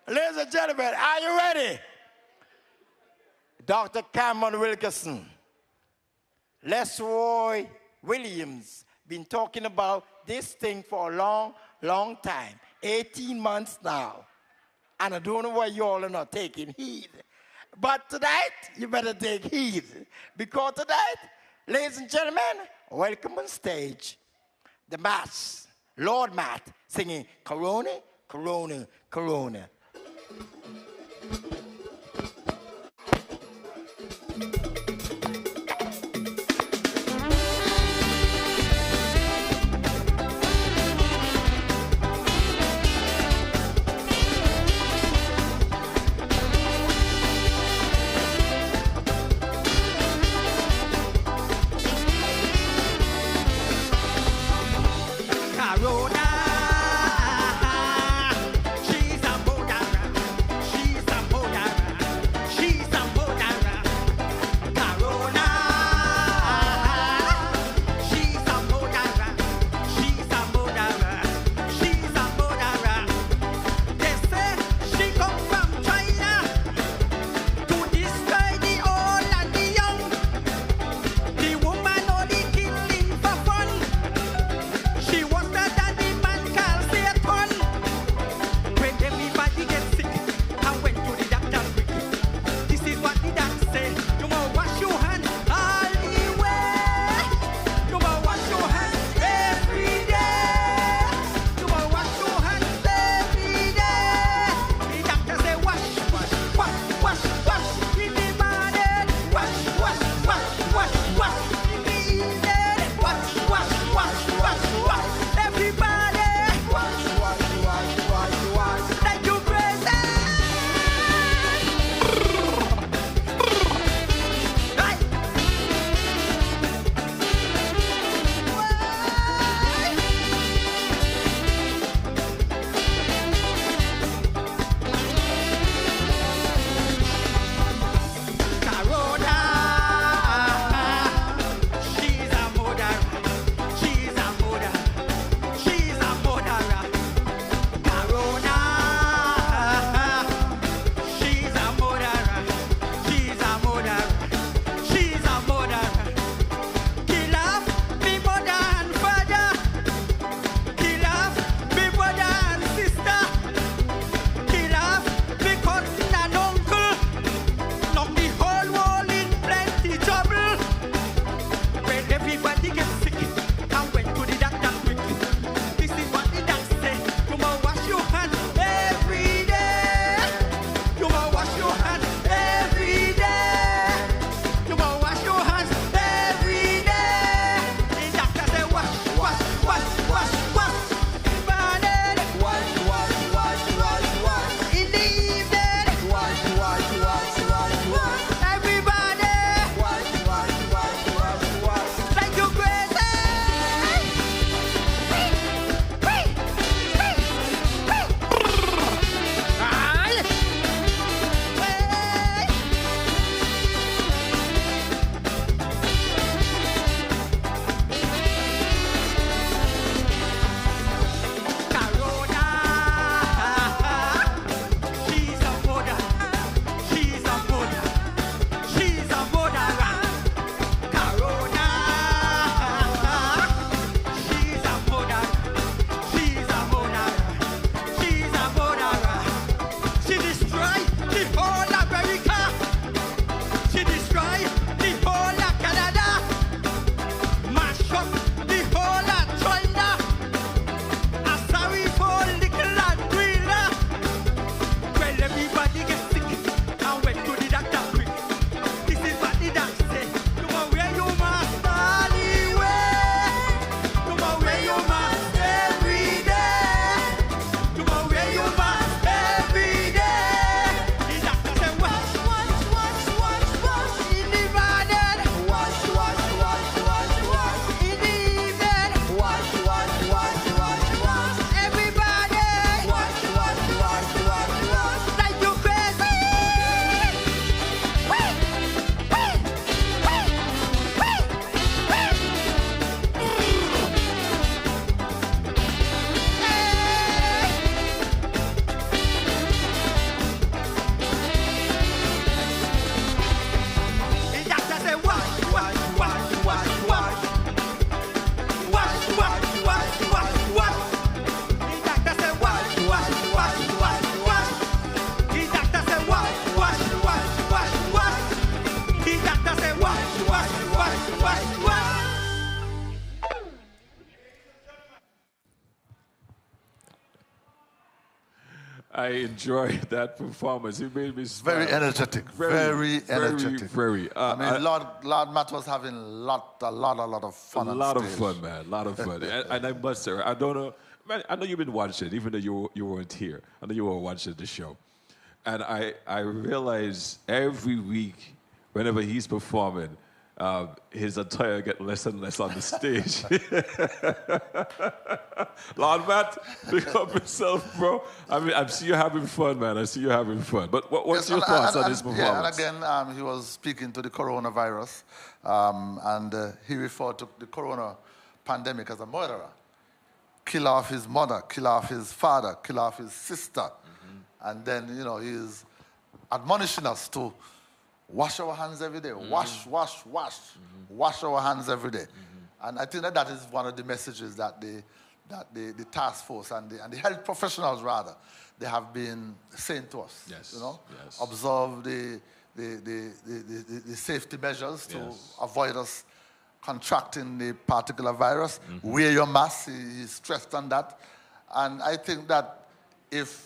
Ladies and gentlemen, are you ready? Dr. Cameron Wilkerson, Lesroy Williams, been talking about this thing for a long, long time. 18 months now. And I don't know why you all are not taking heed. But tonight, you better take heed. Because tonight, ladies and gentlemen, welcome on stage, the Mass, Lord Matt, singing Corona, Corona, Corona. Corona, she's a boogara. She I enjoyed that performance. It made me smile. Very energetic. Very energetic. Very. I mean, Lord Matt was having a lot of fun. A lot of fun, man. A lot of fun. and I must say, I don't know. Man, I know you've been watching, even though you weren't here. I know you were watching the show. And I realize every week, whenever he's performing, his attire gets less and less on the stage. Lord Matt, pick up yourself, bro. I mean, I see you having fun, man. I see you having fun. But what's your thoughts on his performance? Yeah, and again, he was speaking to the coronavirus, and he referred to the corona pandemic as a murderer. Kill off his mother, kill off his father, kill off his sister. And then, he's admonishing us to wash our hands every day. Wash our hands every day. And I think that is one of the messages that the task force and the health professionals, rather, they have been saying to us. Yes. Observe the safety measures to avoid us contracting the particular virus. Wear your mask. He stressed on that. And I think that if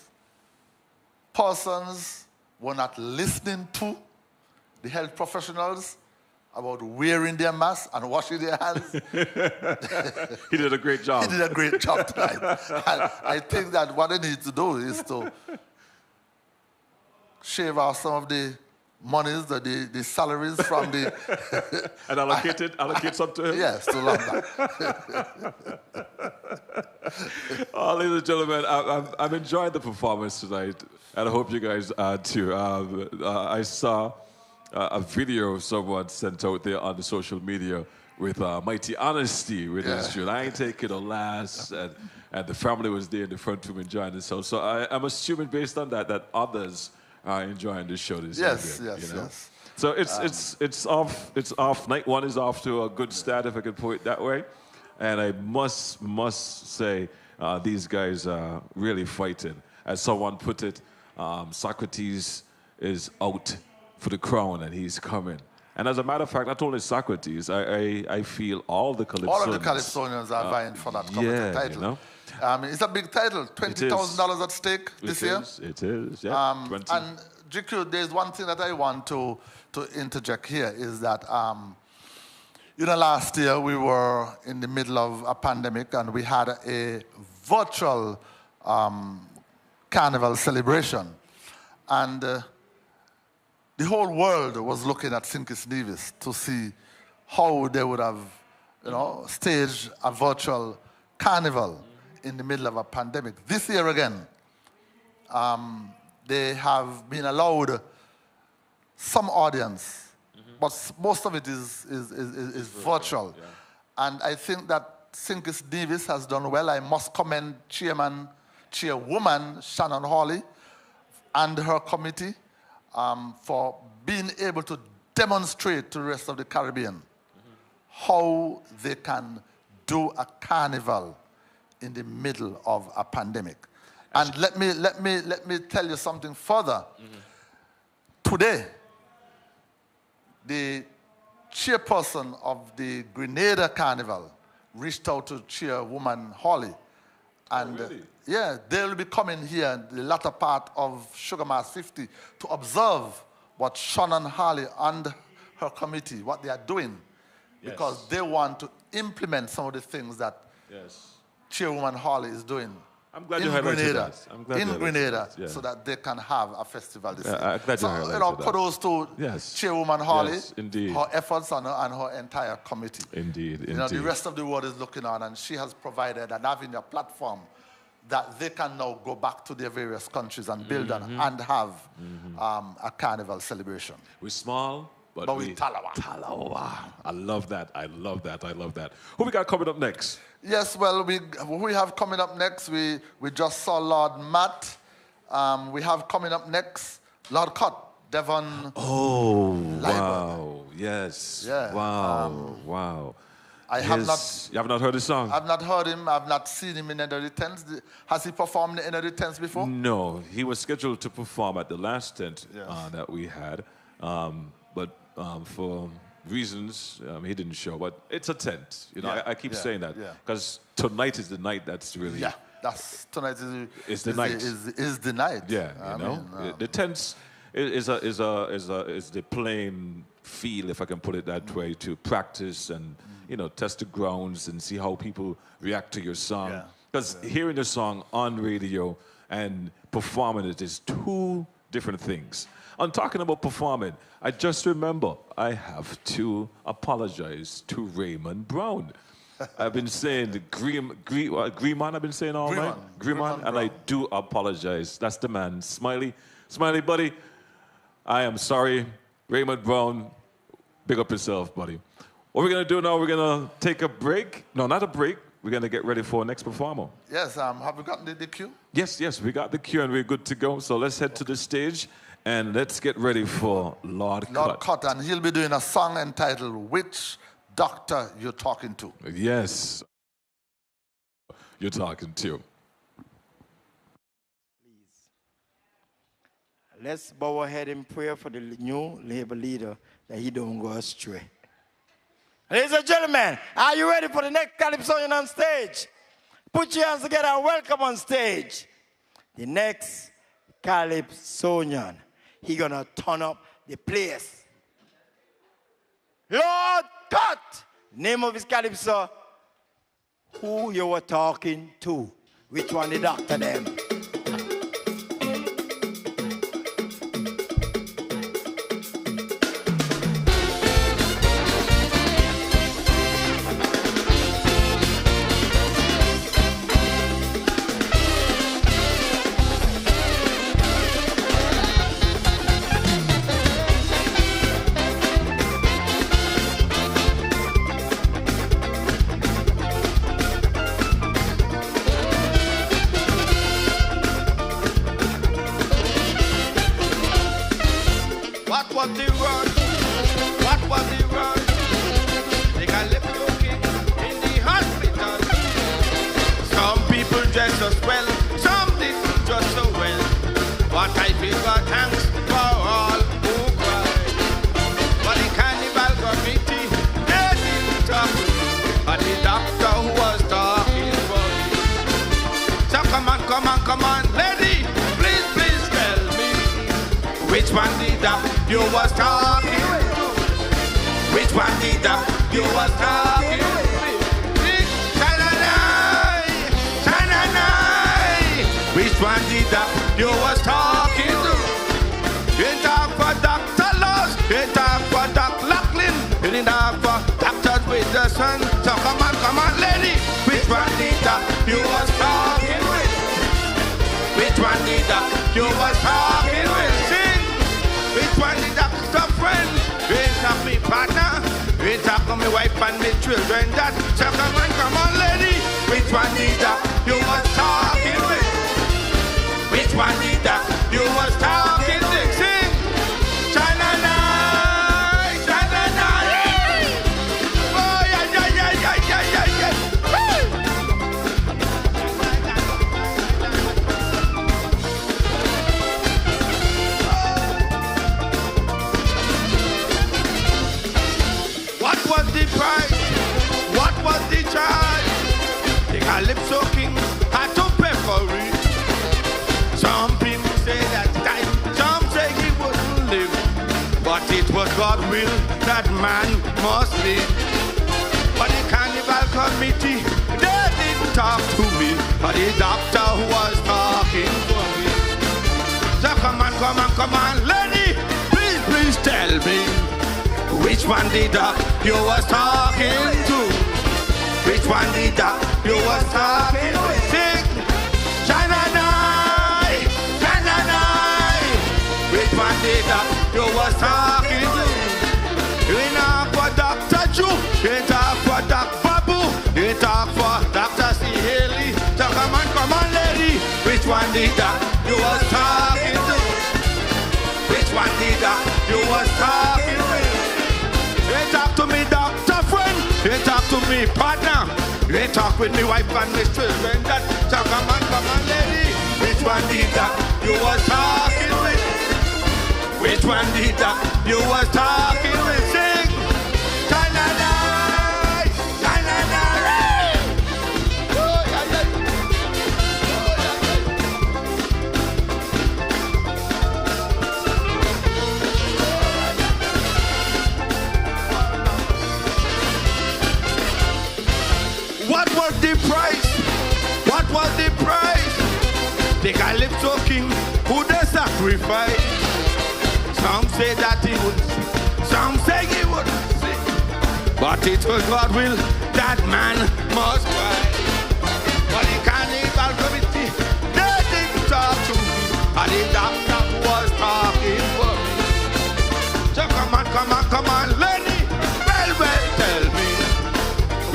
persons were not listening to the health professionals about wearing their masks and washing their hands. He did a great job. He did a great job tonight. And I think that what they need to do is to shave off some of the monies, the salaries from the... and allocate some to him? Yes, to London. Ladies and gentlemen, I'm enjoying the performance tonight, and I hope you guys are too. I saw a video someone sent out there on the social media with Mighty Honesty with his tune. I ain't taking no last, and the family was there in the front room enjoying themselves. So I'm assuming based on that others are enjoying this show this evening. Yes. So it's off. Night one is off to a good start, if I can put it that way. And I must say these guys are really fighting. As someone put it, Socrates is out for the crown and he's coming. And as a matter of fact, not only Socrates, I feel all the Calypsonians. All of the Calypsonians are vying for that coveted title. It's a big title, $20,000 at stake this year. It is, yeah. And GQ, there's one thing that I want to interject here is that, last year we were in the middle of a pandemic and we had a virtual Carnival celebration. And the whole world was looking at Sinkis Nevis to see how they would have, staged a virtual carnival in the middle of a pandemic. This year again, they have been allowed some audience, but most of it is virtual. Yeah. And I think that Sinkis Nevis has done well. I must commend Chairwoman Shannon Hawley and her committee for being able to demonstrate to the rest of the Caribbean how they can do a carnival in the middle of a pandemic. And let me tell you something further. Today, the chairperson of the Grenada Carnival reached out to Chairwoman Hawley. And they'll be coming here in the latter part of Sugar Mass 50 to observe what Shannon Hawley and her committee, what they are doing. Because they want to implement some of the things that Chairwoman Hawley is doing. I'm glad you highlighted that. I'm glad in Grenada, so that they can have a festival this year. I'm glad you highlighted that. Kudos to Chairwoman Hawley, her efforts and her entire committee. Indeed. The rest of the world is looking on, and she has provided an avenue, a platform that they can now go back to their various countries and build and have a carnival celebration. We're small, but we talawa. I love that. I love that. Who we got coming up next? Yes, well, we have coming up next, we just saw Lord Matt. We have coming up next, Lord Cott, Devon. Oh, Liebert. wow. Yes. Yeah. Wow. You have not heard his song? I've not heard him. I've not seen him in any of the tents. Has he performed in any of the tents before? No. He was scheduled to perform at the last tent that we had. But for reasons, he didn't show. But it's a tent. I keep saying that. Because tonight is the night that's really That's tonight is the night. Is the night. Yeah, the tents is the playing field, if I can put it that way, to practice and test the grounds and see how people react to your song. Because hearing the song on radio and performing it is two different things. I'm talking about performing. I just remember I have to apologize to Raymond Brown. I've been saying the Greenman, I've been saying all night. Greenman, and I do apologize. That's the man. Smiley, buddy, I am sorry. Raymond Brown, big up yourself, buddy. What we're going to do now, we're going to take a break. No, not a break. We're going to get ready for our next performer. Yes, have we gotten the cue? Yes, we got the cue and we're good to go. So let's head to the stage and let's get ready for Lord Cut. And he'll be doing a song entitled Which Doctor You're Talking To. Yes, you're talking to. Please. Let's bow our head in prayer for the new labor leader that he don't go astray. Ladies and gentlemen, are you ready for the next Calypsonian on stage? Put your hands together and welcome on stage the next Calypsonian. He gonna turn up the place. Lord Cut! Name of his Calypso. Who you were talking to? Which one the doctor them? Come on, lady, please tell me which one did that you was talking to? Which one did that you was talking to? Which one did that you was talking to? You ain't talk for Dr. Laws, you ain't talk for Dr. Lachlan, you ain't talk for Dr. Wilson. So come on, lady, which one did that you was talking with? Which one did that you was talking with? Sing. Which one did that friend? You ain't talk me partner. You ain't talk to me wife and me children. That so come on, lady. Which one did that you was talking with? Which one did that you was talking with? Sing. China night, China night. Oh yeah. What was the price? What was the charge? The Calypso King had to pay for it. Some people say that died, some say he wouldn't live. But it was God's will that man must live. But the Carnival committee, they didn't talk to me. But the doctor was talking for me. So come on, lady, please tell me. Which one did you was talking to? Which one did you was talking to? Sing, China night. Which one did you was talking to? You ain't talk for Dr. Chu, you ain't talk for Dr. Babu, you ain't talk for Dr. C. Haley. So come on, lady. Which one did you was talking to? Which one did you was talking to? You ain't talk to me, doctor friend. You ain't talk to me, partner. You ain't talk with me wife and me children. That so come on, lady. Which one did you was talking with? Which one did you was talking with? Sing, China night. Oh, yeah. fight. Some say that he would, some say he wouldn't sing. But it was God's will that man must cry. But the Carnival committee, they didn't talk to me. And the doctor was talking for me. So come on, lady, well, tell me.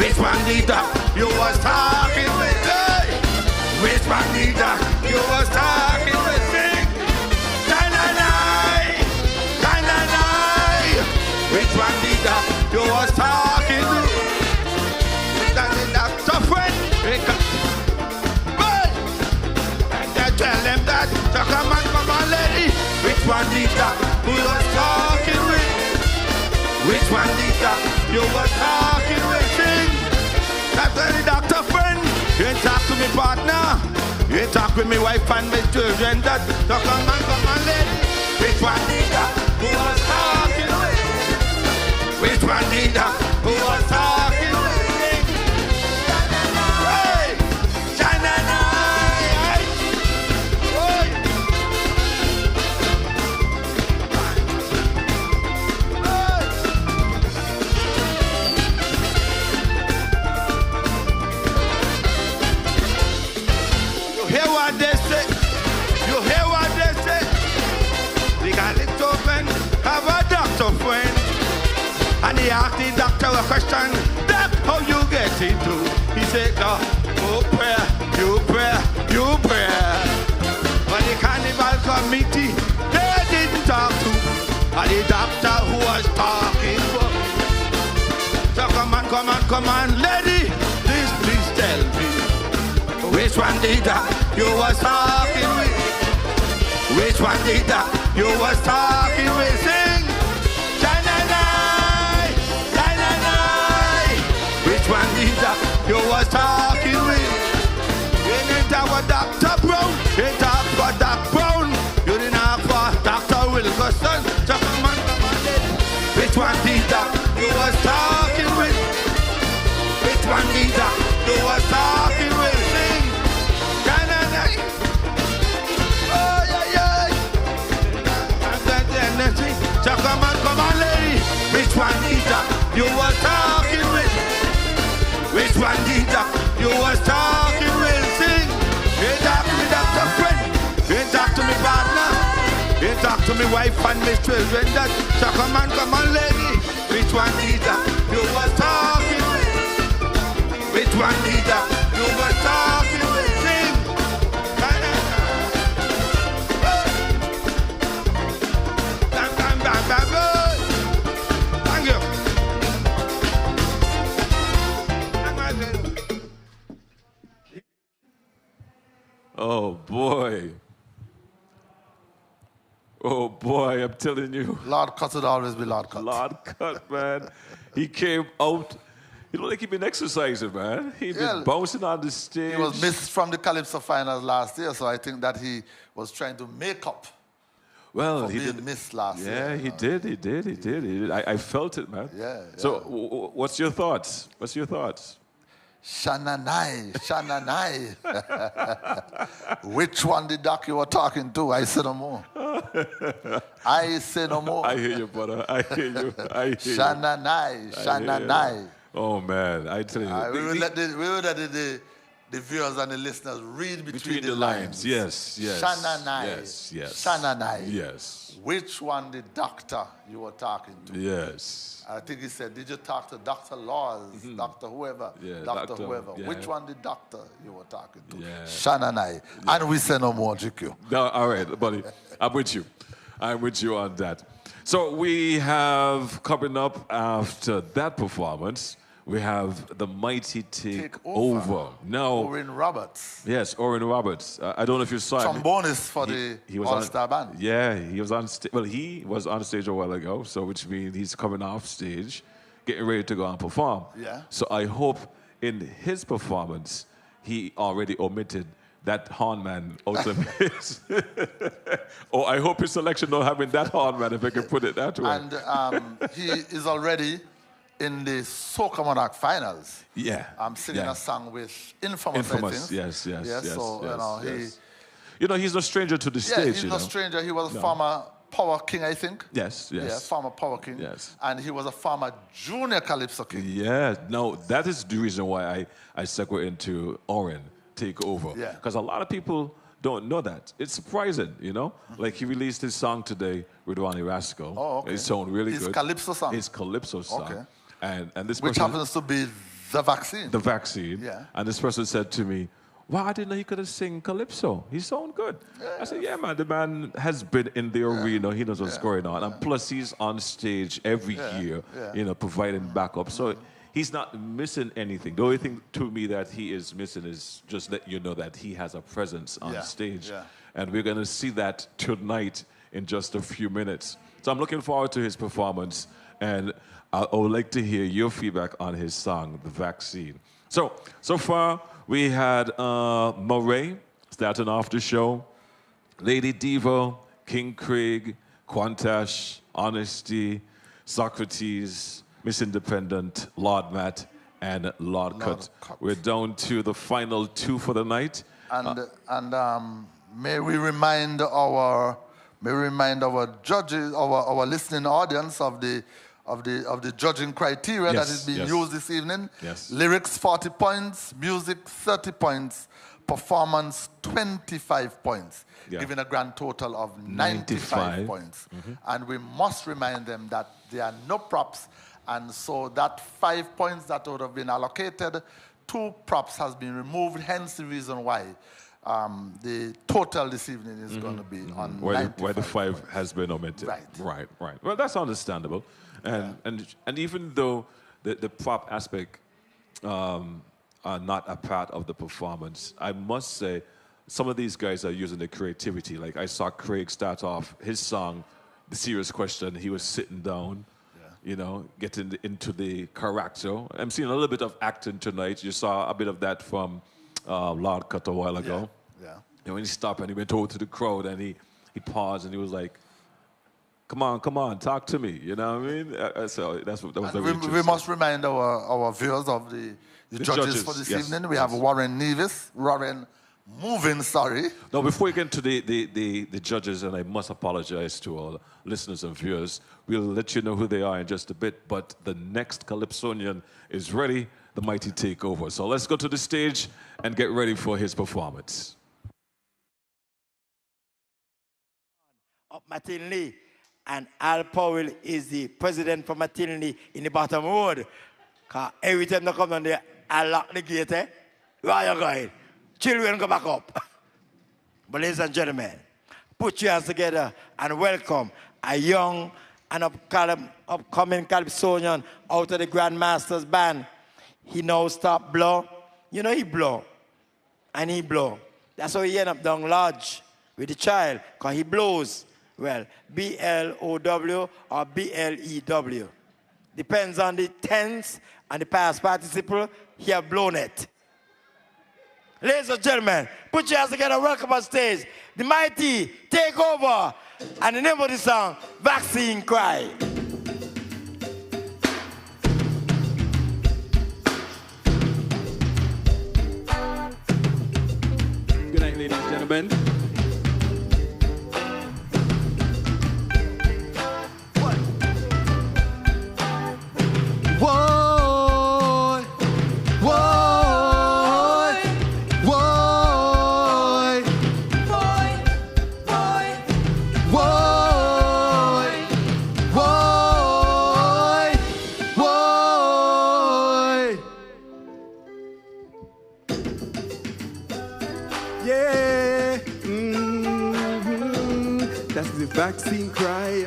Which one the doctor you was talking with? Hey? Which one the doctor you was talking with? Sing. Which one the doctor you was talking with? That the doctor friend. Tell them that, so come on, lady. Which one did that you was talking with? Which one did that you was talking with? Sing. That's the doctor friend. You ain't talk to me partner. You ain't talk with me wife and my children. That, so come on, lady. Which one did that you was talking with? Which one did that you was talking with? Sing. Hey, China. Have a doctor friend, and he asked the doctor a question. Doc, how you get it to? He said, no, you pray. But the Carnival committee, they didn't talk to, and the doctor who was talking for. So come on, lady, please tell me, which one did that you was talking with? Which one did that you was talking with? Sing. China. Which one did that you was talking with? You didn't talk for Dr. Brown. You didn't talk for Dr. Brown. You didn't talk for Dr. Wilkerson. So come on, lady. Which one did that you was talking with? Which one did that you was talking with? Sing. China. So come on, lady. Which one did that you was talking with? Which one did that you was talking with? Sing. You talk to me, doctor friend. You talk to me, partner. You talk to me, wife and my children. That. So come on, lady. Which one did that you was talking with? Which one did that you was talking with? Sing. Thank you. Oh boy, I'm telling you. Lord Cut would always be Lord Cut. Lord Cut, man. He came out. You know, like he been exercising, man. He been bouncing on the stage. He was missed from the Calypso finals last year, so I think that he was trying to make up. Well, for he being did. missed last year. Yeah, he did. I felt it, man. Yeah. So, what's your thoughts? Shananai. Which one the doc you were talking to? I say no more. I say no more. I hear you, brother. I hear you. Shananai. Oh, man. I tell you. We will let the viewers and the listeners read between the lines. Yes. Shananai. Yes. Shananai. Yes. Which one the doctor you were talking to? Yes. I think he said, did you talk to Dr. Laws, Dr. whoever, Dr. whoever? Yeah. Which one the doctor you were talking to? Yeah. Shananai. Yeah. And we say no more, GQ. No, all right, buddy. I'm with you on that. So we have coming up after that performance, we have the Mighty Take Over. Now, Orrin Roberts. Yes, Orrin Roberts. I don't know if you saw him. Trombonist for the All-Star Band. Yeah, he was on stage. Well, he was on stage a while ago, so which means he's coming off stage, getting ready to go and perform. Yeah. So I hope in his performance, he already omitted that horn man out of his. Or I hope his selection not having that horn man, if I can put it that way. And he is already in the Soca Monarch finals. Yeah. I'm singing a song with Infamous, I think. Yes. So, you know, he's no stranger to the stage. He's no stranger. He was a former Power King, I think. Yes. Yeah, former Power King. Yes. And he was a former Junior Calypso King. Yeah, no, that is the reason why I segue into Oren Take Over. Yeah. Because a lot of people don't know that. It's surprising, you know? Like, he released his song today with Ronnie Rascal. Oh, okay. It sounded really good. His Calypso song? His Calypso song. Okay. And this Which person, happens to be The Vaccine. The Vaccine. Yeah. And this person said to me, wow, I didn't know he could have sing Calypso. He sound good. I said, yeah, man, the man has been in the arena. He knows what's going on. And plus, he's on stage every year, you know, providing backup. So he's not missing anything. The only thing to me that he is missing is just let you know that he has a presence on stage. Yeah. And we're going to see that tonight in just a few minutes. So I'm looking forward to his performance. And I would like to hear your feedback on his song, The Vaccine. So far, we had Murray starting off the show, Lady Diva, King Craig, Quantash, Honesty, Socrates, Miss Independent, Lord Matt, and Lord Cut. We're down to the final two for the night. And may we remind our judges, our listening audience of the judging criteria that is being used this evening. Yes. Lyrics 40 points, music 30 points, performance 25 points, giving a grand total of 95 points. And we must remind them that there are no props, and so that 5 points that would have been allocated, 2 props has been removed, hence the reason why the total this evening is going to be on where the 5 has been omitted. Right. Well, that's understandable. And even though the prop aspect are not a part of the performance, I must say some of these guys are using the creativity. Like, I saw Craig start off his song, The Serious Question. He was sitting down, you know, getting into the character. I'm seeing a little bit of acting tonight. You saw a bit of that from Lord Cut a while ago. And when he stopped and he went over to the crowd and he paused and he was like, come on, talk to me. You know what I mean? So that was very interesting. We must remind our viewers of the judges for this evening. We have Warren Moving. Now, before we get into the judges, and I must apologize to all listeners and viewers, we'll let you know who they are in just a bit, but the next Calypsonian is ready, the mighty takeover. So let's go to the stage and get ready for his performance. Up Martin and Al Powell is the president for Martin in the bottom road. Because every time they come down there, I lock the gate, Where are you going? Children, go back up. But ladies and gentlemen, put your hands together and welcome a young and upcoming Calypsonian out of the Grandmaster's band. He now stop blow. You know he blow. And he blow. That's how he end up down lodge with the child. Because he blows. Well, B-L-O-W or B-L-E-W. Depends on the tense and the past participle. He have blown it. Ladies and gentlemen, put your hands together. Welcome on stage. The mighty Takeover. And the name of the song, Vaccine Cry. Good night, ladies and gentlemen. That's the vaccine cry.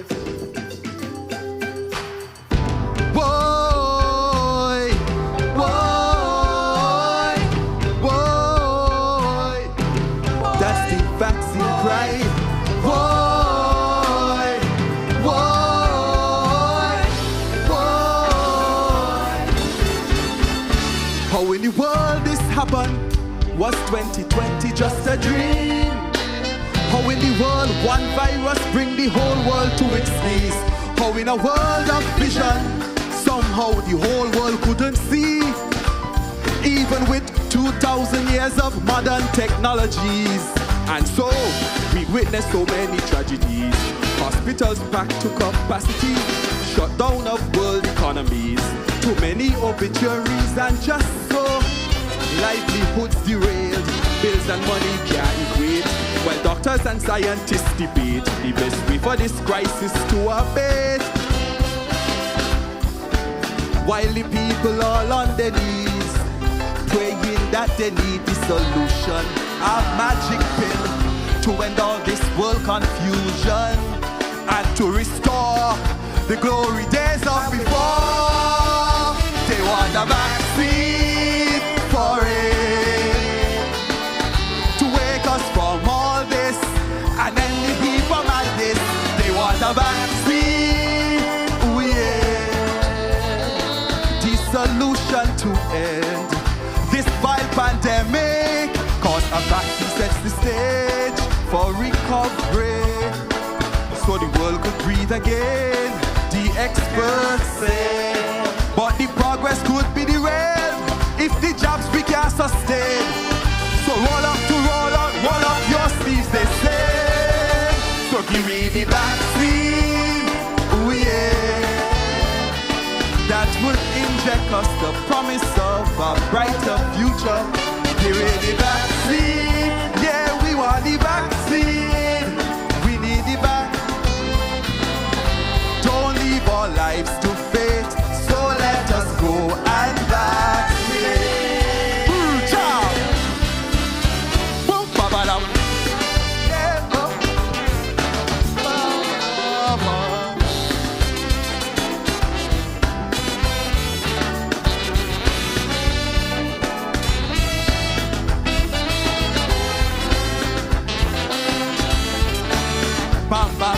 Boy, boy, boy. That's the vaccine cry. Boy, boy, boy. How in the world this happened? Was 2020 just a dream? How in the world one virus bring the whole world to its knees? How in a world of vision, somehow the whole world couldn't see? Even with 2,000 years of modern technologies, And so, we witness so many tragedies. Hospitals packed to capacity, shutdown of world economies, too many obituaries, and just so, livelihoods derailed, bills and money can't equate, while doctors and scientists debate the best way for this crisis to abate. While the people all on their knees, praying that they need the solution, a magic pill to end all this world confusion and to restore the glory days of before. They want a vaccine for it to wake us from all this and end the heat from madness. They want a vaccine, ooh yeah, the solution to end this vile pandemic, cause a vaccine sets the stage for recovery, so the world could breathe again, the experts say. But the progress could be derailed if the jobs we can't sustain. So roll up your sleeves, they say. So give me the vaccine, ooh yeah, that will inject us the promise of a brighter future. Give me the vaccine, yeah, we want the vaccine. We need the vaccine. Don't leave our lives to fate, so let us go and vaccinate. Ciao. Boom, ba-ba-dum. Yeah, oh. Bamba,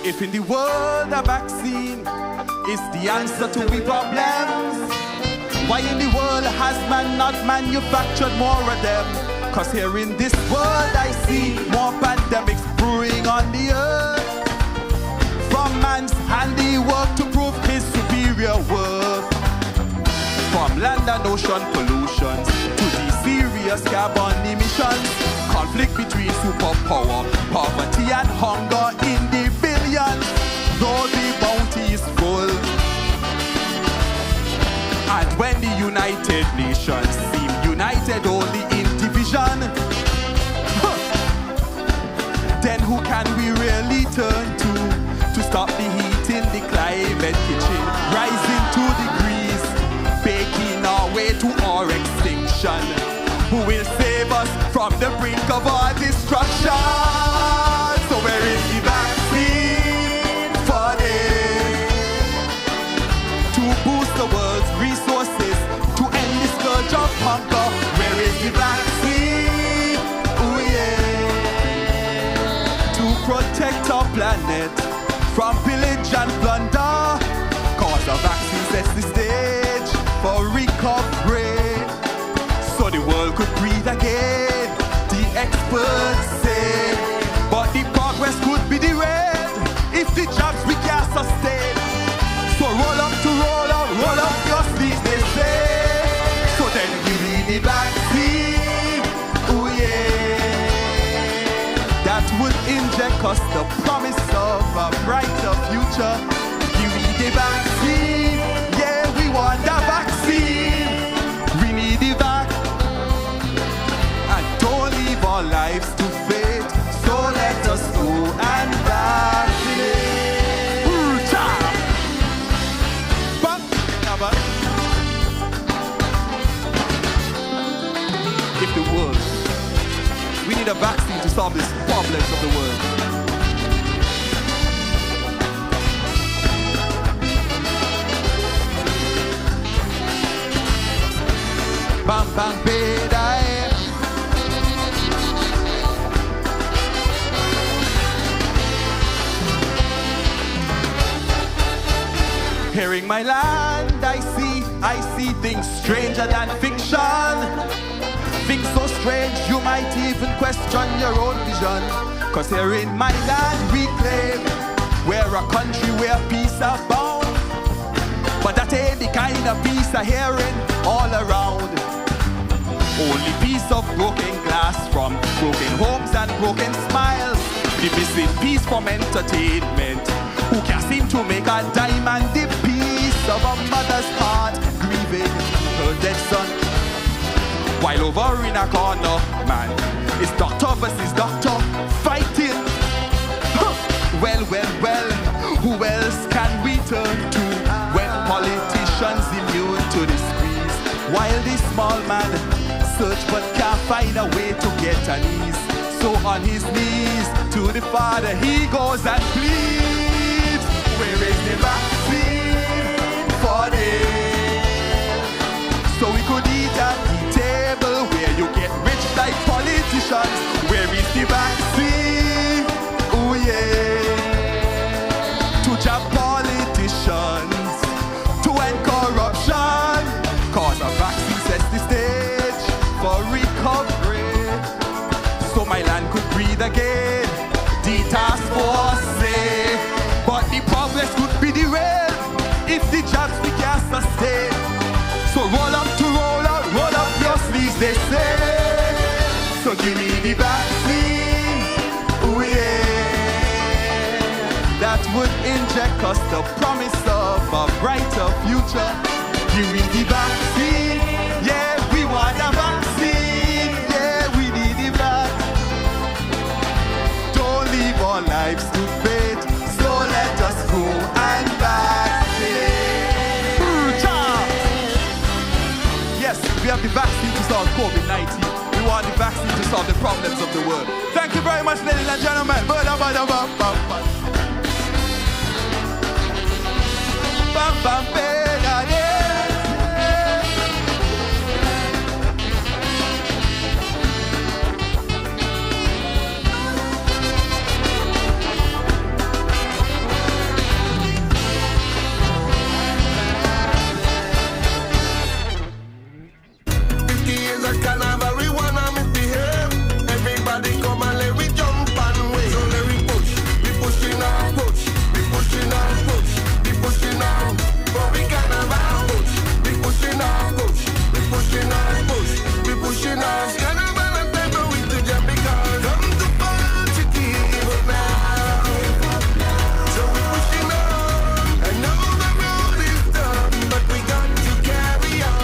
if in the world a vaccine is the answer to we problems, why in the world has man not manufactured more of them? Cause here in this world I see more pandemics brewing on the earth, from man's handiwork to prove his superior worth, from land and ocean pollutions to the serious carbon emissions, conflict between superpower, poverty and hunger in the billions, though the bounty is full. And when the United Nations seem united only in division, then who can we really turn to stop the heat in the climate kitchen, rising 2 degrees, baking our way to our extinction? Who will save us from the brink of our destruction? So where is the vaccine for this? To boost the world's resources, to end the scourge of hunger. Where is the vaccine? Ooh yeah. To protect our planet from pillage and plunder, cause a vaccine sets the stage for recovery, so the world could breathe again, the experts say. But the progress could be derailed if the jobs we can't sustain. So roll up your sleeves, they say. So then give me the vaccine, ooh yeah, that would inject us the promise of a brighter future. Give me the vaccine, yeah, we want the vaccine. We need the vaccine. Don't leave our lives to fate, so let us go and vaccinate. If the world, we need a vaccine to solve these problems of the world. Bam, bam, bedai. Hearing my land, I see things stranger than fiction. Things so strange you might even question your own vision. Cause here in my land we claim We're a country where peace abound, but that ain't the kind of peace I'm hearing all around. Only piece of broken glass from broken homes and broken smiles. The missing piece from entertainment. Who can seem to make a dime and the piece of a mother's heart grieving her dead son. While over in a corner, man, it's doctor versus doctor fighting. Huh. Well, who else can we turn to when politicians immune to the squeeze? While this small man search but can't find a way to get an ease. So on his knees to the Father he goes and pleads. Where is the vaccine for them? So we could eat at the table where you get rich like politicians. Where is the vaccine? Oh yeah. To jab politicians, to end corruption. Cause a vaccine sets the stage for recovery, so my land could breathe again. The task force say, but the progress could be derailed if the jobs we can't sustain. So roll up to roll up your sleeves, they say. So give me the vaccine, ooh yeah. That would inject us the promise of a brighter future. Give me the vaccine, yeah, we want a vaccine, yeah, we need the vaccine. Don't leave our lives to fate, so let us go and vaccinate. Yes, we have the vaccine to solve COVID-19. We want the vaccine to solve the problems of the world. Thank you very much, ladies and gentlemen. Carnival, we wanna misbehave. Everybody come and let we jump and wave. So let we push, we pushing and push, we pushing and push, we pushing and for we carnival push, we pushing and push, we pushing and push, we pushing and carnival and paper with the jam because come to party people now. So we pushing on, and now the road is done, but we got to carry on.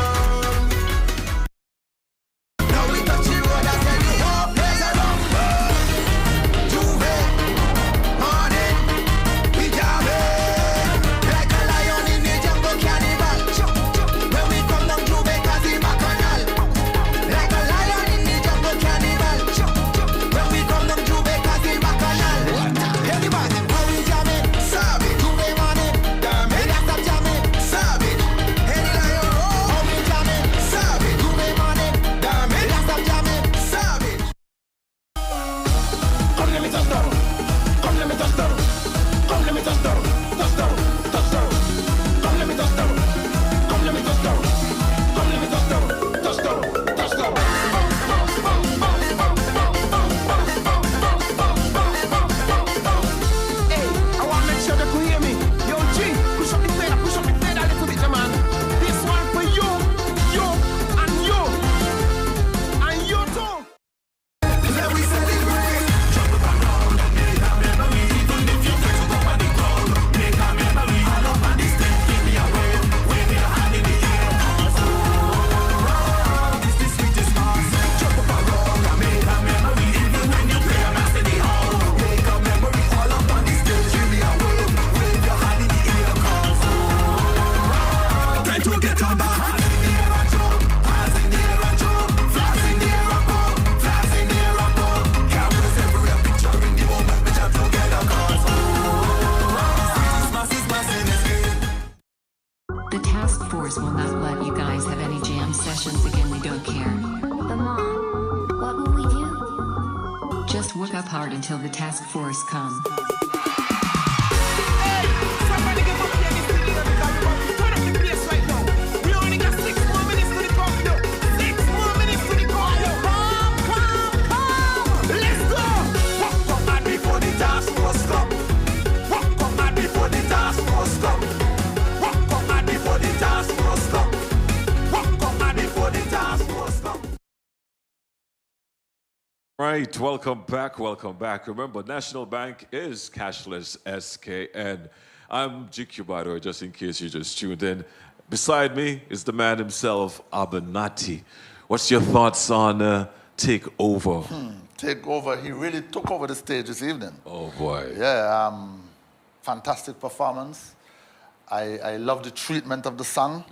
Work up hard until the task force come. Let's go! Walk up and before the task force come. Walk up Right, welcome back, welcome back. Remember, National Bank is cashless SKN. I'm GQ, by the way, just in case you just tuned in. Beside me is the man himself, Abenati. What's your thoughts on Take Over? Take Over, he really took over the stage this evening. Oh boy. Yeah, fantastic performance. I love the treatment of the song.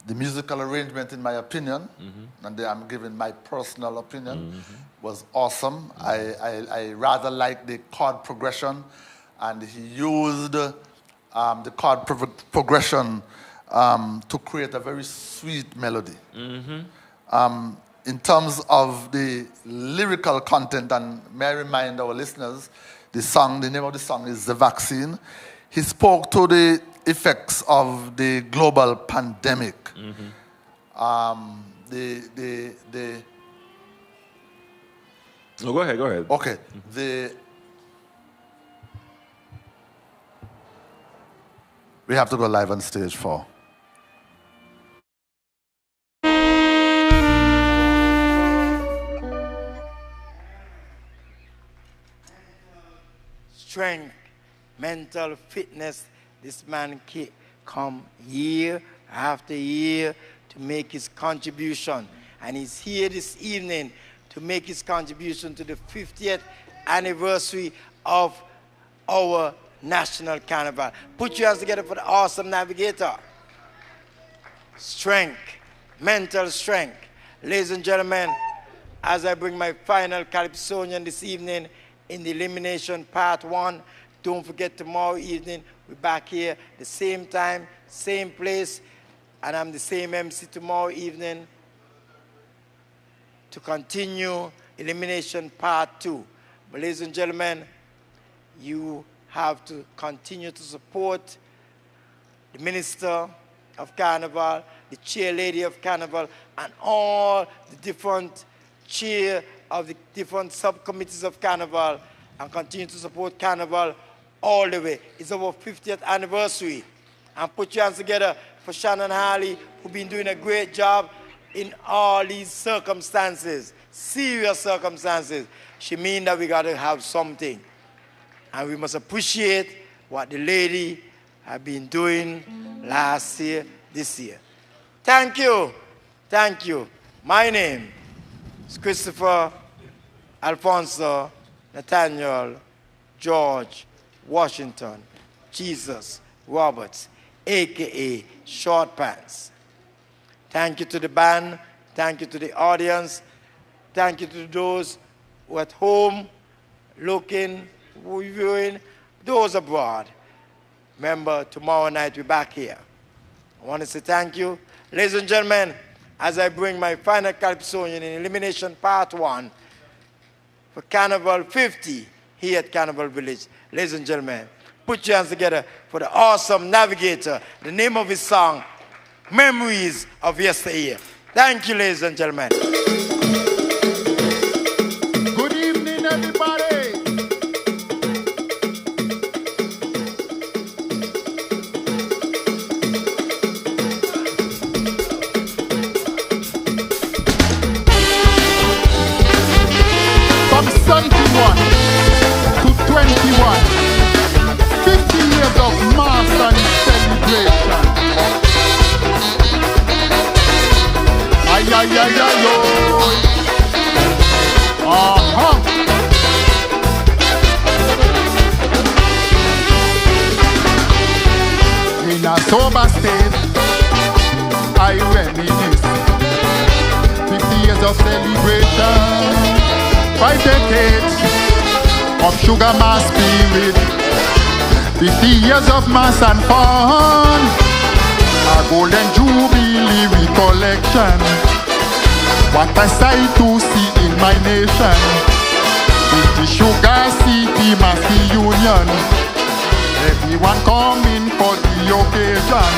The musical arrangement, in my opinion, and I'm giving my personal opinion, was awesome. I rather like the chord progression, and he used the chord progression to create a very sweet melody. In terms of the lyrical content, and may I remind our listeners, the name of the song is The Vaccine. He spoke to the effects of the global pandemic. Oh, go ahead, go ahead. Okay. We have to go live on stage 4. Strength, mental fitness. This man come year after year to make his contribution. And he's here this evening to make his contribution to the 50th anniversary of our National Carnival. Put your hands together for the awesome navigator. Strength, mental strength. Ladies and gentlemen, as I bring my final Calypsonian this evening in the elimination part 1, don't forget tomorrow evening, we're back here, the same time, same place, and I'm the same MC tomorrow evening to continue elimination part 2. But ladies and gentlemen, you have to continue to support the Minister of Carnival, the Chair Lady of Carnival, and all the different chair of the different subcommittees of Carnival, and continue to support Carnival all the way. It's our 50th anniversary. And put your hands together for Shannon Harley, who's been doing a great job in all these circumstances, serious circumstances. She means that we got to have something. And we must appreciate what the lady has been doing last year, this year. Thank you. Thank you. My name is Christopher Alfonso Nathaniel George Washington Jesus Roberts, a.k.a. Short Pants. Thank you to the band. Thank you to the audience. Thank you to those who are at home, looking, reviewing, those abroad. Remember, tomorrow night we're back here. I want to say thank you. Ladies and gentlemen, as I bring my final Calypsonian in elimination part 1 for Carnival 50 here at Carnival Village. Ladies and gentlemen, put your hands together for the awesome navigator. The name of his song, Memories of Yesteryear. Thank you, ladies and gentlemen. Good evening, everybody. From 71 to 21, 50 years of mass and celebration. Ay, ay, ay, ay, ay. In a sober state, I reminisce 50 years of celebration, 5 decades of sugar mass spirit, 50 years of mass and fun, a golden jubilee recollection. What a sight to see in my nation, with the sugar city mass reunion. Everyone coming for the occasion.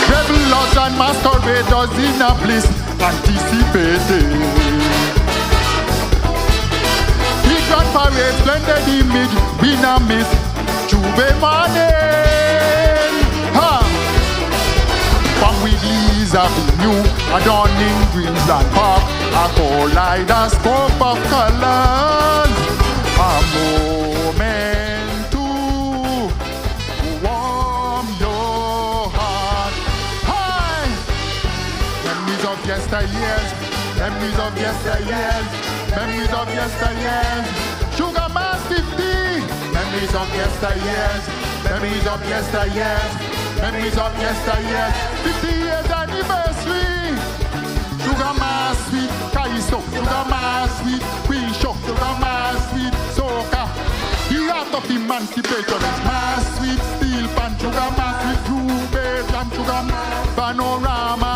Revelers and masqueraders in a bliss anticipated. The grand parade, splendid image, been a miss. Juve morning, ha! From Wheatley's Avenue, adorning Greensland Park, A kaleidoscope of colors. A moment to warm your heart. Hi! Memories of yesteryears. Memories of yesteryears. Memories of yesteryears. Sugar Mass 50. Memories of yesteryears. Memories of yesteryears. Memories of yesteryears. 50 years anniversary. Sugar Mass sweet, Calypso. Sugar Mass sweet, Queen Show. Sugar Mass sweet, Soca. The art of emancipation is Mass sweet, steel pan. Sugar Mass sweet, Ruby Jam. Sugar Mass panorama.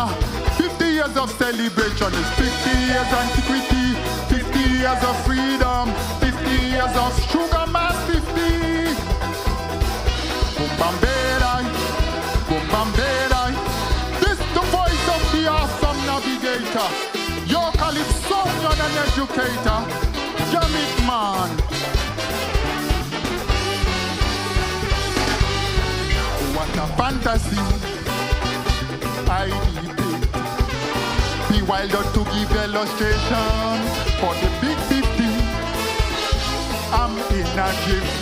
50 years of celebration is 50 years antiquity. 50 years of freedom. 50 years of Sugar Mass 50. Bombay, Bombay. This the voice of the awesome navigator. Your Calypsonian and educator. Jamit man. What a fantasy. I depict. Be wilder to give illustration for the big 50. I'm in a gift.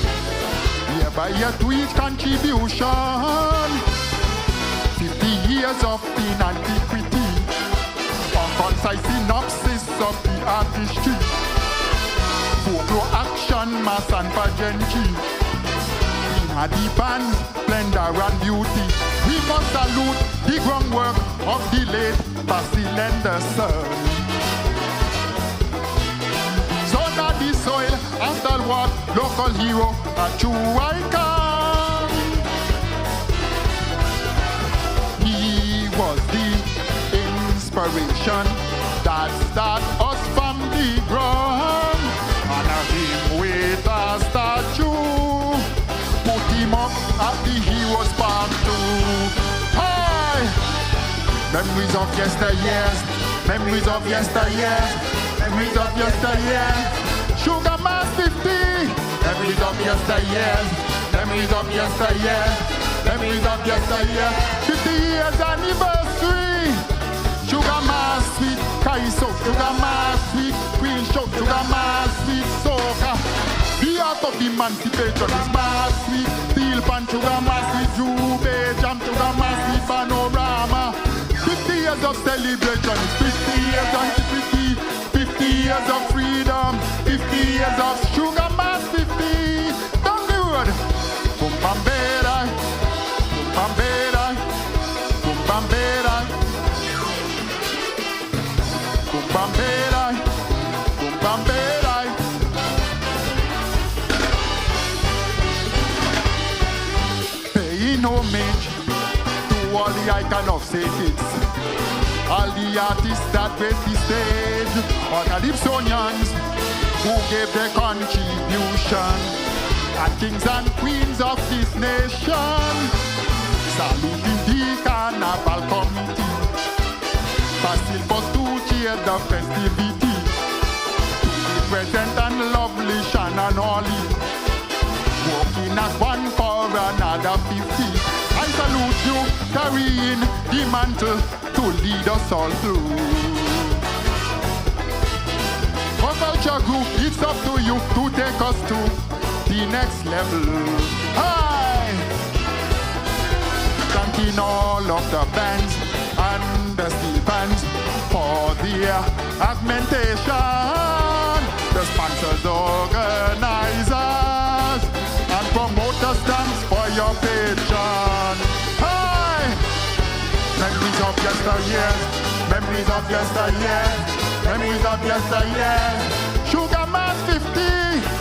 By a to each contribution, 50 years of in antiquity, a concise synopsis of the artistry, folklore, action, mass and pageantry, in a deep and splendor and beauty. We must salute the groundwork of the late Basil Anderson. Son of the soil, a stalwart, local hero, a true icon. He was the inspiration that started us from the ground. Honor him with a statue. Put him up at the Heroes Park too. Hi! Memories of yesteryears. Memories of yesteryears. Memories of yesteryears. Sugar Mass 50. Memories of yesteryears. Memories of yesteryears. Memories of yesteryears. 50 years anniversary. Sugar Mass sweet, Calypso. Sugar Mass sweet, Queen Show. Sugar Mass sweet, Soca. The art of emancipation is Mass sweet, steel pan. Sugar Mass sweet, Ruby Jam. Sugar Mass sweet, panorama. 50 years of celebration is 50 years antiquity. 50 years of freedom, 50 years of Sugar Mass 50. Down the road. Boom bam berai, boom bam berai, boom bam berai, boom bam berai, boom bam berai. Paying homage to all the icon of Saint-Kitts. All the artists that graced the stage, all Calypsonians who gave their contribution, and kings and queens of this nation, saluting the Carnival committee, Basil for to cheer the festivity, to the present and lovely Shannon Ollie, working as one for another 50. I salute you, carrying the mantle to lead us all through. For culture group, it's up to you to take us to the next level. Hi! Thanking all of the bands and the steel bands for their augmentation. The sponsors, organizers, and promoters, thanks for your patron. Hi! Memories of yesteryears, memories of yesteryears, memories of yesteryears. Sugar Mass 50.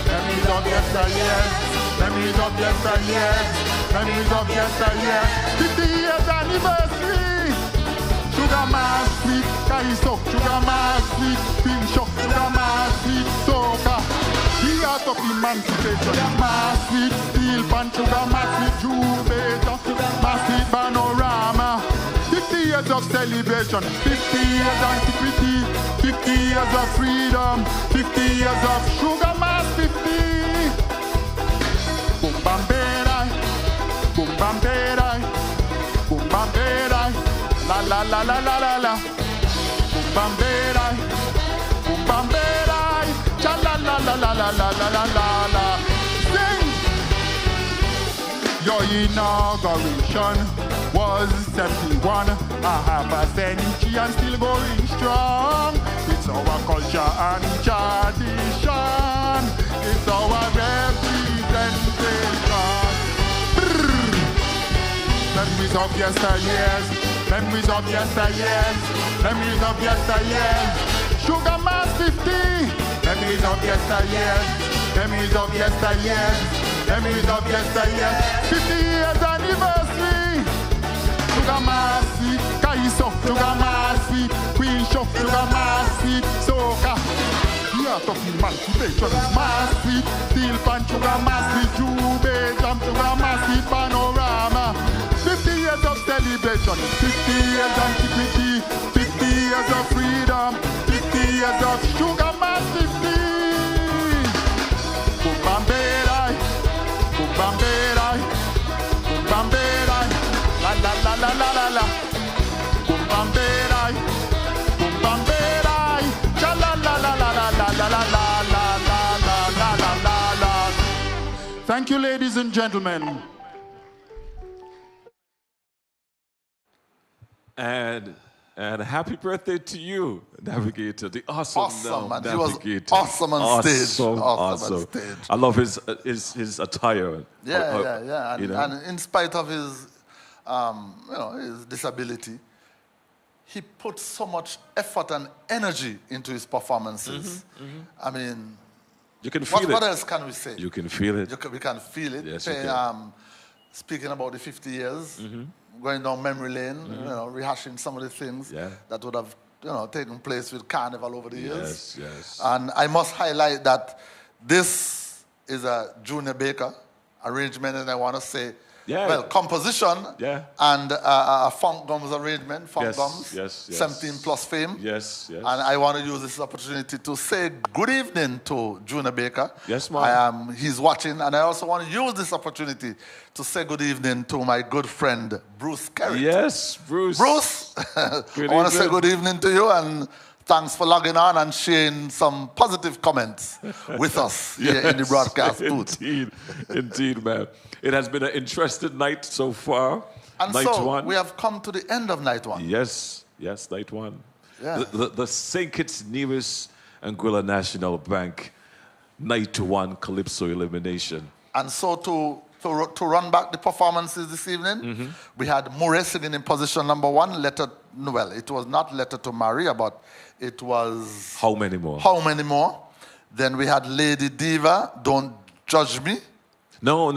Memories of yesteryears, memories of yesteryears, memories of yesteryears. 50 years anniversary. Sugar Mass sweet, Calypso. Sugar Mass sweet, Queen Show. Sugar Mass sweet, Soca. The art of emancipation. Mass sweet, steel pan. Sugar Mass sweet, Ruby. Sugar Mass sweet, panorama. 50 years of celebration, 50 years antiquity, 50 years of freedom, 50 years of Sugar Mass 50. Boom bam berai, boom bam berai, boom bam berai, la la la la la la la. Boom bam berai, Bambera, cha la la la la la la la la la. Sing. Your inauguration was 71, a half a century and still going strong. It's our culture and tradition. It's our representation. Brrr. Memories of yesteryears, memories of yesteryears, memories of yesteryears. Sugar Mass 50, memories of yesteryears, memories of yesteryears, memories of yesteryears. 50 years anniversary. Sugar Mass, Calypso, Sugar Mass, Queen Show, Sugar Mass, Soca. Yeah, talking emancipation is massive. Steel pan, Sugar Mass, Jube, Jam, Sugar Mass, Panorama. 50 years of celebration, 50 years antiquity, 50 years of freedom, 50 years of Sugar Mass 50. Bambera, Bambera, Bambera, la la la la la la la. Bambera, Bambera, cha la la la la la la la la la la la la la. Thank you, ladies and gentlemen. And happy birthday to you, Navigator, the awesome man. Navigator. He was awesome on stage. Awesome on stage. I love his attire. Yeah. And, and in spite of his, his disability, he put so much effort and energy into his performances. I mean, you can feel it. What else can we say? You can feel it. We can feel it. Yes, you can. Speaking about the 50 years. Going down memory lane, rehashing some of the things that would have, taken place with Carnival over the years. Yes. And I must highlight that this is a Junior Baker arrangement, and I want to say, composition and a Funk Gums arrangement, Funk Gums, 17 plus fame. Yes. And I want to use this opportunity to say good evening to Junior Baker. Yes, ma'am. He's watching, and I also want to use this opportunity to say good evening to my good friend, Bruce Kerritt. Yes, Bruce. Bruce, I want to say good evening to you, and thanks for logging on and sharing some positive comments with us here in the broadcast booth. Indeed, man. It has been an interesting night so far. And night so one. We have come to the end of night one. Yes, night one. Yeah. The St. Kitts Nevis Anguilla National Bank night one Calypso Elimination. And so to run back the performances this evening, we had Murray singing in position number 1, it was not Letter to Maria, but it was... How Many More? How Many More. Then we had Lady Diva, Don't Judge Me. No.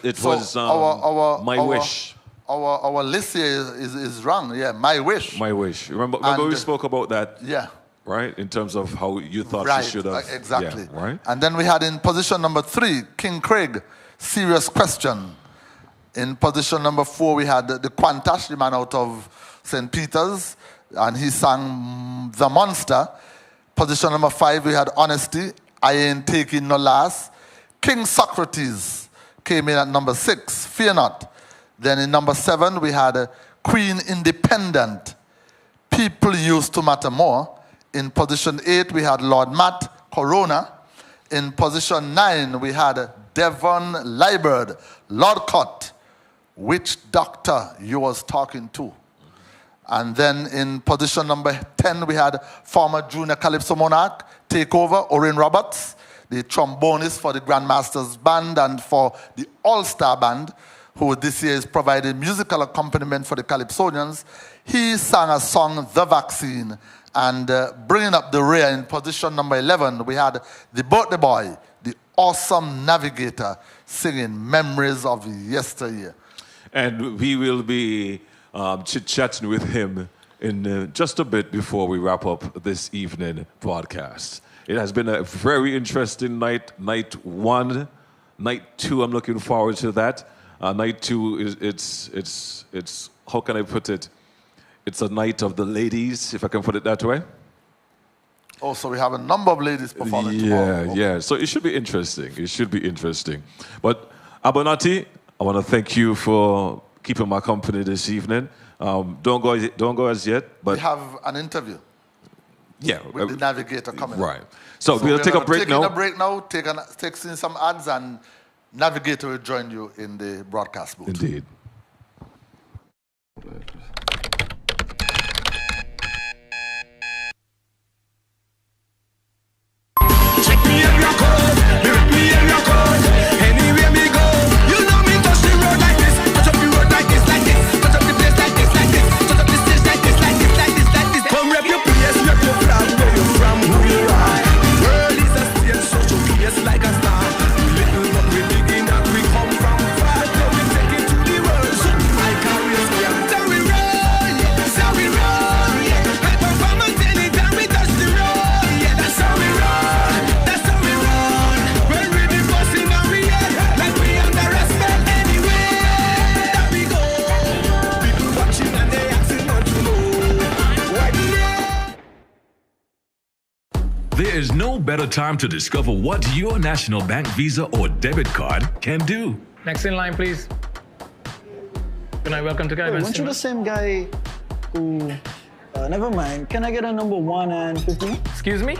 It was My Wish. Our list here is wrong. Yeah, My Wish. My Wish. Remember we spoke about that? Yeah. Right? In terms of how you thought she should have. Exactly. Yeah, right? And then we had in position number 3, King Craig, Serious Question. In position number 4, we had the Quantash, the man out of St. Peter's, and he sang The Monster. Position number 5, we had Honesty, I Ain't Taking No Last. King Socrates came in at number 6, Fear Not. Then in number 7, we had Queen Independent, People Used to Matter More. In position 8, we had Lord Matt, Corona. In position 9, we had Devon Liebert, Lord Cott, Which Doctor You Was Talking To. And then in position number 10, we had former Junior Calypso Monarch, Takeover, Orrin Roberts, the trombonist for the Grandmasters Band and for the All-Star Band, who this year is providing musical accompaniment for the Calypsonians. He sang a song, The Vaccine, and bringing up the rear in position number 11, we had the birthday boy, the awesome Navigator, singing Memories of Yesteryear. And we will be chit-chatting with him in just a bit before we wrap up this evening broadcast. It has been a very interesting night. Night 1, night 2. I'm looking forward to that. Night 2 it's how can I put it? It's a night of the ladies, if I can put it that way. Oh, so we have a number of ladies performing tomorrow. Yeah. So it should be interesting. But Abonati, I want to thank you for keeping my company this evening. Don't go as yet, but we have an interview. Yeah. With the navigator coming. Right. So we'll take a break now. Take a break now, take in some ads, and navigator will join you in the broadcast booth. Indeed. Check me area code, direct me area code. Anywhere me go, you know me touch the road like this, touch up the road like this, touch up the place like this, touch up the stage like this, like this. Come rep your place, rep your flag, where you from, who you are. The world is a stage, so showcase like a star. Little but we begin and we come from far. Now we take it to the world, so I can't raise me up. So we roll, so we roll. High performance anytime we touch the road. Yeah, that's how we roll. There is no better time to discover what your National Bank Visa or debit card can do. Next in line, please. Good night, welcome to Carnival. Weren't you the same guy who... never mind. Can I get a number 1 and 15? Excuse me?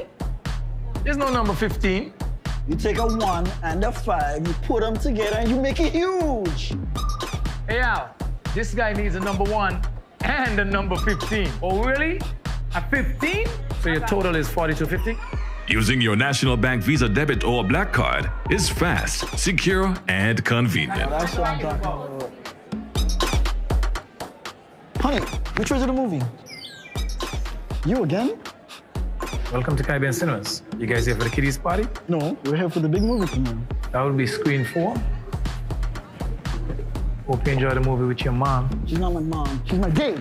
There's no number 15. You take a 1 and a 5, you put them together and you make it huge. Hey, Al, this guy needs a number 1 and a number 15. Oh, really? A 15? So your total is 42.50? Using your National Bank Visa debit or black card is fast, secure, and convenient. That's what I'm talking about. Honey, which way to the movie? You again? Welcome to Caribbean Cinemas. You guys here for the kiddies party? No, we're here for the big movie tomorrow. That would be screen 4. Hope you enjoy the movie with your mom. She's not my mom, she's my date.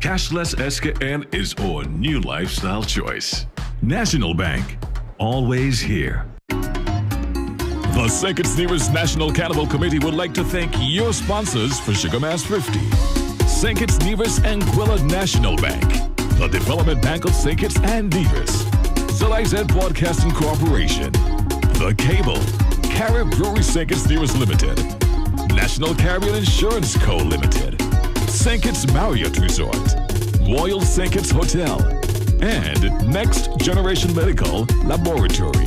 Cashless SKN is our new lifestyle choice. National Bank, always here. The St. Kitts Nevis National Carnival Committee would like to thank your sponsors for Sugar Mass 50. St. Kitts Nevis and Anguilla National Bank, the Development Bank of St. Kitts and Nevis, Zelized Broadcasting Corporation, The Cable, Carib Brewery St. Kitts Nevis Limited, National Caribbean Insurance Co. Limited, St. Kitts Marriott Resort, Royal St. Kitts Hotel, and Next Generation Medical Laboratory.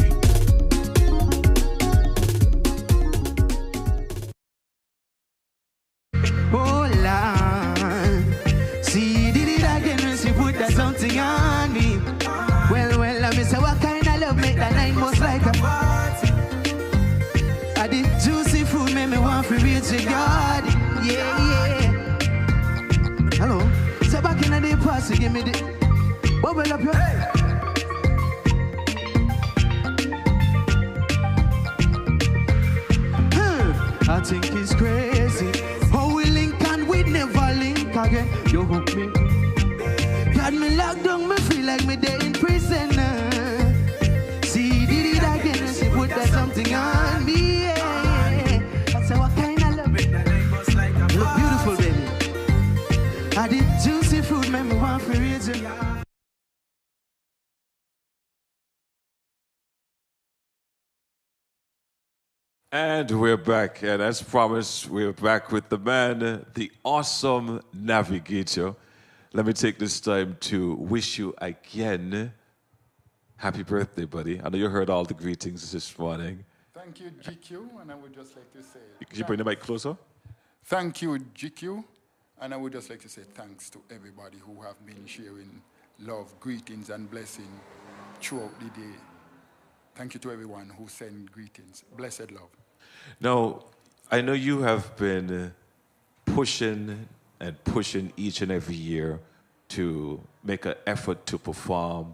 Hold on. See, did it again when she put that something on me. Well, I miss what kind of love make that night most like a party. I did juicy fruit, make me want to reach your garden. Yeah. Hello. So back in the past, give me the bubble up your head. I think it's crazy how we link and we never link again. You hook me, got me locked down, me feel like me there in prison. See, did it again, and she put that something on me. Yeah. I said, what kind of love? You look beautiful, baby. I did juicy fruit, make me want to reach you. And we're back, and as promised, we're back with the man, the awesome navigator. Let me take this time to wish you again happy birthday, buddy. I know you heard all the greetings this morning. Thank you, GQ, and I would just like to say... Could you bring the mic closer? Thank you, GQ, and I would just like to say thanks to everybody who have been sharing love, greetings, and blessing throughout the day. Thank you to everyone who sent greetings. Blessed love. Now, I know you have been pushing each and every year to make an effort to perform,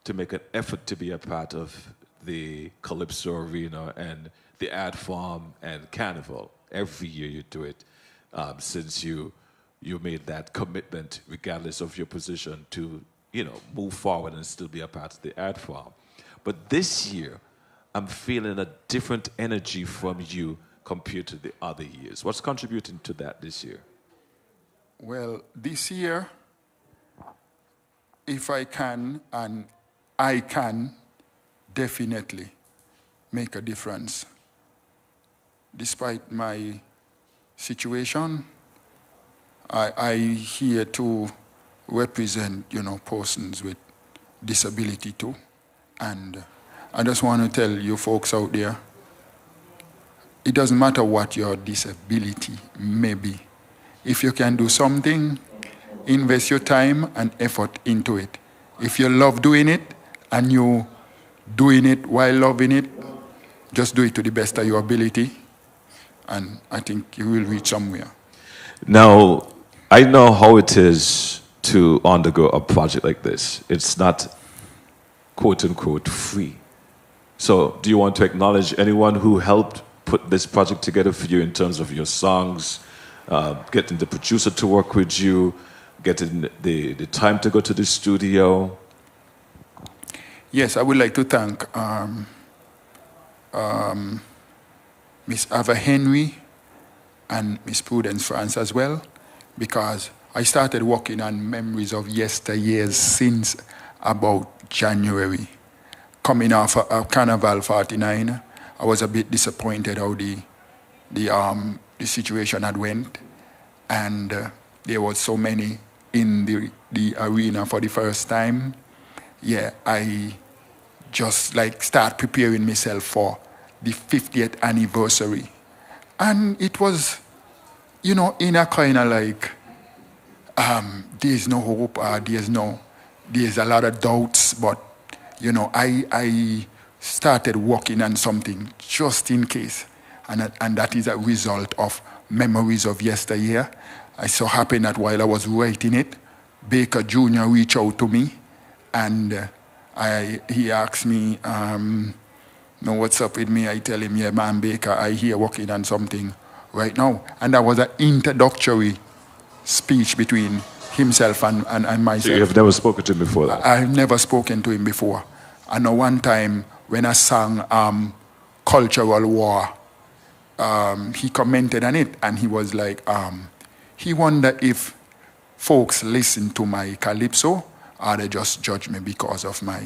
to make an effort to be a part of the Calypso Arena and the Ad Farm and Carnival. Every year you do it since you made that commitment, regardless of your position, to move forward and still be a part of the Ad Farm. But this year, I'm feeling a different energy from you compared to the other years. What's contributing to that this year? Well, this year, if I can, and I can definitely make a difference. Despite my situation, I here to represent, persons with disability too. And I just want to tell you folks out there, it doesn't matter what your disability may be. If you can do something, invest your time and effort into it. If you love doing it and you doing it while loving it, just do it to the best of your ability, and I think you will reach somewhere. Now, I know how it is to undergo a project like this. It's not quote-unquote free. So do you want to acknowledge anyone who helped put this project together for you in terms of your songs, getting the producer to work with you, getting the time to go to the studio? Yes, I would like to thank Miss Ava Henry and Miss Prudence France as well, because I started working on Memories of Yesteryears since about January. Coming off of Carnival 49, I was a bit disappointed how the situation had went, and there was so many in the arena for the first time. Yeah, I just like start preparing myself for the 50th anniversary. And it was, you know, in a kind of like, there's no hope, there's a lot of doubts, but, you know, I started working on something just in case. And that is a result of Memories of Yesteryear. I so happened that while I was writing it, Baker Jr. reached out to me, and he asked me, know what's up with me? I tell him, yeah, man, Baker, I here working on something right now. And that was an introductory speech between himself and myself. So you have never spoken to him before that? I've never spoken to him before. I know one time when I sang Cultural War, he commented on it, and he was like, he wondered if folks listen to my Calypso, or they just judge me because of my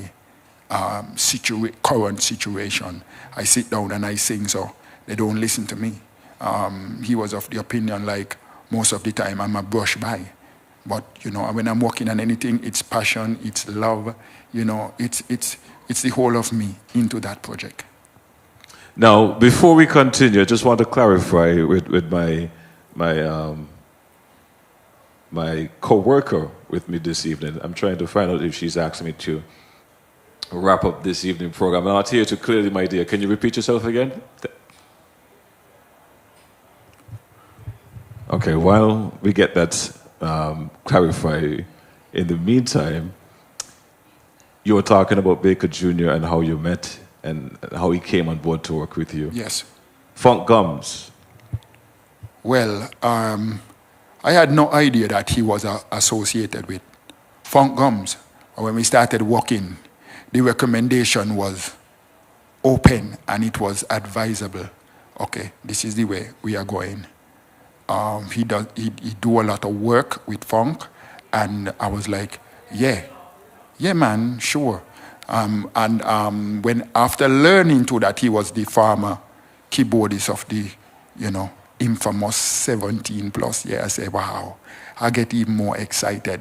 current situation. I sit down and I sing, so they don't listen to me. He was of the opinion like most of the time I'm a brush by. But, you know, when I'm working on anything, it's passion, it's love, you know, it's the whole of me into that project. Now, before we continue, I just want to clarify with my co-worker with me this evening. I'm trying to find out if she's asking me to wrap up this evening program. I'm not here to clearly, my dear. Can you repeat yourself again? Okay, while we get that clarified, in the meantime, you were talking about Baker Jr. and how you met and how he came on board to work with you. Yes. Funk Gums. Well, I had no idea that he was associated with Funk Gums. When we started working, the recommendation was open and it was advisable. Okay, this is the way we are going. He do a lot of work with funk, and I was like, yeah, man, sure. When after learning too that he was the former keyboardist of the, you know, infamous 17 plus, yeah, I say, wow, I get even more excited,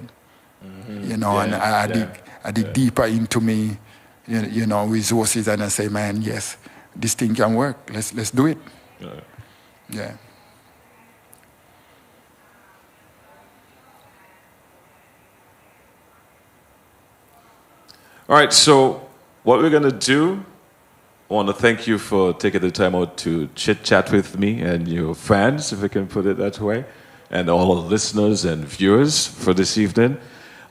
you know, and I dig deeper into me, you know, resources, and I say, man, yes, this thing can work. Let's do it. Yeah. All right, so what we're going to do, I want to thank you for taking the time out to chit-chat with me and your fans, if I can put it that way, and all the listeners and viewers for this evening.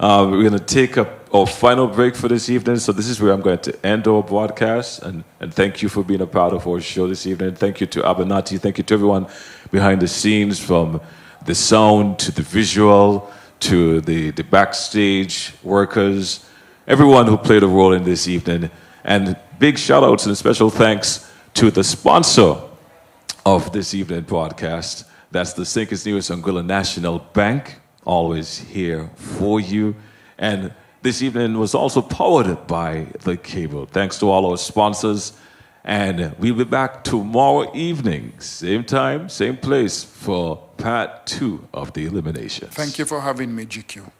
We're going to take our final break for this evening, so this is where I'm going to end our broadcast, and thank you for being a part of our show this evening. Thank you to Abernathy, thank you to everyone behind the scenes, from the sound to the visual to the backstage workers, everyone who played a role in this evening. And big shout outs and special thanks to the sponsor of this evening broadcast. That's the St. Kitts Nevis Anguilla National Bank, always here for you. And this evening was also powered by the cable. Thanks to all our sponsors. And we'll be back tomorrow evening, same time, same place, for part 2 of the elimination. Thank you for having me, GQ.